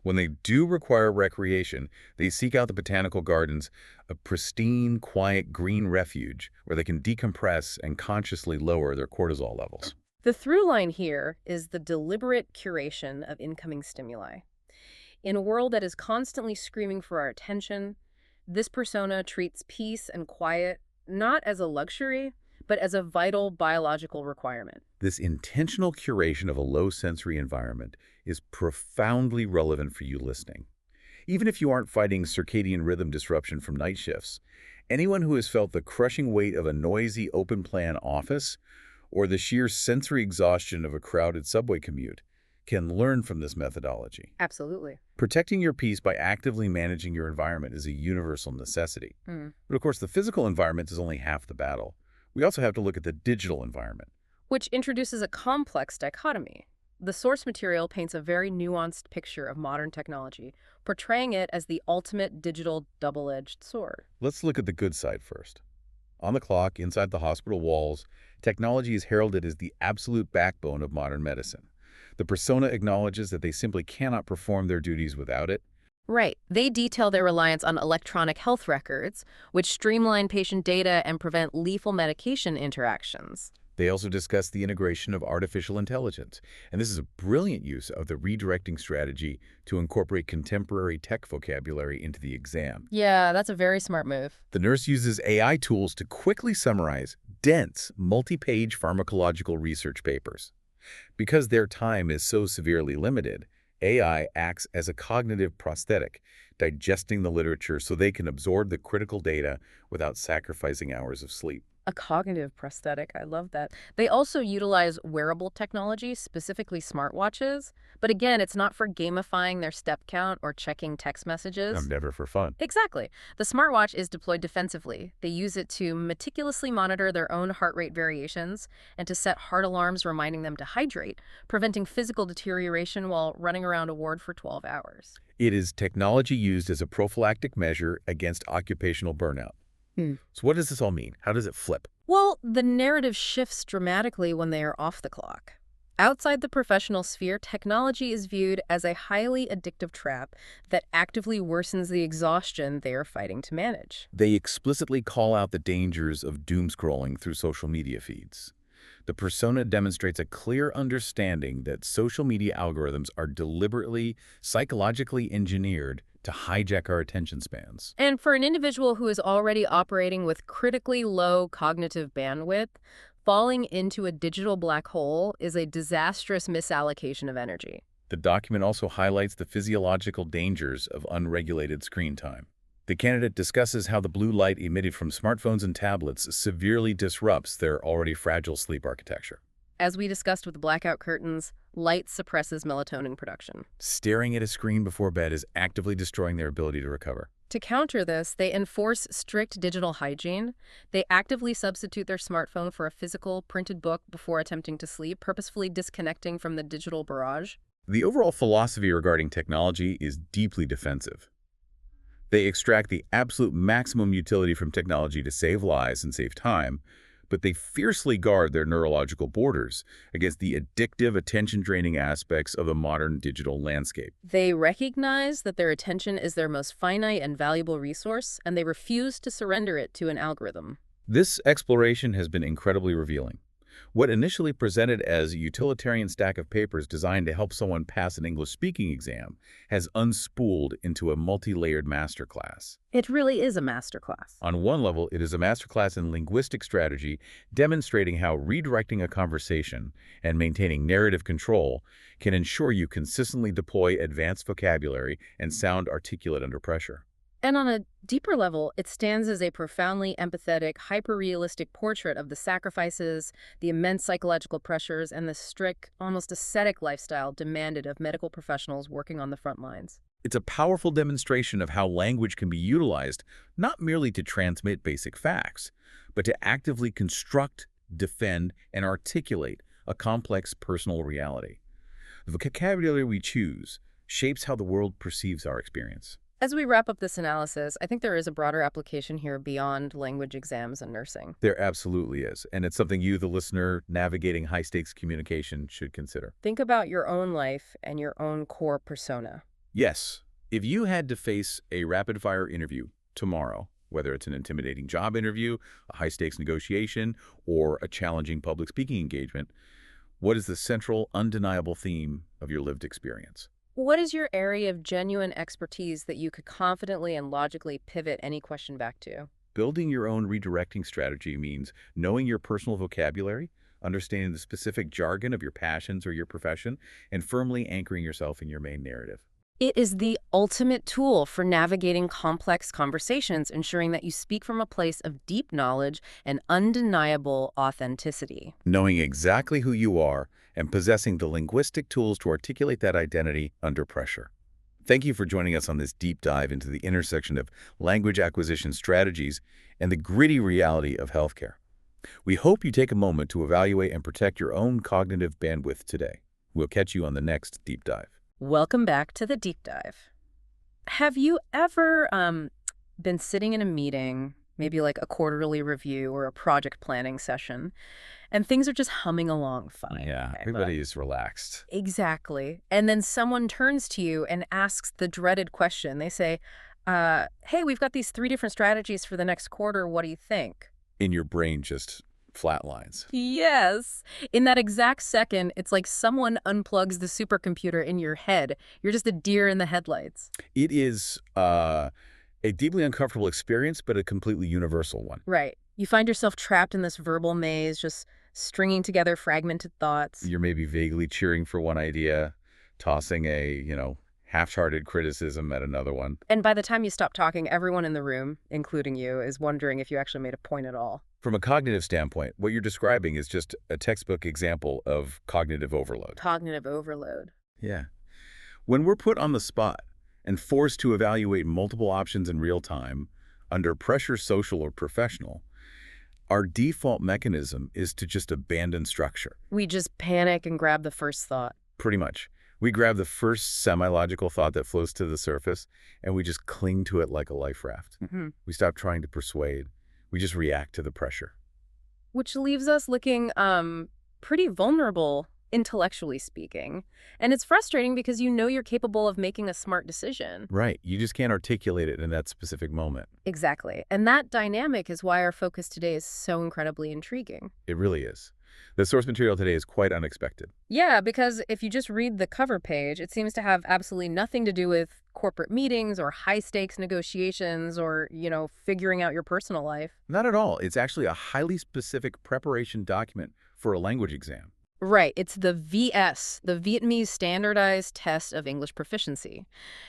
When they do require recreation, they seek out the botanical gardens, a pristine, quiet green refuge where they can decompress and consciously lower their cortisol levels.
The through line here is the deliberate curation of incoming stimuli. In a world that is constantly screaming for our attention, this persona treats peace and quiet not as a luxury, but as a vital biological requirement.
This intentional curation of a low-sensory environment is profoundly relevant for you listening. Even if you aren't fighting circadian rhythm disruption from night shifts, anyone who has felt the crushing weight of a noisy, open-plan office or the sheer sensory exhaustion of a crowded subway commute can learn from this methodology.
Absolutely.
Protecting your peace by actively managing your environment is a universal necessity. But of course, the physical environment is only half the battle. We also have to look at the digital environment.
Which introduces a complex dichotomy. The source material paints a very nuanced picture of modern technology, portraying it as the ultimate digital double-edged sword.
Let's look at the good side first. On the clock, inside the hospital walls, technology is heralded as the absolute backbone of modern medicine. The persona acknowledges that they simply cannot perform their duties without it.
Right. They detail their reliance on electronic health records, which streamline patient data and prevent lethal medication interactions.
They also discuss the integration of artificial intelligence, and this is a brilliant use of the redirecting strategy to incorporate contemporary tech vocabulary into the exam.
Yeah, that's a very smart move.
The nurse uses AI tools to quickly summarize dense, multi-page pharmacological research papers. Because their time is so severely limited, AI acts as a cognitive prosthetic, digesting the literature so they can absorb the critical data without sacrificing hours of sleep.
A cognitive prosthetic. I love that. They also utilize wearable technology, specifically smartwatches. But again, it's not for gamifying their step count or checking text
I'm
messages.
never for fun.
Exactly. The smartwatch is deployed defensively. They use it to meticulously monitor their own heart rate variations and to set heart alarms reminding them to hydrate, preventing physical deterioration while running around a ward for 12 hours.
It is technology used as a prophylactic measure against occupational burnout. So what does this all mean? How does it flip?
Well, the narrative shifts dramatically when they are off the clock. Outside the professional sphere, technology is viewed as a highly addictive trap that actively worsens the exhaustion they are fighting to manage.
They explicitly call out the dangers of doom scrolling through social media feeds. The persona demonstrates a clear understanding that social media algorithms are deliberately, psychologically engineered to hijack our attention spans.
And for an individual who is already operating with critically low cognitive bandwidth, falling into a digital black hole is a disastrous misallocation of energy.
The document also highlights the physiological dangers of unregulated screen time. The candidate discusses how the blue light emitted from smartphones and tablets severely disrupts their already fragile sleep architecture.
As we discussed with blackout curtains, light suppresses melatonin production.
Staring at a screen before bed is actively destroying their ability to recover.
To counter this, they enforce strict digital hygiene. They actively substitute their smartphone for a physical, printed book before attempting to sleep, purposefully disconnecting from the digital barrage.
The overall philosophy regarding technology is deeply defensive. They extract the absolute maximum utility from technology to save lives and save time, but they fiercely guard their neurological borders against the addictive, attention-draining aspects of the modern digital landscape.
They recognize that their attention is their most finite and valuable resource, and they refuse to surrender it to an algorithm.
This exploration has been incredibly revealing. What initially presented as a utilitarian stack of papers designed to help someone pass an English speaking exam has unspooled into a multi-layered masterclass.
It really is a masterclass.
On one level, it is a masterclass in linguistic strategy demonstrating how redirecting a conversation and maintaining narrative control can ensure you consistently deploy advanced vocabulary and sound articulate under pressure.
And on a deeper level, it stands as a profoundly empathetic, hyper-realistic portrait of the sacrifices, the immense psychological pressures, and the strict, almost ascetic lifestyle demanded of medical professionals working on the front lines.
It's a powerful demonstration of how language can be utilized not merely to transmit basic facts, but to actively construct, defend, and articulate a complex personal reality. The vocabulary we choose shapes how the world perceives our experience.
As we wrap up this analysis, I think there is a broader application here beyond language exams and nursing.
There absolutely is, and it's something you, the listener, navigating high-stakes communication should consider.
Think about your own life and your own core persona.
Yes, if you had to face a rapid-fire interview tomorrow, whether it's an intimidating job interview, a high-stakes negotiation, or a challenging public speaking engagement, what is the central, undeniable theme of your lived experience?
What is your area of genuine expertise that you could confidently and logically pivot any question back to?
Building your own redirecting strategy means knowing your personal vocabulary, understanding the specific jargon of your passions or your profession, and firmly anchoring yourself in your main narrative.
It is the ultimate tool for navigating complex conversations, ensuring that you speak from a place of deep knowledge and undeniable authenticity.
Knowing exactly who you are and possessing the linguistic tools to articulate that identity under pressure. Thank you for joining us on this deep dive into the intersection of language acquisition strategies and the gritty reality of healthcare. We hope you take a moment to evaluate and protect your own cognitive bandwidth today. We'll catch you on the next deep dive.
Welcome back to the deep dive. Have you ever been sitting in a meeting, maybe like a quarterly review or a project planning session, and things are just humming along fine?
Yeah,
okay,
everybody is relaxed.
Exactly. And then someone turns to you and asks the dreaded question. They say, hey, we've got these 3 different strategies for the next quarter. What do you think?
In your brain just flatlines.
Yes. In that exact second, it's like someone unplugs the supercomputer in your head. You're just a deer in the headlights.
It is a deeply uncomfortable experience, but a completely universal one.
Right. You find yourself trapped in this verbal maze, just stringing together fragmented thoughts.
You're maybe vaguely cheering for one idea, tossing a, half-hearted criticism at another one.
And by the time you stop talking, everyone in the room, including you, is wondering if you actually made a point at all.
From a cognitive standpoint, what you're describing is just a textbook example of cognitive overload.
Cognitive overload.
Yeah. When we're put on the spot and forced to evaluate multiple options in real time, under pressure, social or professional, our default mechanism is to just abandon structure.
We just panic and grab the first thought.
Pretty much. We grab the first semi-logical thought that floats to the surface, and we just cling to it like a life raft. We stop trying to persuade. We just react to the pressure.
Which leaves us looking pretty vulnerable, intellectually speaking. And it's frustrating because you know you're capable of making a smart decision.
Right. You just can't articulate it in that specific moment.
Exactly. And that dynamic is why our focus today is so incredibly intriguing.
It really is. The source material today is quite unexpected.
Yeah, because if you just read the cover page, it seems to have absolutely nothing to do with corporate meetings or high-stakes negotiations or, figuring out your personal life.
Not at all. It's actually a highly specific preparation document for a language exam.
Right. It's the VS, the Vietnamese Standardized Test of English Proficiency.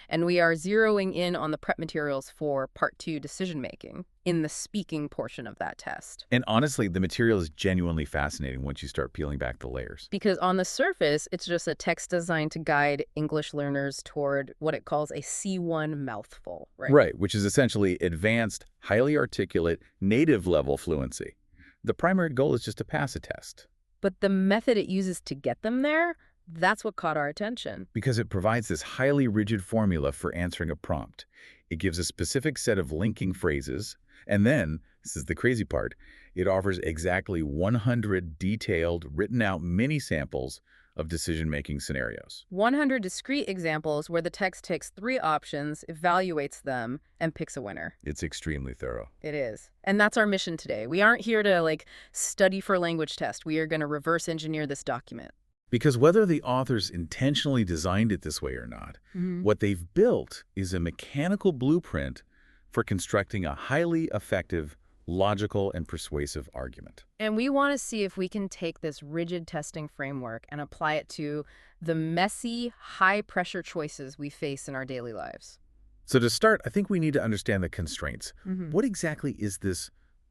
And we are zeroing in on the prep materials for Part 2 decision-making in the speaking portion of that test.
And honestly, the material is genuinely fascinating once you start peeling back the layers.
Because on the surface, it's just a text designed to guide English learners toward what it calls a C1 mouthful, right?
Right, which is essentially advanced, highly articulate, native-level fluency. The primary goal is just to pass a test.
But the method it uses to get them there, that's what caught our attention.
Because it provides this highly rigid formula for answering a prompt. It gives a specific set of linking phrases, and then, this is the crazy part, it offers exactly 100 detailed, written-out mini-samples of decision-making scenarios.
100 discrete examples where the text takes 3 options, evaluates them, and picks a winner.
It's extremely thorough.
It is. And that's our mission today. We aren't here to, study for a language test. We are going to reverse engineer this document.
Because whether the authors intentionally designed it this way or not, what they've built is a mechanical blueprint for constructing a highly effective, logical, and persuasive argument.
And we want to see if we can take this rigid testing framework and apply it to the messy, high-pressure choices we face in our daily lives.
So to start, I think we need to understand the constraints. What exactly is this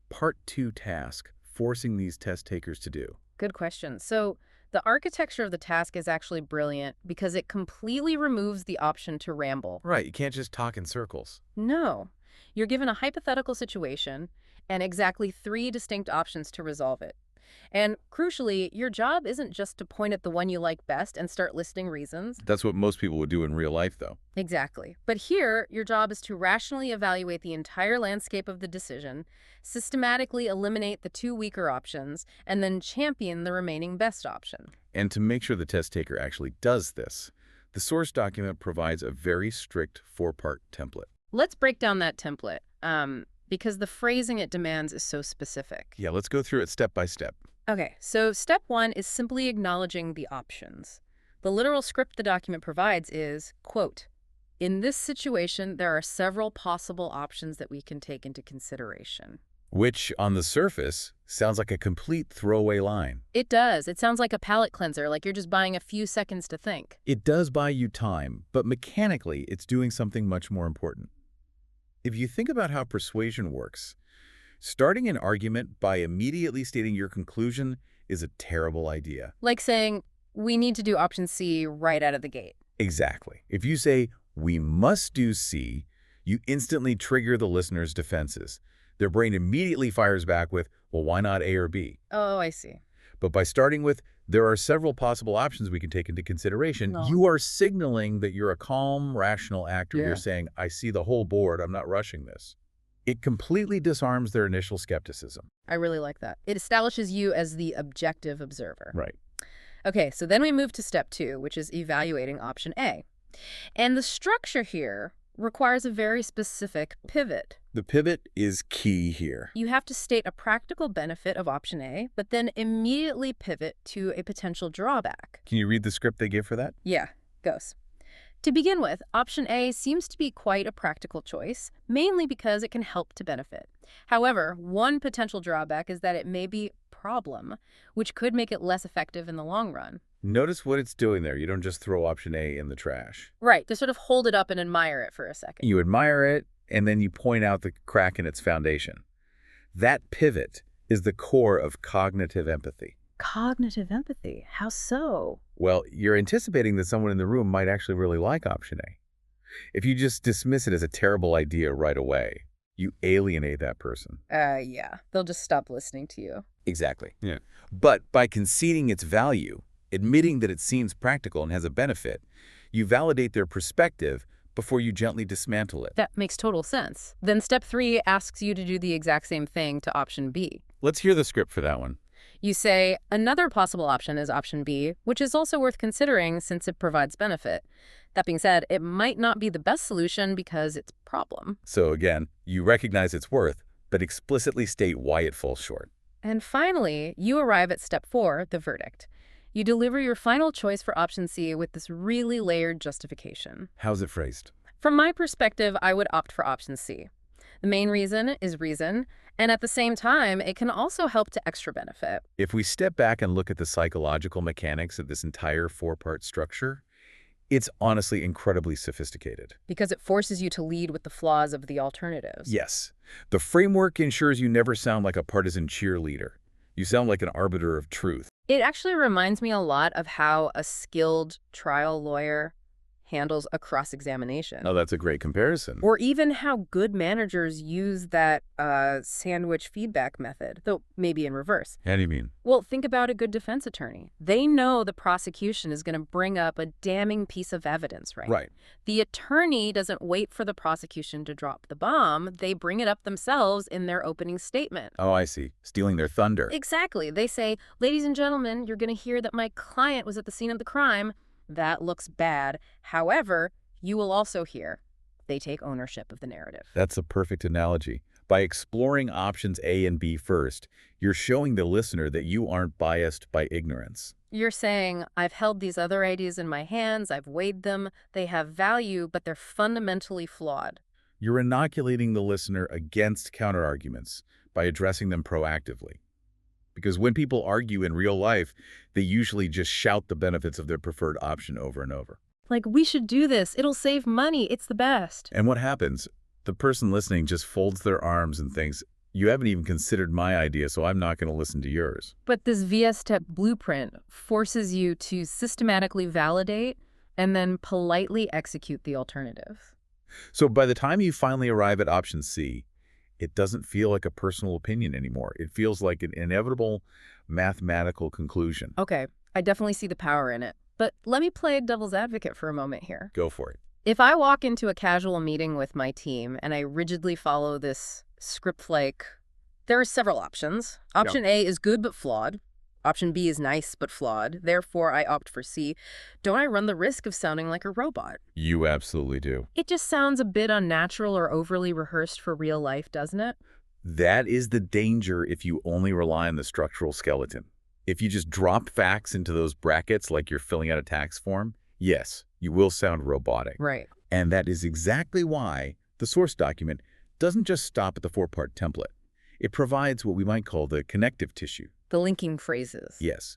Part 2 task forcing these test takers to do?
Good question. So the architecture of the task is actually brilliant because it completely removes the option to ramble.
Right, you can't just talk in circles.
No. You're given a hypothetical situation and exactly 3 distinct options to resolve it. And crucially, your job isn't just to point at the one you like best and start listing reasons.
That's what most people would do in real life, though.
Exactly. But here, your job is to rationally evaluate the entire landscape of the decision, systematically eliminate the 2 weaker options, and then champion the remaining best option.
And to make sure the test taker actually does this, the source document provides a very strict 4-part template.
Let's break down that template, because the phrasing it demands is so specific.
Yeah, let's go through it step by step.
Okay, so step 1 is simply acknowledging the options. The literal script the document provides is, quote, "In this situation, there are several possible options that we can take into consideration."
Which, on the surface, sounds like a complete throwaway line.
It does. It sounds like a palate cleanser, like you're just buying a few seconds to think.
It does buy you time, but mechanically, it's doing something much more important. If you think about how persuasion works, starting an argument by immediately stating your conclusion is a terrible idea.
Like saying, we need to do option C right out of the gate.
Exactly. If you say, we must do C, you instantly trigger the listener's defenses. Their brain immediately fires back with, well, why not A or B?
Oh, I see.
But by starting with, there are several possible options we can take into consideration, you are signaling that you're a calm, rational actor.
Yeah.
You're saying, I see the whole board, I'm not rushing this. It completely disarms their initial skepticism.
I really like that. It establishes you as the objective observer.
Right.
Okay, so then we move to step 2, which is evaluating option A. And the structure here requires a very specific pivot.
The pivot is key here.
You have to state a practical benefit of option A, but then immediately pivot to a potential drawback.
Can you read the script they give for that?
Yeah, goes. To begin with, option A seems to be quite a practical choice, mainly because it can help to benefit. However, one potential drawback is that it may be a problem, which could make it less effective in the long run.
Notice what it's doing there. You don't just throw option A in the trash.
Right, to sort of hold it up and admire it for a second.
You admire it, and then you point out the crack in its foundation. That pivot is the core of cognitive empathy.
Cognitive empathy, how so?
Well, you're anticipating that someone in the room might actually really like option A. If you just dismiss it as a terrible idea right away, you alienate that person.
Yeah, they'll just stop listening to you.
Exactly.
Yeah.
But by conceding its value, admitting that it seems practical and has a benefit, you validate their perspective before you gently dismantle it.
That makes total sense. Then step 3 asks you to do the exact same thing to option B.
Let's hear the script for that one.
You say, another possible option is option B, which is also worth considering since it provides benefit. That being said, it might not be the best solution because it's a problem.
So again, you recognize its worth, but explicitly state why it falls short.
And finally, you arrive at step 4, the verdict. You deliver your final choice for option C with this really layered justification.
How's it phrased?
From my perspective, I would opt for option C. The main reason is reason, and at the same time, it can also help to extra benefit.
If we step back and look at the psychological mechanics of this entire 4-part structure, it's honestly incredibly sophisticated.
Because it forces you to lead with the flaws of the alternatives.
Yes. The framework ensures you never sound like a partisan cheerleader. You sound like an arbiter of truth.
It actually reminds me a lot of how a skilled trial lawyer handles a cross-examination.
Oh, that's a great comparison.
Or even how good managers use that sandwich feedback method, though maybe in reverse.
How do you mean?
Well, think about a good defense attorney. They know the prosecution is going to bring up a damning piece of evidence, right?
Right.
The attorney doesn't wait for the prosecution to drop the bomb. They bring it up themselves in their opening statement.
Oh, I see. Stealing their thunder.
Exactly. They say, ladies and gentlemen, you're going to hear that my client was at the scene of the crime. That looks bad. However, you will also hear they take ownership of the narrative.
That's a perfect analogy. By exploring options A and B first, you're showing the listener that you aren't biased by ignorance.
You're saying, I've held these other ideas in my hands, I've weighed them, they have value, but they're fundamentally flawed.
You're inoculating the listener against counterarguments by addressing them proactively. Because when people argue in real life, they usually just shout the benefits of their preferred option over and over.
Like, we should do this. It'll save money. It's the best.
And what happens? The person listening just folds their arms and thinks, you haven't even considered my idea, so I'm not going to listen to yours.
But this VSTEP blueprint forces you to systematically validate and then politely execute the alternative.
So by the time you finally arrive at option C, it doesn't feel like a personal opinion anymore. It feels like an inevitable mathematical conclusion.
Okay, I definitely see the power in it. But let me play devil's advocate for a moment here.
Go for it.
If I walk into a casual meeting with my team and I rigidly follow this script like, there are several options. Option A is good but flawed. Option B is nice but flawed. Therefore, I opt for C. Don't I run the risk of sounding like a robot?
You absolutely do.
It just sounds a bit unnatural or overly rehearsed for real life, doesn't it?
That is the danger if you only rely on the structural skeleton. If you just drop facts into those brackets like you're filling out a tax form, yes, you will sound robotic.
Right.
And that is exactly why the source document doesn't just stop at the 4-part template. It provides what we might call the connective tissue.
The linking phrases.
Yes.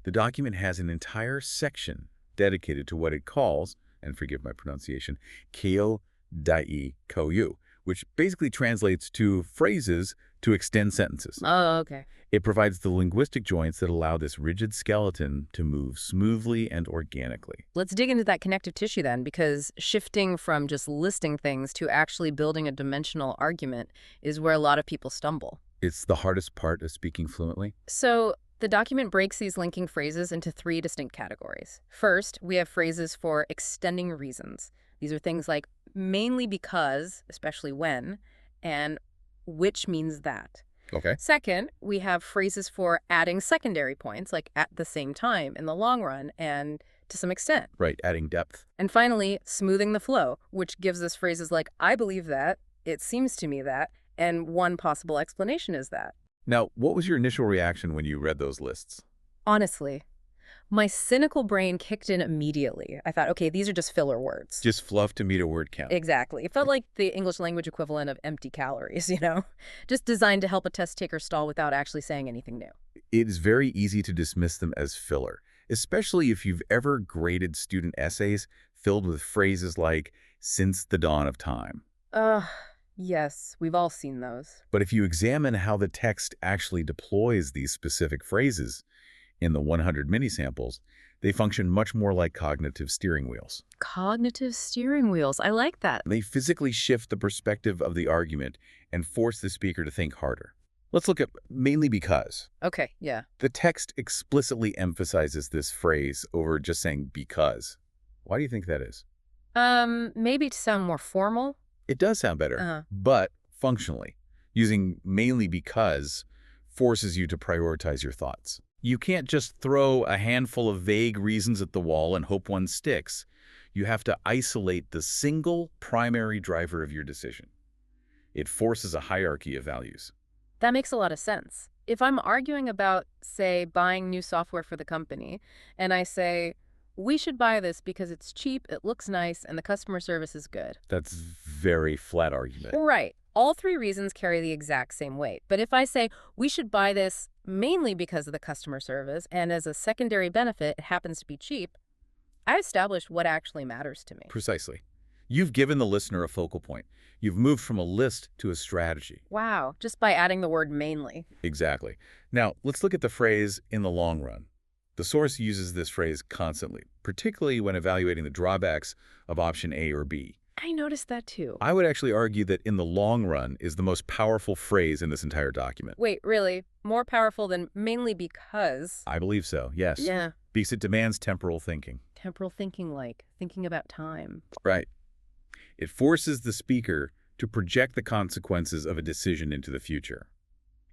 The document has an entire section dedicated to what it calls, and forgive my pronunciation, kyo dai koyu, which basically translates to phrases to extend sentences.
Oh, okay.
It provides the linguistic joints that allow this rigid skeleton to move smoothly and organically.
Let's dig into that connective tissue then, because shifting from just listing things to actually building a dimensional argument is where a lot of people stumble.
It's the hardest part of speaking fluently.
So the document breaks these linking phrases into 3 distinct categories. First, we have phrases for extending reasons. These are things like mainly because, especially when, and which means that.
Okay.
Second, we have phrases for adding secondary points, like at the same time, in the long run, and to some extent.
Right, adding depth.
And finally, smoothing the flow, which gives us phrases like, I believe that, it seems to me that, and one possible explanation is that.
Now, what was your initial reaction when you read those lists?
Honestly, My cynical brain kicked in immediately. I thought, okay, these are just filler words.
Just fluff to meet a word count.
Exactly. It felt like the English language equivalent of empty calories, just designed to help a test taker stall without actually saying anything new.
It is very easy to dismiss them as filler, especially if you've ever graded student essays filled with phrases like, since the dawn of time.
Yes, we've all seen those.
But if you examine how the text actually deploys these specific phrases in the 100 mini-samples, they function much more like cognitive steering wheels.
Cognitive steering wheels. I like that.
They physically shift the perspective of the argument and force the speaker to think harder. Let's look at mainly because.
Okay, yeah.
The text explicitly emphasizes this phrase over just saying because. Why do you think that is?
Maybe to sound more formal.
It does sound better, but functionally, using mainly because forces you to prioritize your thoughts. You can't just throw a handful of vague reasons at the wall and hope one sticks. You have to isolate the single primary driver of your decision. It forces a hierarchy of values.
That makes a lot of sense. If I'm arguing about, say, buying new software for the company, and I say, we should buy this because it's cheap, it looks nice, and the customer service is good.
That's very flat argument.
Right. All three reasons carry the exact same weight. But if I say, we should buy this mainly because of the customer service, and as a secondary benefit, it happens to be cheap, I established what actually matters to me.
Precisely. You've given the listener a focal point. You've moved from a list to a strategy.
Wow, just by adding the word mainly.
Exactly. Now, let's look at the phrase in the long run. The source uses this phrase constantly, particularly when evaluating the drawbacks of option A or B.
I noticed that too.
I would actually argue that in the long run is the most powerful phrase in this entire document.
Wait, really? More powerful than mainly because?
I believe so, yes.
Yeah.
Because it demands temporal thinking.
Temporal thinking, like thinking about time.
Right. It forces the speaker to project the consequences of a decision into the future.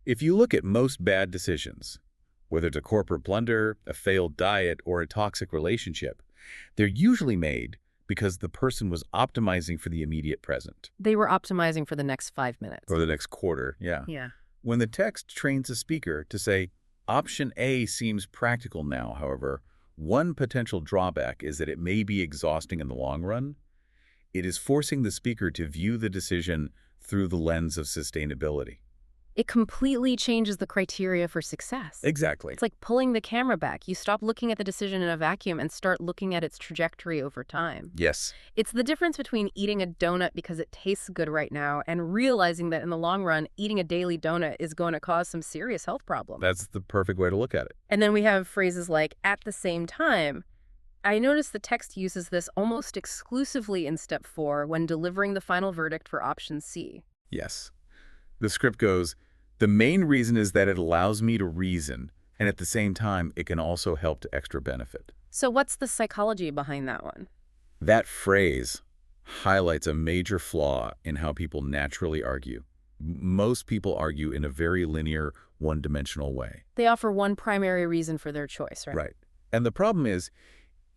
If you look at most bad decisions, whether it's a corporate blunder, a failed diet, or a toxic relationship, they're usually made because the person was optimizing for the immediate present.
They were optimizing for the next 5 minutes.
Or the next quarter, yeah.
Yeah.
When the text trains a speaker to say, option A seems practical now, however, one potential drawback is that it may be exhausting in the long run. It is forcing the speaker to view the decision through the lens of sustainability.
It completely changes the criteria for success.
Exactly.
It's like pulling the camera back. You stop looking at the decision in a vacuum and start looking at its trajectory over time.
Yes.
It's the difference between eating a donut because it tastes good right now and realizing that in the long run, eating a daily donut is going to cause some serious health problems.
That's the perfect way to look at it.
And then we have phrases like, at the same time. I noticed the text uses this almost exclusively in step 4 when delivering the final verdict for option C.
Yes. The script goes, the main reason is that it allows me to reason, and at the same time, it can also help to extra benefit.
So what's the psychology behind that one?
That phrase highlights a major flaw in how people naturally argue. Most people argue in a very linear, one-dimensional way.
They offer one primary reason for their choice, right?
Right. And the problem is,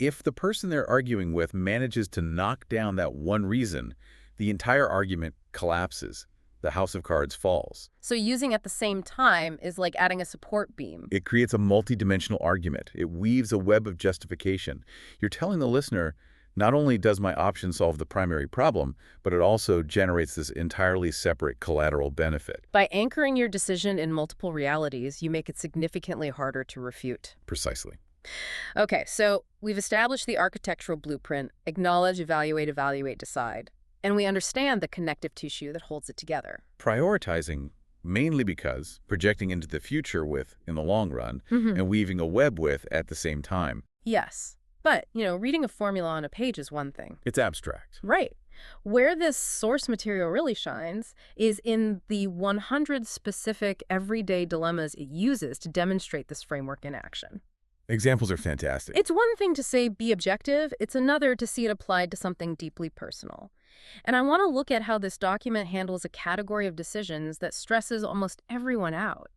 if the person they're arguing with manages to knock down that one reason, the entire argument collapses. The house of cards falls.
So using at the same time is like adding a support beam.
It creates a multidimensional argument. It weaves a web of justification. You're telling the listener, not only does my option solve the primary problem, but it also generates this entirely separate collateral benefit.
By anchoring your decision in multiple realities, you make it significantly harder to refute.
Precisely.
Okay, so we've established the architectural blueprint, acknowledge, evaluate, decide. And we understand the connective tissue that holds it together.
Prioritizing, mainly because projecting into the future with, in the long run, and weaving a web with at the same time.
Yes. But, reading a formula on a page is one thing.
It's abstract.
Right. Where this source material really shines is in the 100 specific everyday dilemmas it uses to demonstrate this framework in action.
Examples are fantastic.
It's one thing to say be objective, it's another to see it applied to something deeply personal. And I want to look at how this document handles a category of decisions that stresses almost everyone out.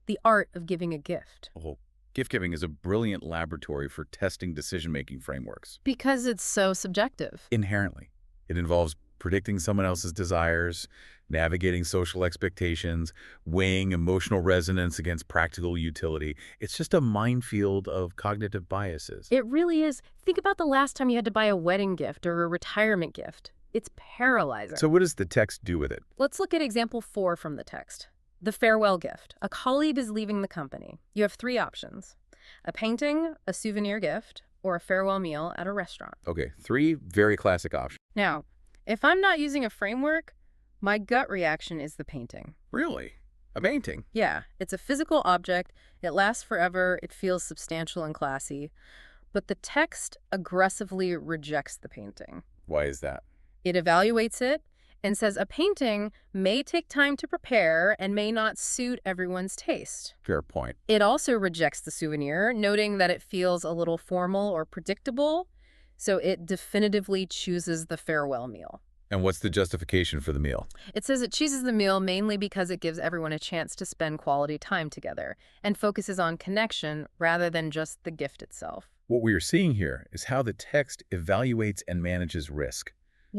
The art of giving a gift.
Oh, gift-giving is a brilliant laboratory for testing decision-making frameworks.
Because it's so subjective.
Inherently. It involves predicting someone else's desires, navigating social expectations, weighing emotional resonance against practical utility. It's just a minefield of cognitive biases.
It really is. Think about the last time you had to buy a wedding gift or a retirement gift. It's paralyzing.
So what does the text do with it?
Let's look at example 4 from the text. The farewell gift. A colleague is leaving the company. You have 3 options: a painting, a souvenir gift, or a farewell meal at a restaurant.
Okay, 3 very classic options.
Now, if I'm not using a framework, my gut reaction is the painting.
Really? A painting?
Yeah, it's a physical object, it lasts forever, it feels substantial and classy, but the text aggressively rejects the painting.
Why is that?
It evaluates it and says a painting may take time to prepare and may not suit everyone's taste.
Fair point.
It also rejects the souvenir, noting that it feels a little formal or predictable, so it definitively chooses the farewell meal.
And what's the justification for the meal?
It says it chooses the meal mainly because it gives everyone a chance to spend quality time together and focuses on connection rather than just the gift itself.
What we are seeing here is how the text evaluates and manages risk.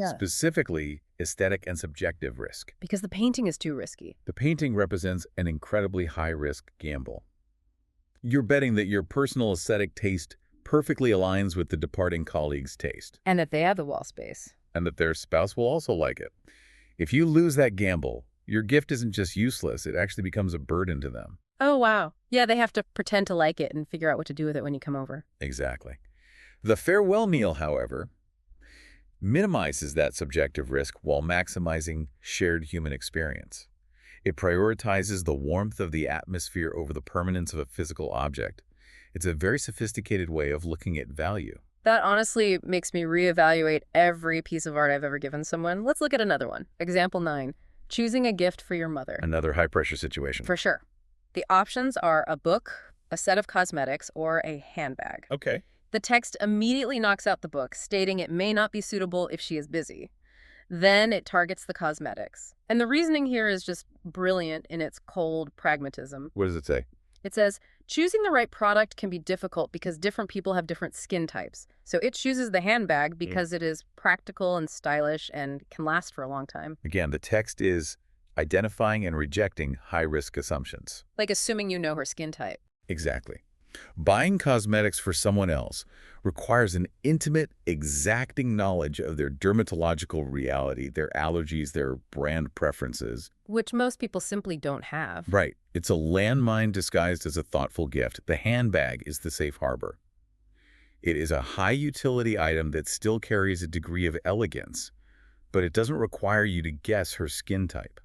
Specifically, aesthetic and subjective risk.
Because the painting is too risky.
The painting represents an incredibly high-risk gamble. You're betting that your personal aesthetic taste perfectly aligns with the departing colleague's taste.
And that they have the wall space.
And that their spouse will also like it. If you lose that gamble, your gift isn't just useless, it actually becomes a burden to them.
Oh, wow. Yeah, they have to pretend to like it and figure out what to do with it when you come over.
Exactly. The farewell meal, however, minimizes that subjective risk while maximizing shared human experience. It prioritizes the warmth of the atmosphere over the permanence of a physical object. It's a very sophisticated way of looking at value.
That honestly makes me reevaluate every piece of art I've ever given someone. Let's look at another one. Example 9, choosing a gift for your mother.
Another high-pressure situation.
For sure. The options are a book, a set of cosmetics, or a handbag.
Okay.
The text immediately knocks out the book, stating it may not be suitable if she is busy. Then it targets the cosmetics. And the reasoning here is just brilliant in its cold pragmatism.
What does it say?
It says, choosing the right product can be difficult because different people have different skin types. So it chooses the handbag because it is practical and stylish and can last for a long time.
Again, the text is identifying and rejecting high-risk assumptions.
Like assuming you know her skin type.
Exactly. Buying cosmetics for someone else requires an intimate, exacting knowledge of their dermatological reality, their allergies, their brand preferences.
Which most people simply don't have.
Right. It's a landmine disguised as a thoughtful gift. The handbag is the safe harbor. It is a high-utility item that still carries a degree of elegance, but it doesn't require you to guess her skin type.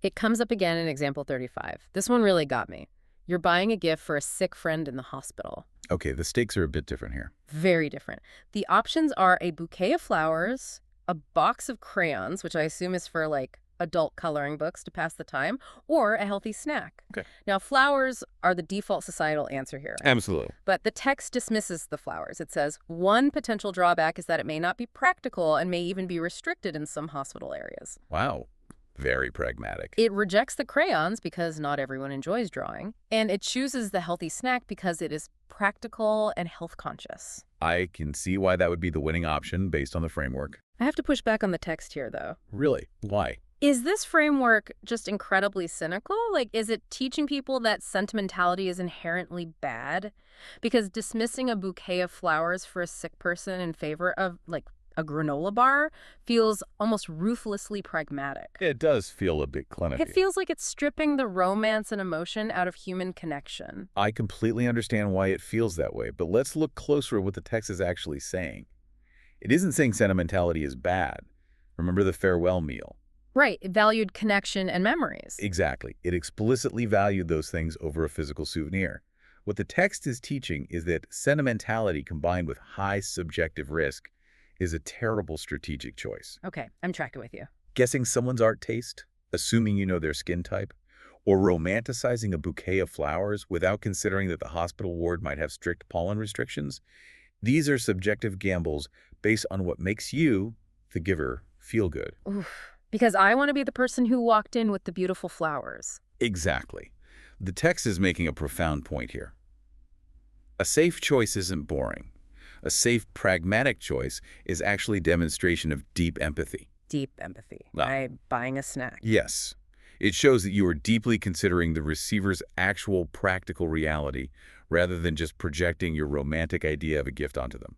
It comes up again in example 35. This one really got me. You're buying a gift for a sick friend in the hospital.
Okay, the stakes are a bit different here.
Very different. The options are a bouquet of flowers, a box of crayons, which I assume is for like adult coloring books to pass the time, or a healthy snack.
Okay.
Now, flowers are the default societal answer here.
Absolutely.
But the text dismisses the flowers. It says, one potential drawback is that it may not be practical and may even be restricted in some hospital areas.
Wow. Very pragmatic.
It rejects the crayons because not everyone enjoys drawing, and it chooses the healthy snack because it is practical and health conscious.
I can see why that would be the winning option based on the framework.
I have to push back on the text here, though.
Really? Why?
Is this framework just incredibly cynical? Like, is it teaching people that sentimentality is inherently bad? Because dismissing a bouquet of flowers for a sick person in favor of, like, a granola bar feels almost ruthlessly pragmatic.
It does feel a bit clinical.
It feels like it's stripping the romance and emotion out of human connection.
I completely understand why it feels that way, but let's look closer at what the text is actually saying. It isn't saying sentimentality is bad. Remember the farewell meal.
Right, it valued connection and memories.
Exactly. It explicitly valued those things over a physical souvenir. What the text is teaching is that sentimentality combined with high subjective risk is a terrible strategic choice.
Okay, I'm tracking with you.
Guessing someone's art taste, assuming you know their skin type, or romanticizing a bouquet of flowers without considering that the hospital ward might have strict pollen restrictions, these are subjective gambles based on what makes you, the giver, feel good.
Oof. Because I want to be the person who walked in with the beautiful flowers.
Exactly. The text is making a profound point here. A safe choice isn't boring. A safe, pragmatic choice is actually demonstration of deep empathy.
Deep empathy,
Ah.
right? Buying a snack.
Yes. It shows that you are deeply considering the receiver's actual practical reality rather than just projecting your romantic idea of a gift onto them.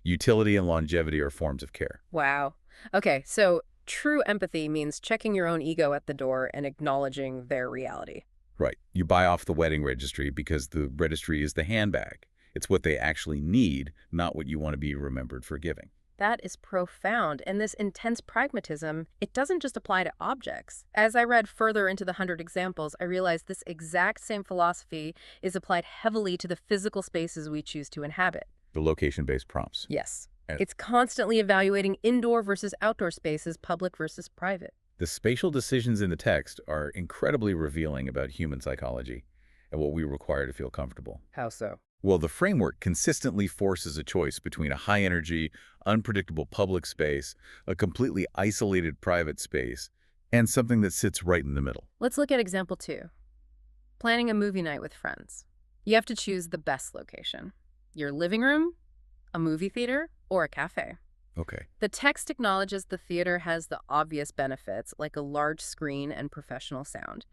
Utility and longevity are forms of care.
Wow. Okay, so true empathy means checking your own ego at the door and acknowledging their reality.
Right. You buy off the wedding registry because the registry is the handbag. It's what they actually need, not what you want to be remembered for giving.
That is profound, and this intense pragmatism, it doesn't just apply to objects. As I read further into the 100 examples, I realized this exact same philosophy is applied heavily to the physical spaces we choose to inhabit.
The location-based prompts.
Yes.
And-
It's constantly evaluating indoor versus outdoor spaces, public versus private.
The spatial decisions in the text are incredibly revealing about human psychology and what we require to feel comfortable.
How so?
Well, the framework consistently forces a choice between a high-energy, unpredictable public space, a completely isolated private space, and something that sits right in the middle.
Let's look at example 2. Planning a movie night with friends. You have to choose the best location. Your living room, a movie theater, or a cafe.
Okay.
The text acknowledges the theater has the obvious benefits, like a large screen and professional sound.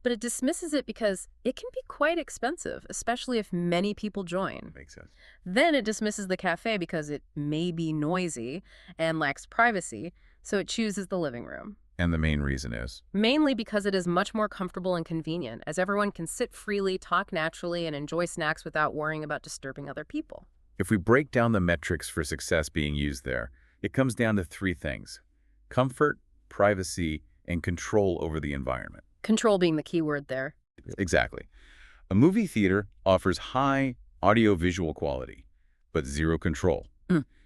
But it dismisses it because it can be quite expensive, especially if many people join.
Makes sense.
Then it dismisses the cafe because it may be noisy and lacks privacy, so it chooses the living room.
And the main reason is?
Mainly because it is much more comfortable and convenient, as everyone can sit freely, talk naturally, and enjoy snacks without worrying about disturbing other people.
If we break down the metrics for success being used there, it comes down to 3 things: comfort, privacy, and control over the environment.
Control being the key word there.
Exactly. A movie theater offers high audio-visual quality, but zero control.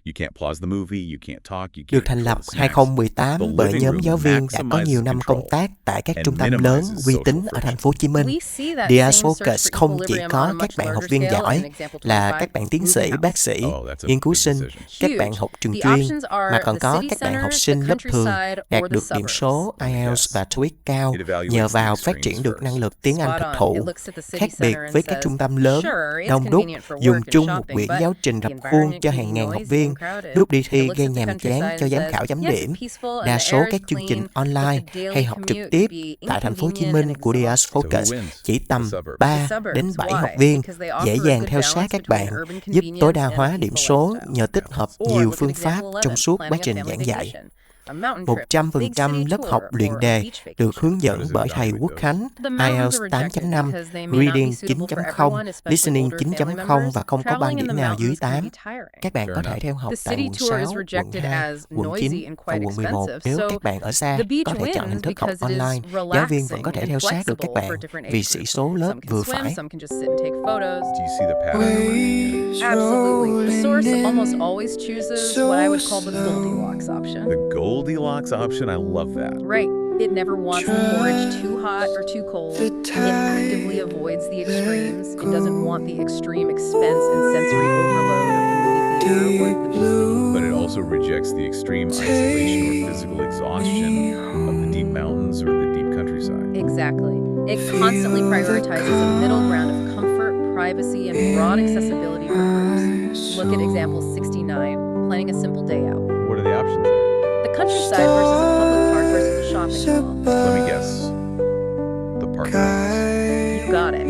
You can't pause the movie, you can't talk, you can't
Được thành
control
lập
the snacks.
2018 bởi
The
nhóm
living
giáo
room
viên đã có nhiều
maximizes
năm công
control
tác tại các
and
trung tâm lớn
minimizes
uy
social
tín ở
friction.
thành phố Hồ Chí Minh.
We see that
The
same
IELTS
search
Focus
for
không chỉ
equilibrium on
có
a
các
much
bạn học
larger
viên
scale in
giỏi
example
là
25,
các bạn tiến
moving
sĩ,
house.
bác sĩ,
Oh, that's a
nghiên cứu
good
sinh,
decision.
các
Huge.
bạn học trường
The
chuyên,
options are
mà còn
the
có
city
các bạn học
centers,
sinh
the
lớp thường
countryside,
đạt
or the
được điểm
suburbs.
số IELTS và TOEIC cao
It evaluates
nhờ
the
vào phát
extremes
triển được
first.
năng lực tiếng Anh
Spot
thực
on.
thụ.
It looks at the city
Khác biệt
center and
với các
says,
trung tâm lớn,
sure, it's
đông đúc,
convenient for
dùng
work and
chung một
shopping,
quyển
but
giáo trình
the
rập khuôn
environment
cho
can be
hàng ngàn học
noisy
viên,
and crowded.
lúc đi
It
thi
looks
gây
at the
nhàm chán
countryside
cho
and
giám
says,
khảo chấm
yes,
điểm.
it's peaceful and
Đa
the
số
air is
các chương trình
clean, but
online
the daily
hay học trực
commute
tiếp
can be
tại thành phố Hồ Chí
inconvenient
Minh
and
của The IELTS
So who
Focus
wins?
chỉ tầm
The suburbs.
3
The suburbs.
đến 7 học
Why?
viên,
Because they
dễ
offer a
dàng
good
theo sát
balance
các
between
bạn,
urban
giúp tối đa
convenience
hóa
and a
điểm
peaceful
số
lifestyle.
nhờ tích hợp
Or
nhiều
look at
phương pháp
example
trong
11,
suốt quá
planning a
trình
family
giảng dạy.
vacation, a mountain trip, big
100%
city
lớp
tour,
học luyện
or a
đề
beach
được
vacation.
hướng dẫn
How does it
bởi thầy
evaluate
Quốc
those?
Khánh,
The mountains
IELTS
are rejected
8.5,
because they may not be
Reading
suitable for
9.0,
everyone, especially
Listening
older family
9.0
members.
và không có ban
Traveling in
điểm
the
nào dưới
mountains can
8.
be tiring.
Các bạn
Fair
có
enough.
thể theo học
The
tại
city
quận
tour is
6, quận
rejected
2,
as
quận
noisy
9
and
và
quite
quận 11.
expensive.
Nếu
So
các bạn ở xa,
the beach
có thể chọn hình
wins
thức học
because it is
online. Giáo viên vẫn
relaxing
có thể
and
theo sát được các
flexible for
bạn
different
vì
age
sĩ
groups.
số lớp
Some can
vừa
swim,
phải.
some can just sit and take photos.
Do you see the pattern?
Absolutely. The source almost always chooses what I would call the Goldilocks option.
The Goldilocks option, I love that.
Right. It never wants the porridge too hot or too cold. It actively avoids the extremes. It doesn't want the extreme expense and sensory overload of the movie theater or the big city.
But it also rejects the extreme isolation or physical exhaustion of the deep mountains or the deep countryside.
Exactly. It constantly prioritizes a middle ground of comfort, privacy, and broad accessibility for groups. Look at example 69, planning a simple day out.
What are the options there?
The countryside versus a public park versus a shopping mall.
Let me guess. The park wins.
You got it.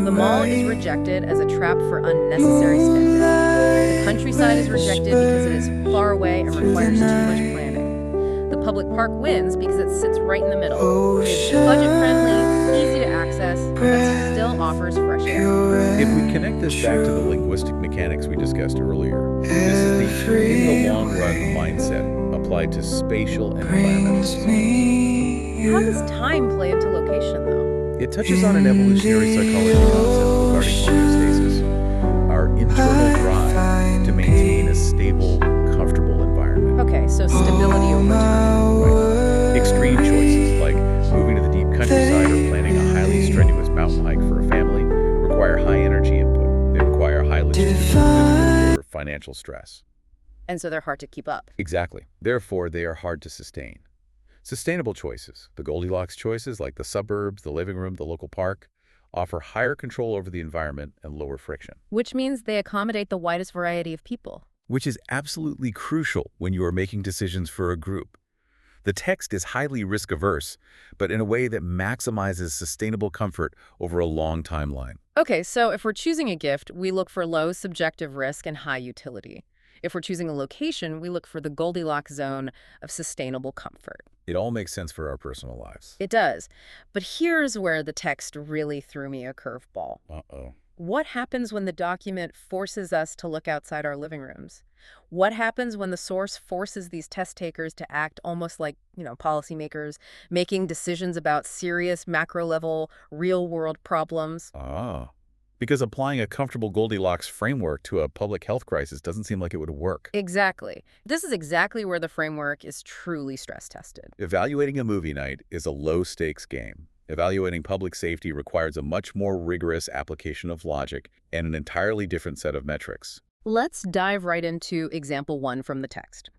The mall is rejected as a trap for unnecessary spending. The countryside is rejected because it is far away and requires too much planning. The public park wins because it sits right in the middle. It's budget-friendly, easy to access, but still offers fresh air.
If we connect this back to the linguistic mechanics we discussed earlier, this is the in the long run mindset applied to spatial and environmental design.
How does time play into location, though?
It touches on an evolutionary psychology concept regarding homeostasis, our internal drive to maintain a stable, comfortable environment.
Okay, so stability over time.
Right. Extreme choices like moving to the deep countryside or planning a highly strenuous mountain hike for a family require high energy input. They require high logistical, physical, or financial stress.
And so they're hard to keep up.
Exactly. Therefore, they are hard to sustain. Sustainable choices, the Goldilocks choices like the suburbs, the living room, the local park, offer higher control over the environment and lower friction.
Which means they accommodate the widest variety of people.
Which is absolutely crucial when you are making decisions for a group. The text is highly risk-averse, but in a way that maximizes sustainable comfort over a long timeline.
Okay, so if we're choosing a gift, we look for low subjective risk and high utility. If we're choosing a location, we look for the Goldilocks zone of sustainable comfort.
It all makes sense for our personal lives.
It does. But here's where the text really threw me a curveball.
Uh-oh.
What happens when the document forces us to look outside our living rooms? What happens when the source forces these test takers to act almost like, policymakers, making decisions about serious macro-level, real-world problems?
Ah. Because applying a comfortable Goldilocks framework to a public health crisis doesn't seem like it would work.
Exactly. This is exactly where the framework is truly stress-tested.
Evaluating a movie night is a low-stakes game. Evaluating public safety requires a much more rigorous application of logic and an entirely different set of metrics.
Let's dive right into example 1 from the text.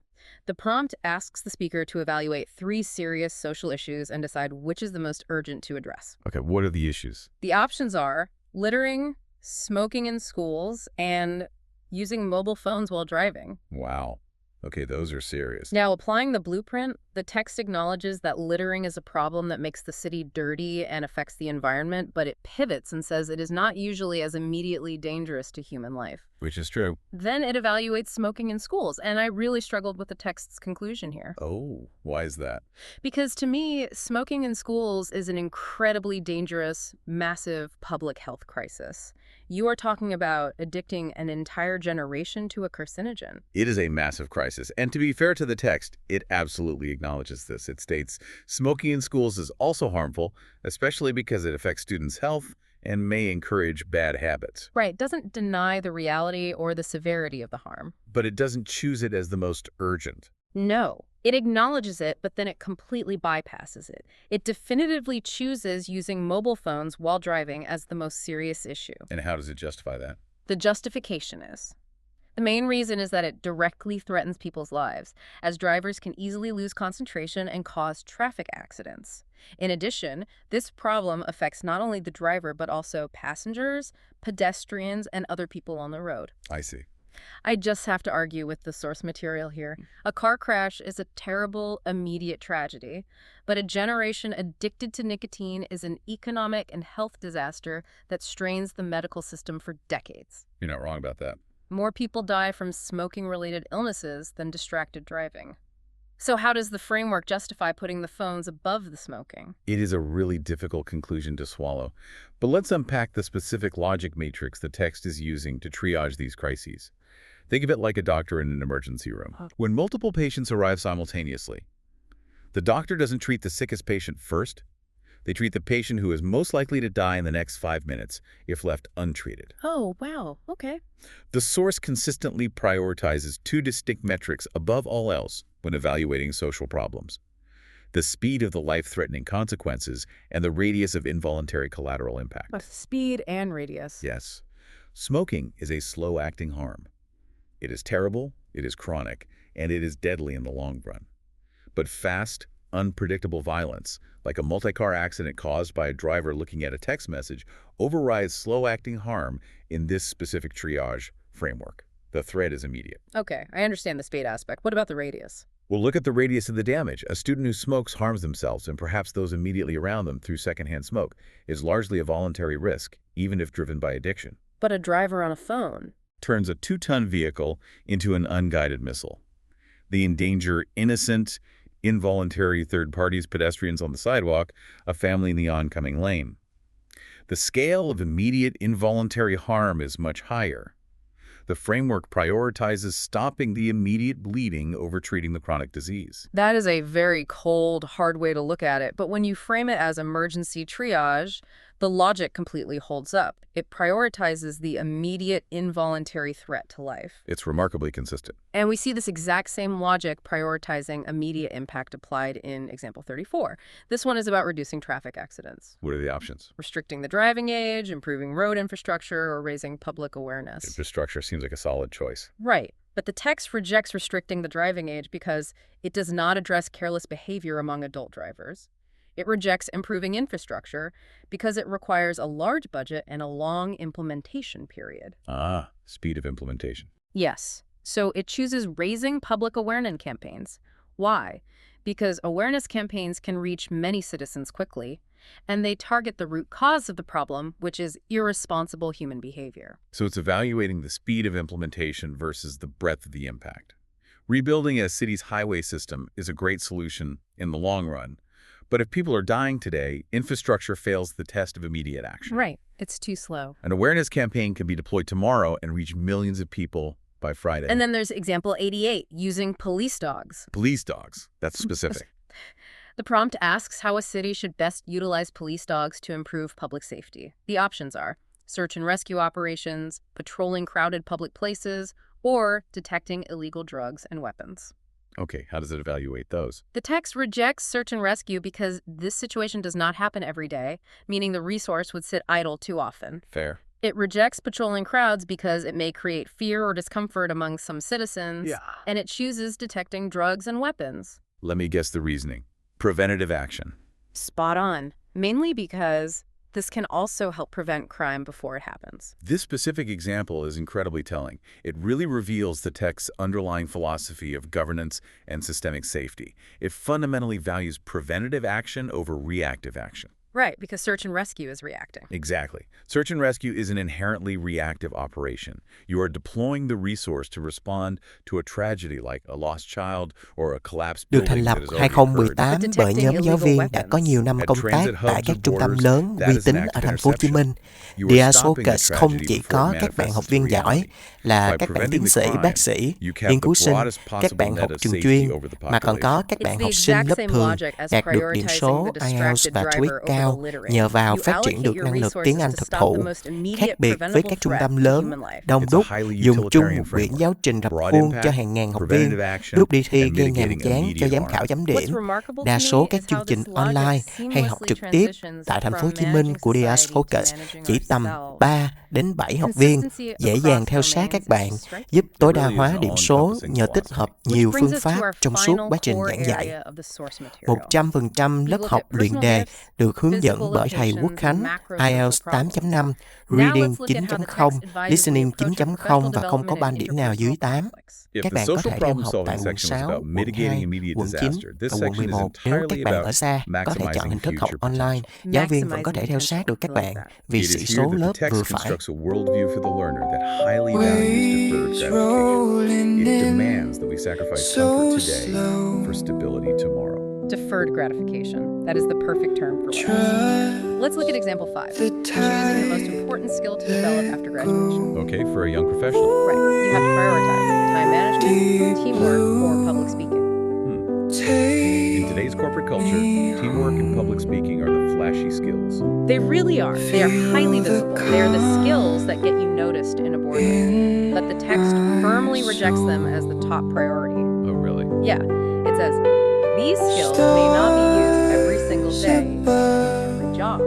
The prompt asks the speaker to evaluate 3 serious social issues and decide which is the most urgent to address.
Okay, what are the issues?
The options are littering, smoking in schools, and using mobile phones while driving.
Wow. Okay, those are serious.
Now, applying the blueprint, the text acknowledges that littering is a problem that makes the city dirty and affects the environment, but it pivots and says it is not usually as immediately dangerous to human life.
Which is true.
Then it evaluates smoking in schools, and I really struggled with the text's conclusion here.
Oh, why is that?
Because to me, smoking in schools is an incredibly dangerous, massive public health crisis. You are talking about addicting an entire generation to a carcinogen.
It is a massive crisis, and to be fair to the text, it absolutely acknowledges this. It states, smoking in schools is also harmful, especially because it affects students' health and may encourage bad habits.
Right, doesn't deny the reality or the severity of the harm.
But it doesn't choose it as the most urgent.
No, it acknowledges it, but then it completely bypasses it. It definitively chooses using mobile phones while driving as the most serious issue.
And how does it justify that?
The justification is, the main reason is that it directly threatens people's lives, as drivers can easily lose concentration and cause traffic accidents. In addition, this problem affects not only the driver, but also passengers, pedestrians, and other people on the road.
I see.
I just have to argue with the source material here. A car crash is a terrible, immediate tragedy, but a generation addicted to nicotine is an economic and health disaster that strains the medical system for decades.
You're not wrong about that.
More people die from smoking-related illnesses than distracted driving. So how does the framework justify putting the phones above the smoking?
It is a really difficult conclusion to swallow. But let's unpack the specific logic matrix the text is using to triage these crises. Think of it like a doctor in an emergency room. When multiple patients arrive simultaneously, the doctor doesn't treat the sickest patient first. They treat the patient who is most likely to die in the next 5 minutes if left untreated.
Oh, wow. Okay.
The source consistently prioritizes 2 distinct metrics above all else when evaluating social problems: the speed of the life-threatening consequences and the radius of involuntary collateral impact.
Speed and radius.
Yes. Smoking is a slow-acting harm. It is terrible, it is chronic, and it is deadly in the long run. But fast, unpredictable violence, like a multi-car accident caused by a driver looking at a text message, overrides slow-acting harm in this specific triage framework. The threat is immediate.
Okay, I understand the speed aspect. What about the radius?
Well, look at the radius of the damage. A student who smokes harms themselves and perhaps those immediately around them through secondhand smoke is largely a voluntary risk, even if driven by addiction.
But a driver on a phone
Turns a 2-ton vehicle into an unguided missile. They endanger innocent, involuntary third parties, pedestrians on the sidewalk, a family in the oncoming lane. The scale of immediate involuntary harm is much higher. The framework prioritizes stopping the immediate bleeding over treating the chronic disease.
That is a very cold, hard way to look at it. But when you frame it as emergency triage, the logic completely holds up. It prioritizes the immediate involuntary threat to life.
It's remarkably consistent.
And we see this exact same logic prioritizing immediate impact applied in example 34. This one is about reducing traffic accidents.
What are the options?
Restricting the driving age, improving road infrastructure, or raising public awareness.
Infrastructure seems like a solid choice.
Right. But the text rejects restricting the driving age because it does not address careless behavior among adult drivers. It rejects improving infrastructure because it requires a large budget and a long implementation period.
Ah, speed of implementation.
Yes. So it chooses raising public awareness campaigns. Why? because awareness campaigns can reach many citizens quickly, and they target the root cause of the problem, which is irresponsible human behavior.
So it's evaluating the speed of implementation versus the breadth of the impact. Rebuilding a city's highway system is a great solution in the long run, but if people are dying today, infrastructure fails the test of immediate action.
Right. It's too slow.
An awareness campaign can be deployed tomorrow and reach millions of people by Friday.
And then there's example 88, using police dogs.
Police dogs. That's specific.
The prompt asks how a city should best utilize police dogs to improve public safety. The options are search and rescue operations, patrolling crowded public places, or detecting illegal drugs and weapons.
Okay, how does it evaluate those?
The text rejects search and rescue because this situation does not happen every day, meaning the resource would sit idle too often.
Fair.
It rejects patrolling crowds because it may create fear or discomfort among some citizens, and it chooses detecting drugs and weapons.
Let me guess the reasoning. Preventative action.
Spot on, mainly because this can also help prevent crime before it happens.
This specific example is incredibly telling. It really reveals the text's underlying philosophy of governance and systemic safety. It fundamentally values preventative action over reactive action.
Right, because search and rescue is reacting.
Exactly. Search and rescue is an inherently reactive operation. You are deploying the resource to respond to a tragedy like a lost child or a collapsed
Được
building
thành lập
that has already occurred.
2018 bởi nhóm giáo viên đã có nhiều năm công tác tại các trung tâm lớn uy tín ở thành phố Hồ Chí Minh. DS Focus không chỉ có các bạn học viên giỏi là các bạn tiến sĩ, bác sĩ, nghiên cứu sinh, các bạn học trường chuyên, mà còn có các bạn học sinh lớp thường đạt được điểm số IELTS và TOEIC cao nhờ vào phát triển được năng lực tiếng Anh thực thụ. Khác biệt với các trung tâm lớn, đông đúc, dùng chung một quyển giáo trình rập khuôn cho hàng ngàn học viên, lúc đi thi gây nhàm chán cho giám khảo chấm điểm. Đa số các chương trình online hay học trực tiếp tại thành phố Hồ Chí Minh của DS Focus chỉ tầm 3 đến 7 học viên, dễ dàng theo sát các bạn, giúp tối đa hóa điểm số nhờ tích hợp nhiều phương pháp trong suốt quá trình giảng dạy. 100% lớp học luyện đề được hướng dẫn bởi thầy Quốc Khánh, IELTS 8.5, Reading 9.0, Listening 9.0 và không có ban điểm nào dưới 8. Các bạn có thể theo học tại quận 6, quận 2, quận 9 và quận 11. Nếu các bạn ở xa, có thể chọn hình thức học online. Giáo viên vẫn có thể theo sát được các bạn vì sĩ số lớp vừa phải.
Deferred gratification. That is the perfect term for what else. Let's look at example 5. Choosing the most important skill to develop after graduation.
Okay, for a young professional.
Right. You have to prioritize time management, teamwork, or public speaking.
In today's corporate culture, teamwork and public speaking are the flashy skills.
They really are. They are highly visible. They are the skills that get you noticed in a boardroom. But the text firmly rejects them as the top priority.
Oh, really?
Yeah. It says, these skills may not be used every single day in every job.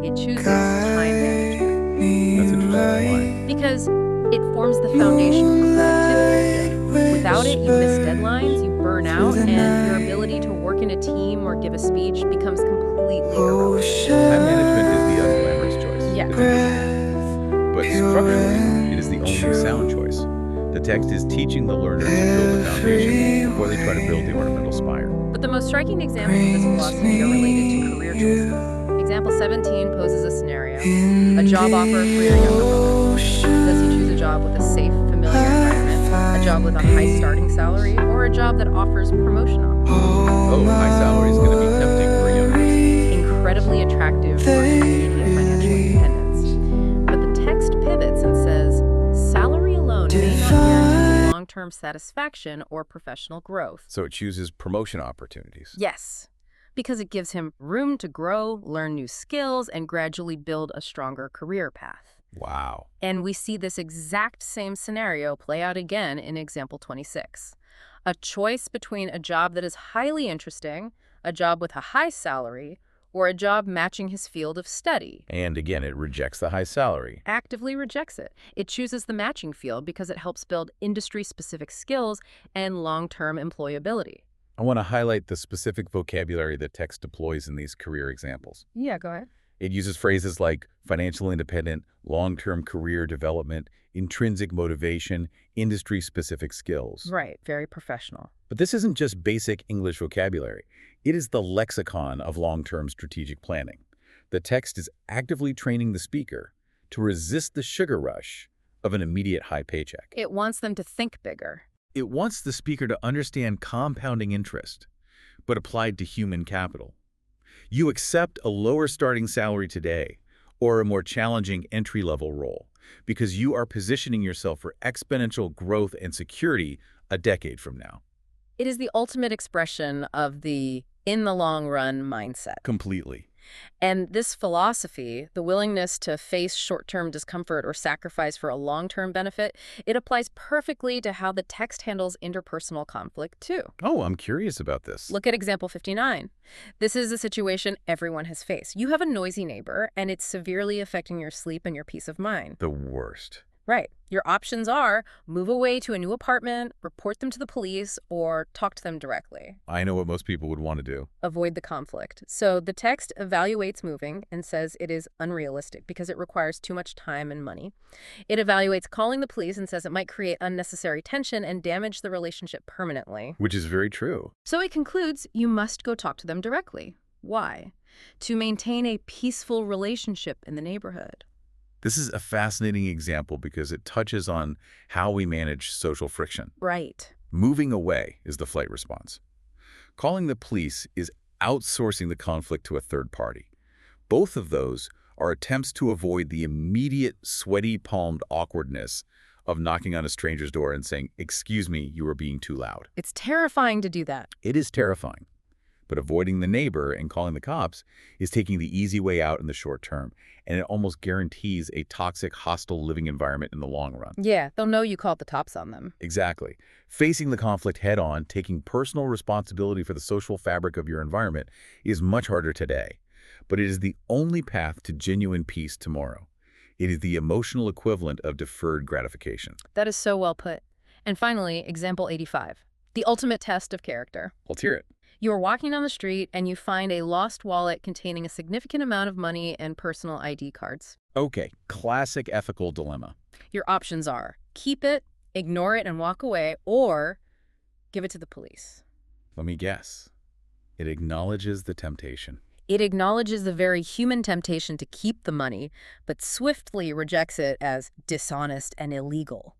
It chooses time management.
That's interesting. Why?
Because it forms the foundation for productivity. Without it, you miss deadlines, you burn out, and your ability to work in a team or give a speech becomes completely irrelevant.
Time management is the unglamorous choice.
Yeah.
But structurally, it is the only sound choice. The text is teaching the learner to build a foundation before they try to build the ornamental spire.
But the most striking examples of this philosophy are related to career choices. Example 17 poses a scenario. A job offer for your younger brother. Does he choose a job with a safe, familiar environment, a job with a high starting salary, or a job that offers promotion opportunities?
Oh, high salary is going to be tempting for a young person.
Incredibly attractive for immediate financial independence. But the text pivots and says, salary alone may not guarantee long-term satisfaction or professional growth.
So it chooses promotion opportunities.
Yes, because it gives him room to grow, learn new skills, and gradually build a stronger career path.
Wow.
And we see this exact same scenario play out again in example 26. A choice between a job that is highly interesting, a job with a high salary, or a job matching his field of study.
And again, it rejects the high salary.
Actively rejects it. It chooses the matching field because it helps build industry-specific skills and long-term employability.
I want to highlight the specific vocabulary that text deploys in these career examples.
Yeah, go ahead.
It uses phrases like financial independent, long-term career development, intrinsic motivation, industry-specific skills.
Right, very professional.
But this isn't just basic English vocabulary. It is the lexicon of long-term strategic planning. The text is actively training the speaker to resist the sugar rush of an immediate high paycheck.
It wants them to think bigger.
It wants the speaker to understand compounding interest, but applied to human capital. You accept a lower starting salary today or a more challenging entry-level role because you are positioning yourself for exponential growth and security a decade from now.
It is the ultimate expression of the in the long run mindset.
Completely.
And this philosophy, the willingness to face short-term discomfort or sacrifice for a long-term benefit, it applies perfectly to how the text handles interpersonal conflict, too.
Oh, I'm curious about this.
Look at example 59. This is a situation everyone has faced. You have a noisy neighbor, and it's severely affecting your sleep and your peace of mind.
The worst.
Right. Your options are move away to a new apartment, report them to the police, or talk to them directly.
I know what most people would want to do.
Avoid the conflict. So the text evaluates moving and says it is unrealistic because it requires too much time and money. It evaluates calling the police and says it might create unnecessary tension and damage the relationship permanently.
Which is very true.
So it concludes you must go talk to them directly. Why? To maintain a peaceful relationship in the neighborhood.
This is a fascinating example because it touches on how we manage social friction.
Right.
Moving away is the flight response. Calling the police is outsourcing the conflict to a third party. Both of those are attempts to avoid the immediate sweaty-palmed awkwardness of knocking on a stranger's door and saying, "Excuse me, you are being too loud."
It's terrifying to do that.
It is terrifying. But avoiding the neighbor and calling the cops is taking the easy way out in the short term, and it almost guarantees a toxic, hostile living environment in the long run.
Yeah, they'll know you called the cops on them.
Exactly. Facing the conflict head-on, taking personal responsibility for the social fabric of your environment is much harder today, but it is the only path to genuine peace tomorrow. It is the emotional equivalent of deferred gratification.
That is so well put. And finally, example 85, the ultimate test of character.
Let's hear it.
You are walking down the street and you find a lost wallet containing a significant amount of money and personal ID cards.
Okay, classic ethical dilemma.
Your options are keep it, ignore it and walk away, or give it to the police.
Let me guess. It acknowledges the temptation.
It acknowledges the very human temptation to keep the money, but swiftly rejects it as dishonest and illegal.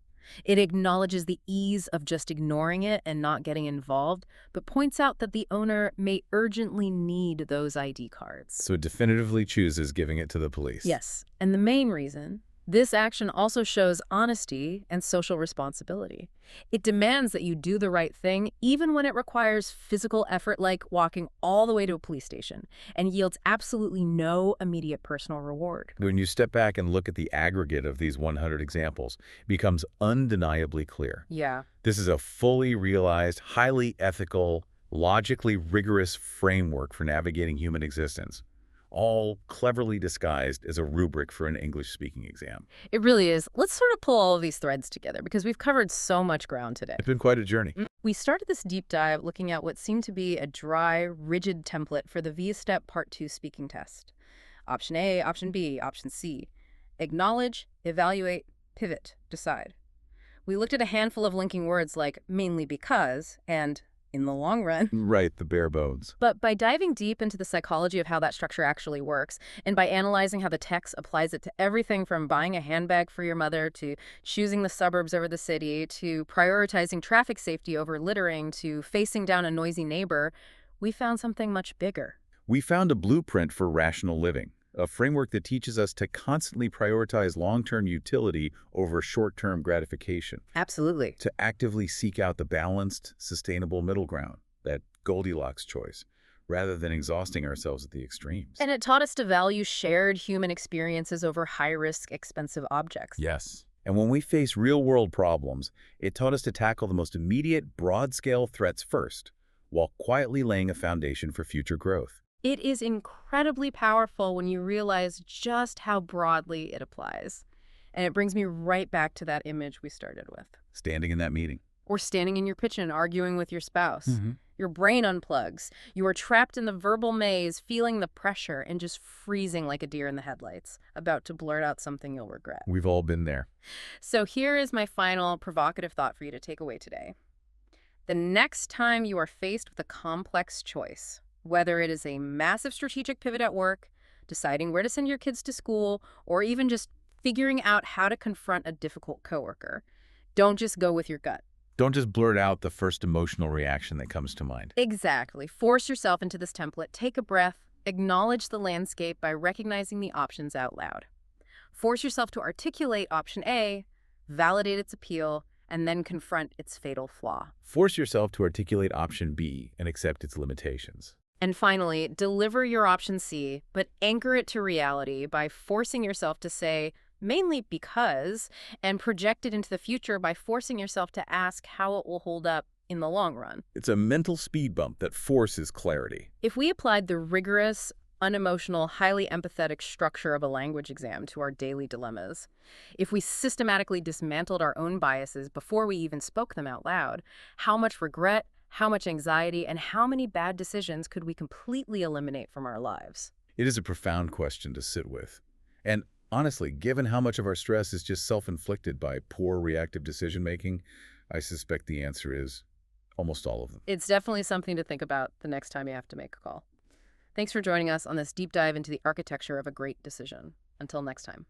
It acknowledges the ease of just ignoring it and not getting involved, but points out that the owner may urgently need those ID cards.
So it definitively chooses giving it to the police.
Yes, and the main reason, this action also shows honesty and social responsibility. It demands that you do the right thing, even when it requires physical effort like walking all the way to a police station, and yields absolutely no immediate personal reward.
When you step back and look at the aggregate of these 100 examples, it becomes undeniably clear.
Yeah.
This is a fully realized, highly ethical, logically rigorous framework for navigating human existence, all cleverly disguised as a rubric for an English-speaking exam.
It really is. Let's sort of pull all of these threads together because we've covered so much ground today.
It's been quite a journey.
We started this deep dive looking at what seemed to be a dry, rigid template for the VSTEP Part 2 speaking test. Option A, Option B, Option C. Acknowledge, evaluate, pivot, decide. We looked at a handful of linking words like mainly because and in the long run.
Right, the bare bones.
But by diving deep into the psychology of how that structure actually works, and by analyzing how the text applies it to everything from buying a handbag for your mother, to choosing the suburbs over the city, to prioritizing traffic safety over littering, to facing down a noisy neighbor, we found something much bigger.
We found a blueprint for rational living, a framework that teaches us to constantly prioritize long-term utility over short-term gratification.
Absolutely.
To actively seek out the balanced, sustainable middle ground, that Goldilocks choice, rather than exhausting ourselves at the extremes.
And it taught us to value shared human experiences over high-risk, expensive objects.
Yes. And when we face real-world problems, it taught us to tackle the most immediate, broad-scale threats first, while quietly laying a foundation for future growth.
It is incredibly powerful when you realize just how broadly it applies. And it brings me right back to that image we started with.
Standing in that meeting.
Or standing in your kitchen arguing with your spouse. Your brain unplugs. You are trapped in the verbal maze, feeling the pressure and just freezing like a deer in the headlights, about to blurt out something you'll regret.
We've all been there.
So here is my final provocative thought for you to take away today. The next time you are faced with a complex choice, whether it is a massive strategic pivot at work, deciding where to send your kids to school, or even just figuring out how to confront a difficult coworker, don't just go with your gut.
Don't just blurt out the first emotional reaction that comes to mind.
Exactly. Force yourself into this template. Take a breath. Acknowledge the landscape by recognizing the options out loud. Force yourself to articulate option A, validate its appeal, and then confront its fatal flaw.
Force yourself to articulate option B and accept its limitations.
And finally, deliver your option C, but anchor it to reality by forcing yourself to say, mainly because, and project it into the future by forcing yourself to ask how it will hold up in the long run.
It's a mental speed bump that forces clarity.
If we applied the rigorous, unemotional, highly empathetic structure of a language exam to our daily dilemmas, if we systematically dismantled our own biases before we even spoke them out loud, how much regret, how much anxiety, and how many bad decisions could we completely eliminate from our lives?
It is a profound question to sit with. And honestly, given how much of our stress is just self-inflicted by poor reactive decision-making, I suspect the answer is almost all of them.
It's definitely something to think about the next time you have to make a call. Thanks for joining us on this deep dive into the architecture of a great decision. Until next time.